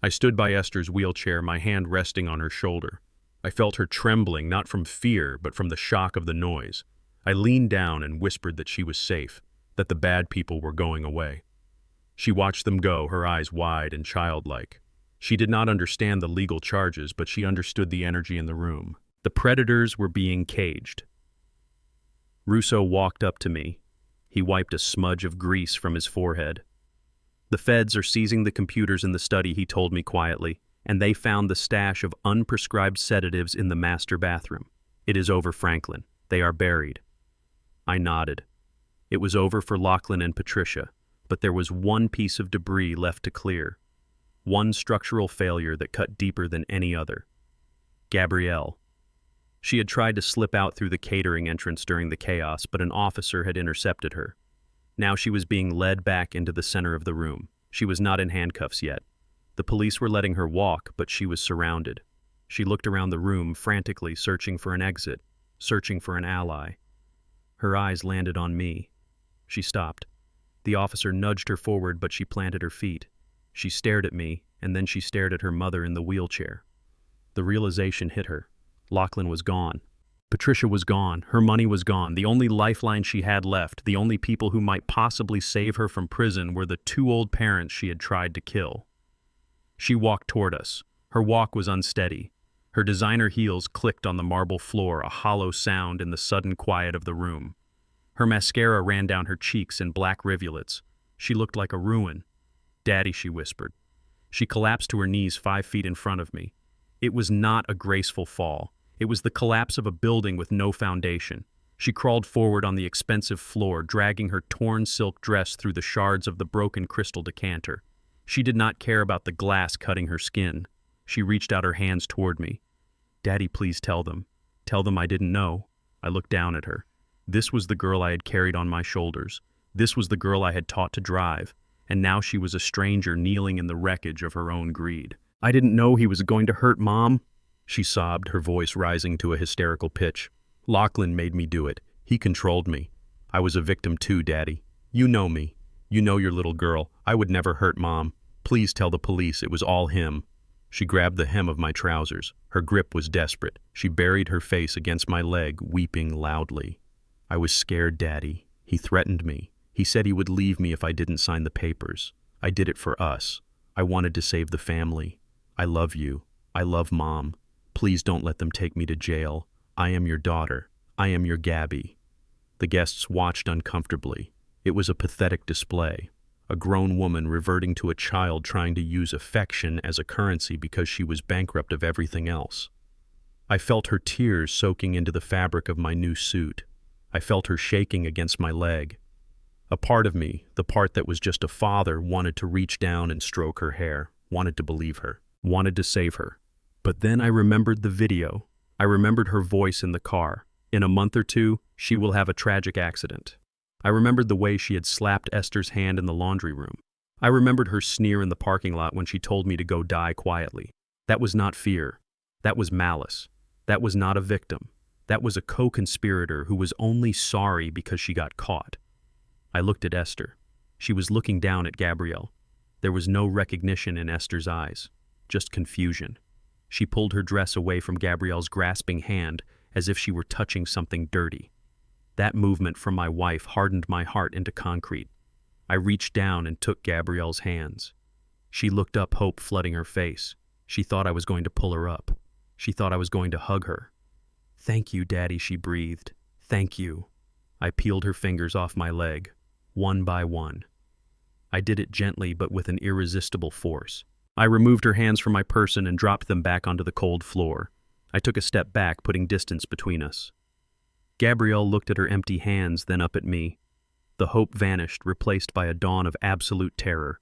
I stood by Esther's wheelchair, my hand resting on her shoulder. I felt her trembling, not from fear, but from the shock of the noise. I leaned down and whispered that she was safe, that the bad people were going away. She watched them go, her eyes wide and childlike. She did not understand the legal charges, but she understood the energy in the room. The predators were being caged. Russo walked up to me. He wiped a smudge of grease from his forehead. "The feds are seizing the computers in the study," he told me quietly, "and they found the stash of unprescribed sedatives in the master bathroom. It is over, Franklin. They are buried." I nodded. It was over for Lachlan and Patricia, but there was one piece of debris left to clear. One structural failure that cut deeper than any other. Gabrielle. She had tried to slip out through the catering entrance during the chaos, but an officer had intercepted her. Now she was being led back into the center of the room. She was not in handcuffs yet. The police were letting her walk, but she was surrounded. She looked around the room, frantically searching for an exit, searching for an ally. Her eyes landed on me. She stopped. The officer nudged her forward, but she planted her feet. She stared at me, and then she stared at her mother in the wheelchair. The realization hit her. Lachlan was gone. Patricia was gone. Her money was gone. The only lifeline she had left, the only people who might possibly save her from prison, were the 2 old parents she had tried to kill. She walked toward us. Her walk was unsteady. Her designer heels clicked on the marble floor, a hollow sound in the sudden quiet of the room. Her mascara ran down her cheeks in black rivulets. She looked like a ruin. "Daddy," she whispered. She collapsed to her knees 5 feet in front of me. It was not a graceful fall. It was the collapse of a building with no foundation. She crawled forward on the expensive floor, dragging her torn silk dress through the shards of the broken crystal decanter. She did not care about the glass cutting her skin. She reached out her hands toward me. "Daddy, please tell them. Tell them I didn't know." I looked down at her. This was the girl I had carried on my shoulders. This was the girl I had taught to drive. And now she was a stranger kneeling in the wreckage of her own greed. "I didn't know he was going to hurt Mom," she sobbed, her voice rising to a hysterical pitch. "Lachlan made me do it. He controlled me. I was a victim too, Daddy. You know me. You know your little girl. I would never hurt Mom. Please tell the police it was all him." She grabbed the hem of my trousers. Her grip was desperate. She buried her face against my leg, weeping loudly. I was scared, Daddy. He threatened me. He said he would leave me if I didn't sign the papers. I did it for us. I wanted to save the family. I love you. I love Mom. Please don't let them take me to jail. I am your daughter. I am your Gabby. The guests watched uncomfortably. It was a pathetic display. A grown woman reverting to a child trying to use affection as a currency because she was bankrupt of everything else. I felt her tears soaking into the fabric of my new suit. I felt her shaking against my leg. A part of me, the part that was just a father, wanted to reach down and stroke her hair, wanted to believe her, wanted to save her. But then I remembered the video. I remembered her voice in the car. In a month or two, she will have a tragic accident. I remembered the way she had slapped Esther's hand in the laundry room. I remembered her sneer in the parking lot when she told me to go die quietly. That was not fear. That was malice. That was not a victim. That was a co-conspirator who was only sorry because she got caught. I looked at Esther. She was looking down at Gabrielle. There was no recognition in Esther's eyes, just confusion. She pulled her dress away from Gabrielle's grasping hand as if she were touching something dirty. That movement from my wife hardened my heart into concrete. I reached down and took Gabrielle's hands. She looked up, hope flooding her face. She thought I was going to pull her up. She thought I was going to hug her. "Thank you, Daddy," she breathed. "Thank you." I peeled her fingers off my leg, one by one. I did it gently but with an irresistible force. I removed her hands from my person and dropped them back onto the cold floor. I took a step back, putting distance between us. Gabrielle looked at her empty hands, then up at me. The hope vanished, replaced by a dawn of absolute terror.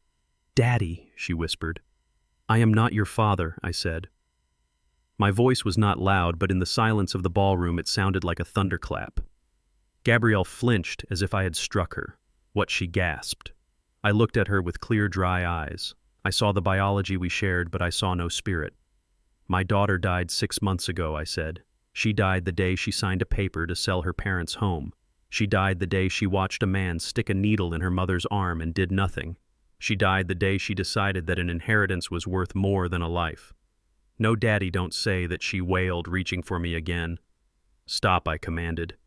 "Daddy," she whispered. "I am not your father," I said. My voice was not loud, but in the silence of the ballroom it sounded like a thunderclap. Gabrielle flinched as if I had struck her. What she gasped. I looked at her with clear, dry eyes. I saw the biology we shared, but I saw no spirit. "My daughter died 6 months ago," I said. "She died the day she signed a paper to sell her parents' home. She died the day she watched a man stick a needle in her mother's arm and did nothing. She died the day she decided that an inheritance was worth more than a life. No, Daddy, don't say that," she wailed, reaching for me again. "Stop," I commanded.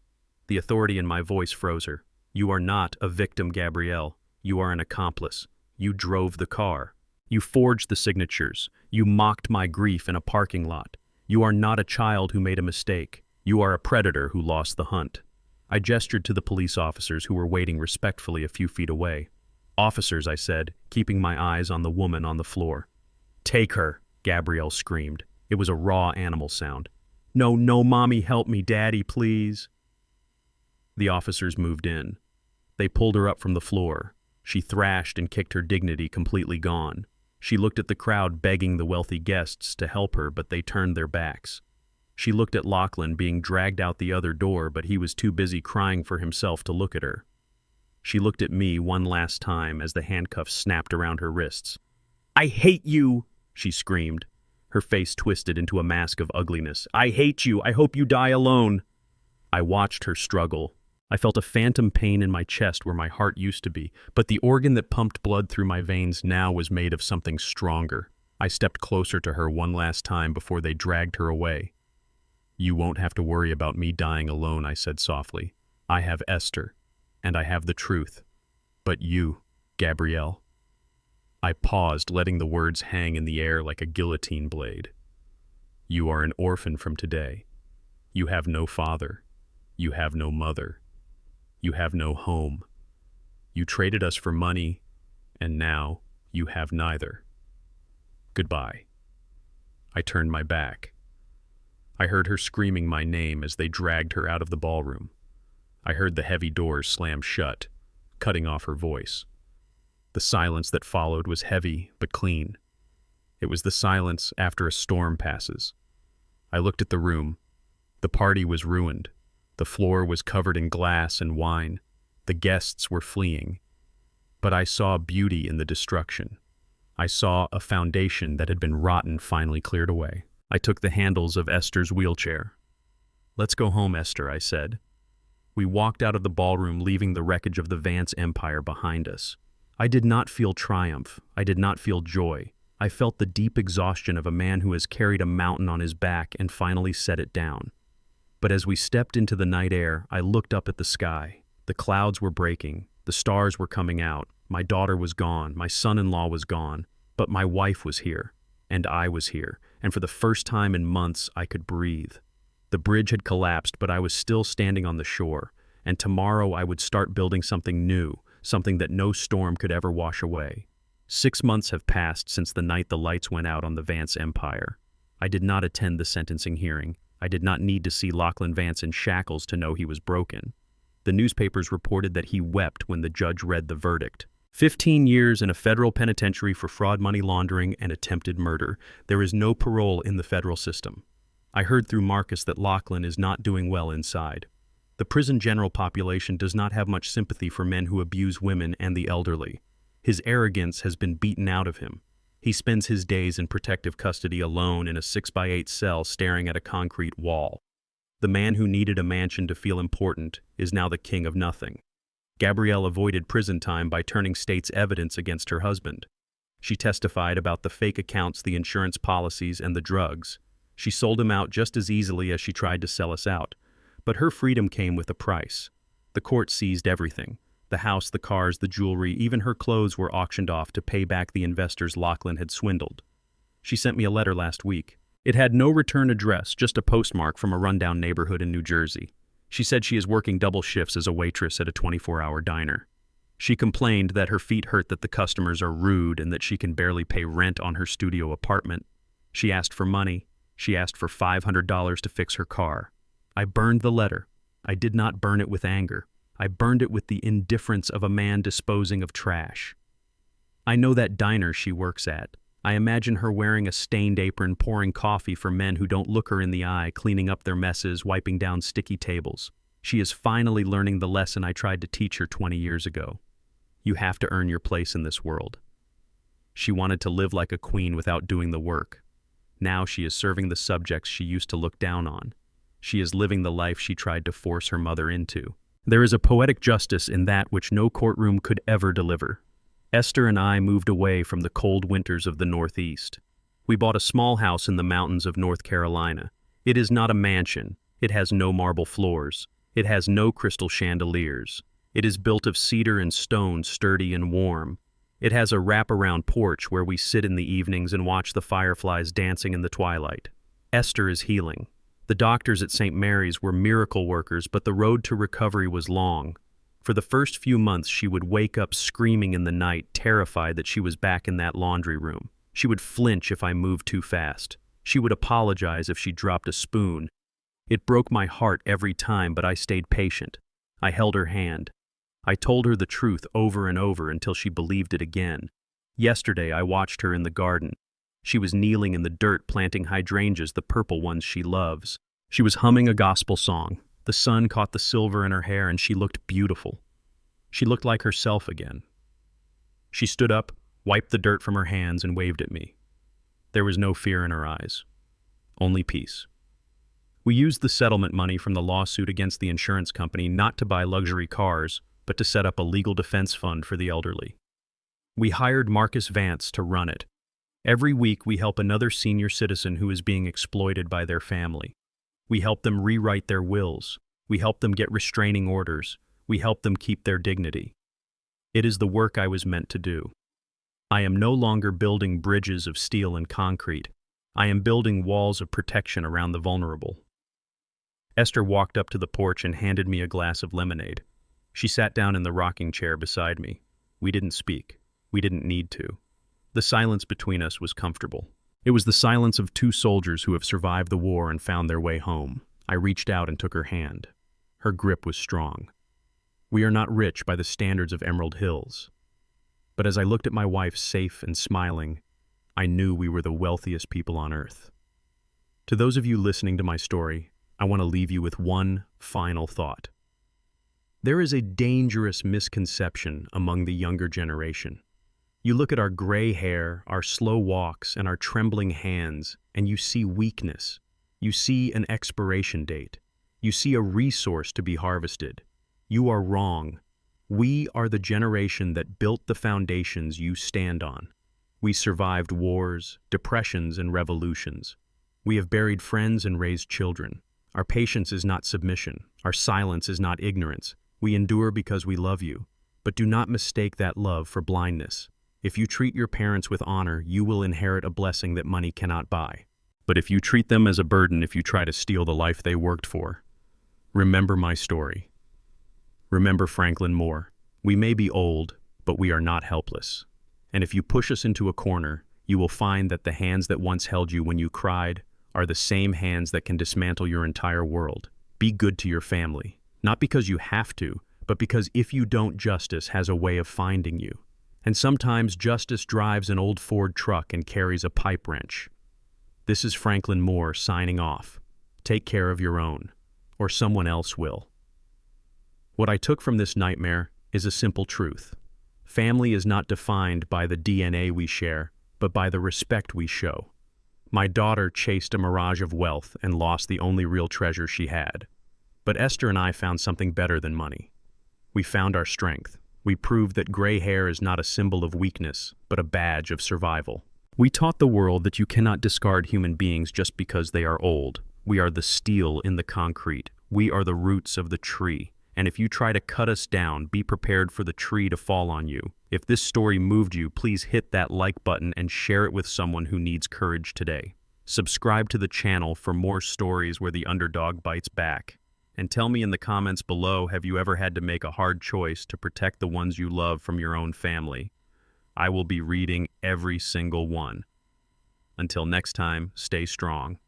The authority in my voice froze her. "You are not a victim, Gabrielle. You are an accomplice. You drove the car. You forged the signatures. You mocked my grief in a parking lot. You are not a child who made a mistake. You are a predator who lost the hunt." I gestured to the police officers who were waiting respectfully a few feet away. "Officers," I said, keeping my eyes on the woman on the floor. "Take her," Gabrielle screamed. It was a raw animal sound. "No, no, Mommy, help me, Daddy, please." The officers moved in. They pulled her up from the floor. She thrashed and kicked, her dignity completely gone. She looked at the crowd begging the wealthy guests to help her, but they turned their backs. She looked at Lachlan being dragged out the other door, but he was too busy crying for himself to look at her. She looked at me one last time as the handcuffs snapped around her wrists. "I hate you," she screamed. Her face twisted into a mask of ugliness. "I hate you. I hope you die alone." I watched her struggle. I felt a phantom pain in my chest where my heart used to be, but the organ that pumped blood through my veins now was made of something stronger. I stepped closer to her one last time before they dragged her away. "You won't have to worry about me dying alone," I said softly. "I have Esther, and I have the truth. But you, Gabrielle." I paused, letting the words hang in the air like a guillotine blade. "You are an orphan from today. You have no father. You have no mother. You have no home. You traded us for money, and now you have neither. Goodbye." I turned my back. I heard her screaming my name as they dragged her out of the ballroom. I heard the heavy doors slam shut, cutting off her voice. The silence that followed was heavy but clean. It was the silence after a storm passes. I looked at the room. The party was ruined. The floor was covered in glass and wine. The guests were fleeing. But I saw beauty in the destruction. I saw a foundation that had been rotten finally cleared away. I took the handles of Esther's wheelchair. "Let's go home, Esther," I said. We walked out of the ballroom, leaving the wreckage of the Vance empire behind us. I did not feel triumph. I did not feel joy. I felt the deep exhaustion of a man who has carried a mountain on his back and finally set it down. But as we stepped into the night air, I looked up at the sky. The clouds were breaking, the stars were coming out, my daughter was gone, my son-in-law was gone, but my wife was here, and I was here, and for the first time in months I could breathe. The bridge had collapsed, but I was still standing on the shore, and tomorrow I would start building something new, something that no storm could ever wash away. 6 months have passed since the night the lights went out on the Vance empire. I did not attend the sentencing hearing. I did not need to see Lachlan Vance in shackles to know he was broken. The newspapers reported that he wept when the judge read the verdict. 15 years in a federal penitentiary for fraud, money laundering, and attempted murder. There is no parole in the federal system. I heard through Marcus that Lachlan is not doing well inside. The prison general population does not have much sympathy for men who abuse women and the elderly. His arrogance has been beaten out of him. He spends his days in protective custody alone in a 6x8 cell staring at a concrete wall. The man who needed a mansion to feel important is now the king of nothing. Gabrielle avoided prison time by turning state's evidence against her husband. She testified about the fake accounts, the insurance policies, and the drugs. She sold him out just as easily as she tried to sell us out. But her freedom came with a price. The court seized everything. The house, the cars, the jewelry, even her clothes were auctioned off to pay back the investors Lachlan had swindled. She sent me a letter last week. It had no return address, just a postmark from a rundown neighborhood in New Jersey. She said she is working double shifts as a waitress at a 24-hour diner. She complained that her feet hurt, that the customers are rude, and that she can barely pay rent on her studio apartment. She asked for money. She asked for $500 to fix her car. I burned the letter. I did not burn it with anger. I burned it with the indifference of a man disposing of trash. I know that diner she works at. I imagine her wearing a stained apron, pouring coffee for men who don't look her in the eye, cleaning up their messes, wiping down sticky tables. She is finally learning the lesson I tried to teach her 20 years ago. You have to earn your place in this world. She wanted to live like a queen without doing the work. Now she is serving the subjects she used to look down on. She is living the life she tried to force her mother into. There is a poetic justice in that which no courtroom could ever deliver. Esther and I moved away from the cold winters of the Northeast. We bought a small house in the mountains of North Carolina. It is not a mansion. It has no marble floors. It has no crystal chandeliers. It is built of cedar and stone, sturdy and warm. It has a wrap-around porch where we sit in the evenings and watch the fireflies dancing in the twilight. Esther is healing. The doctors at St. Mary's were miracle workers, but the road to recovery was long. For the first few months, she would wake up screaming in the night, terrified that she was back in that laundry room. She would flinch if I moved too fast. She would apologize if she dropped a spoon. It broke my heart every time, but I stayed patient. I held her hand. I told her the truth over and over until she believed it again. Yesterday, I watched her in the garden. She was kneeling in the dirt planting hydrangeas, the purple ones she loves. She was humming a gospel song. The sun caught the silver in her hair and she looked beautiful. She looked like herself again. She stood up, wiped the dirt from her hands, and waved at me. There was no fear in her eyes, only peace. We used the settlement money from the lawsuit against the insurance company not to buy luxury cars, but to set up a legal defense fund for the elderly. We hired Marcus Vance to run it. Every week we help another senior citizen who is being exploited by their family. We help them rewrite their wills. We help them get restraining orders. We help them keep their dignity. It is the work I was meant to do. I am no longer building bridges of steel and concrete. I am building walls of protection around the vulnerable. Esther walked up to the porch and handed me a glass of lemonade. She sat down in the rocking chair beside me. We didn't speak. We didn't need to. The silence between us was comfortable. It was the silence of two soldiers who have survived the war and found their way home. I reached out and took her hand. Her grip was strong. We are not rich by the standards of Emerald Hills. But as I looked at my wife safe and smiling, I knew we were the wealthiest people on earth. To those of you listening to my story, I want to leave you with one final thought. There is a dangerous misconception among the younger generation. You look at our gray hair, our slow walks, and our trembling hands, and you see weakness. You see an expiration date. You see a resource to be harvested. You are wrong. We are the generation that built the foundations you stand on. We survived wars, depressions, and revolutions. We have buried friends and raised children. Our patience is not submission. Our silence is not ignorance. We endure because we love you. But do not mistake that love for blindness. If you treat your parents with honor, you will inherit a blessing that money cannot buy. But if you treat them as a burden, if you try to steal the life they worked for, remember my story. Remember Franklin Moore. We may be old, but we are not helpless. And if you push us into a corner, you will find that the hands that once held you when you cried are the same hands that can dismantle your entire world. Be good to your family, not because you have to, but because if you don't, justice has a way of finding you. And sometimes justice drives an old Ford truck and carries a pipe wrench. This is Franklin Moore signing off. Take care of your own, or someone else will. What I took from this nightmare is a simple truth. Family is not defined by the DNA we share, but by the respect we show. My daughter chased a mirage of wealth and lost the only real treasure she had. But Esther and I found something better than money. We found our strength. We proved that gray hair is not a symbol of weakness, but a badge of survival. We taught the world that you cannot discard human beings just because they are old. We are the steel in the concrete. We are the roots of the tree. And if you try to cut us down, be prepared for the tree to fall on you. If this story moved you, please hit that like button and share it with someone who needs courage today. Subscribe to the channel for more stories where the underdog bites back. And tell me in the comments below, have you ever had to make a hard choice to protect the ones you love from your own family? I will be reading every single one. Until next time, stay strong.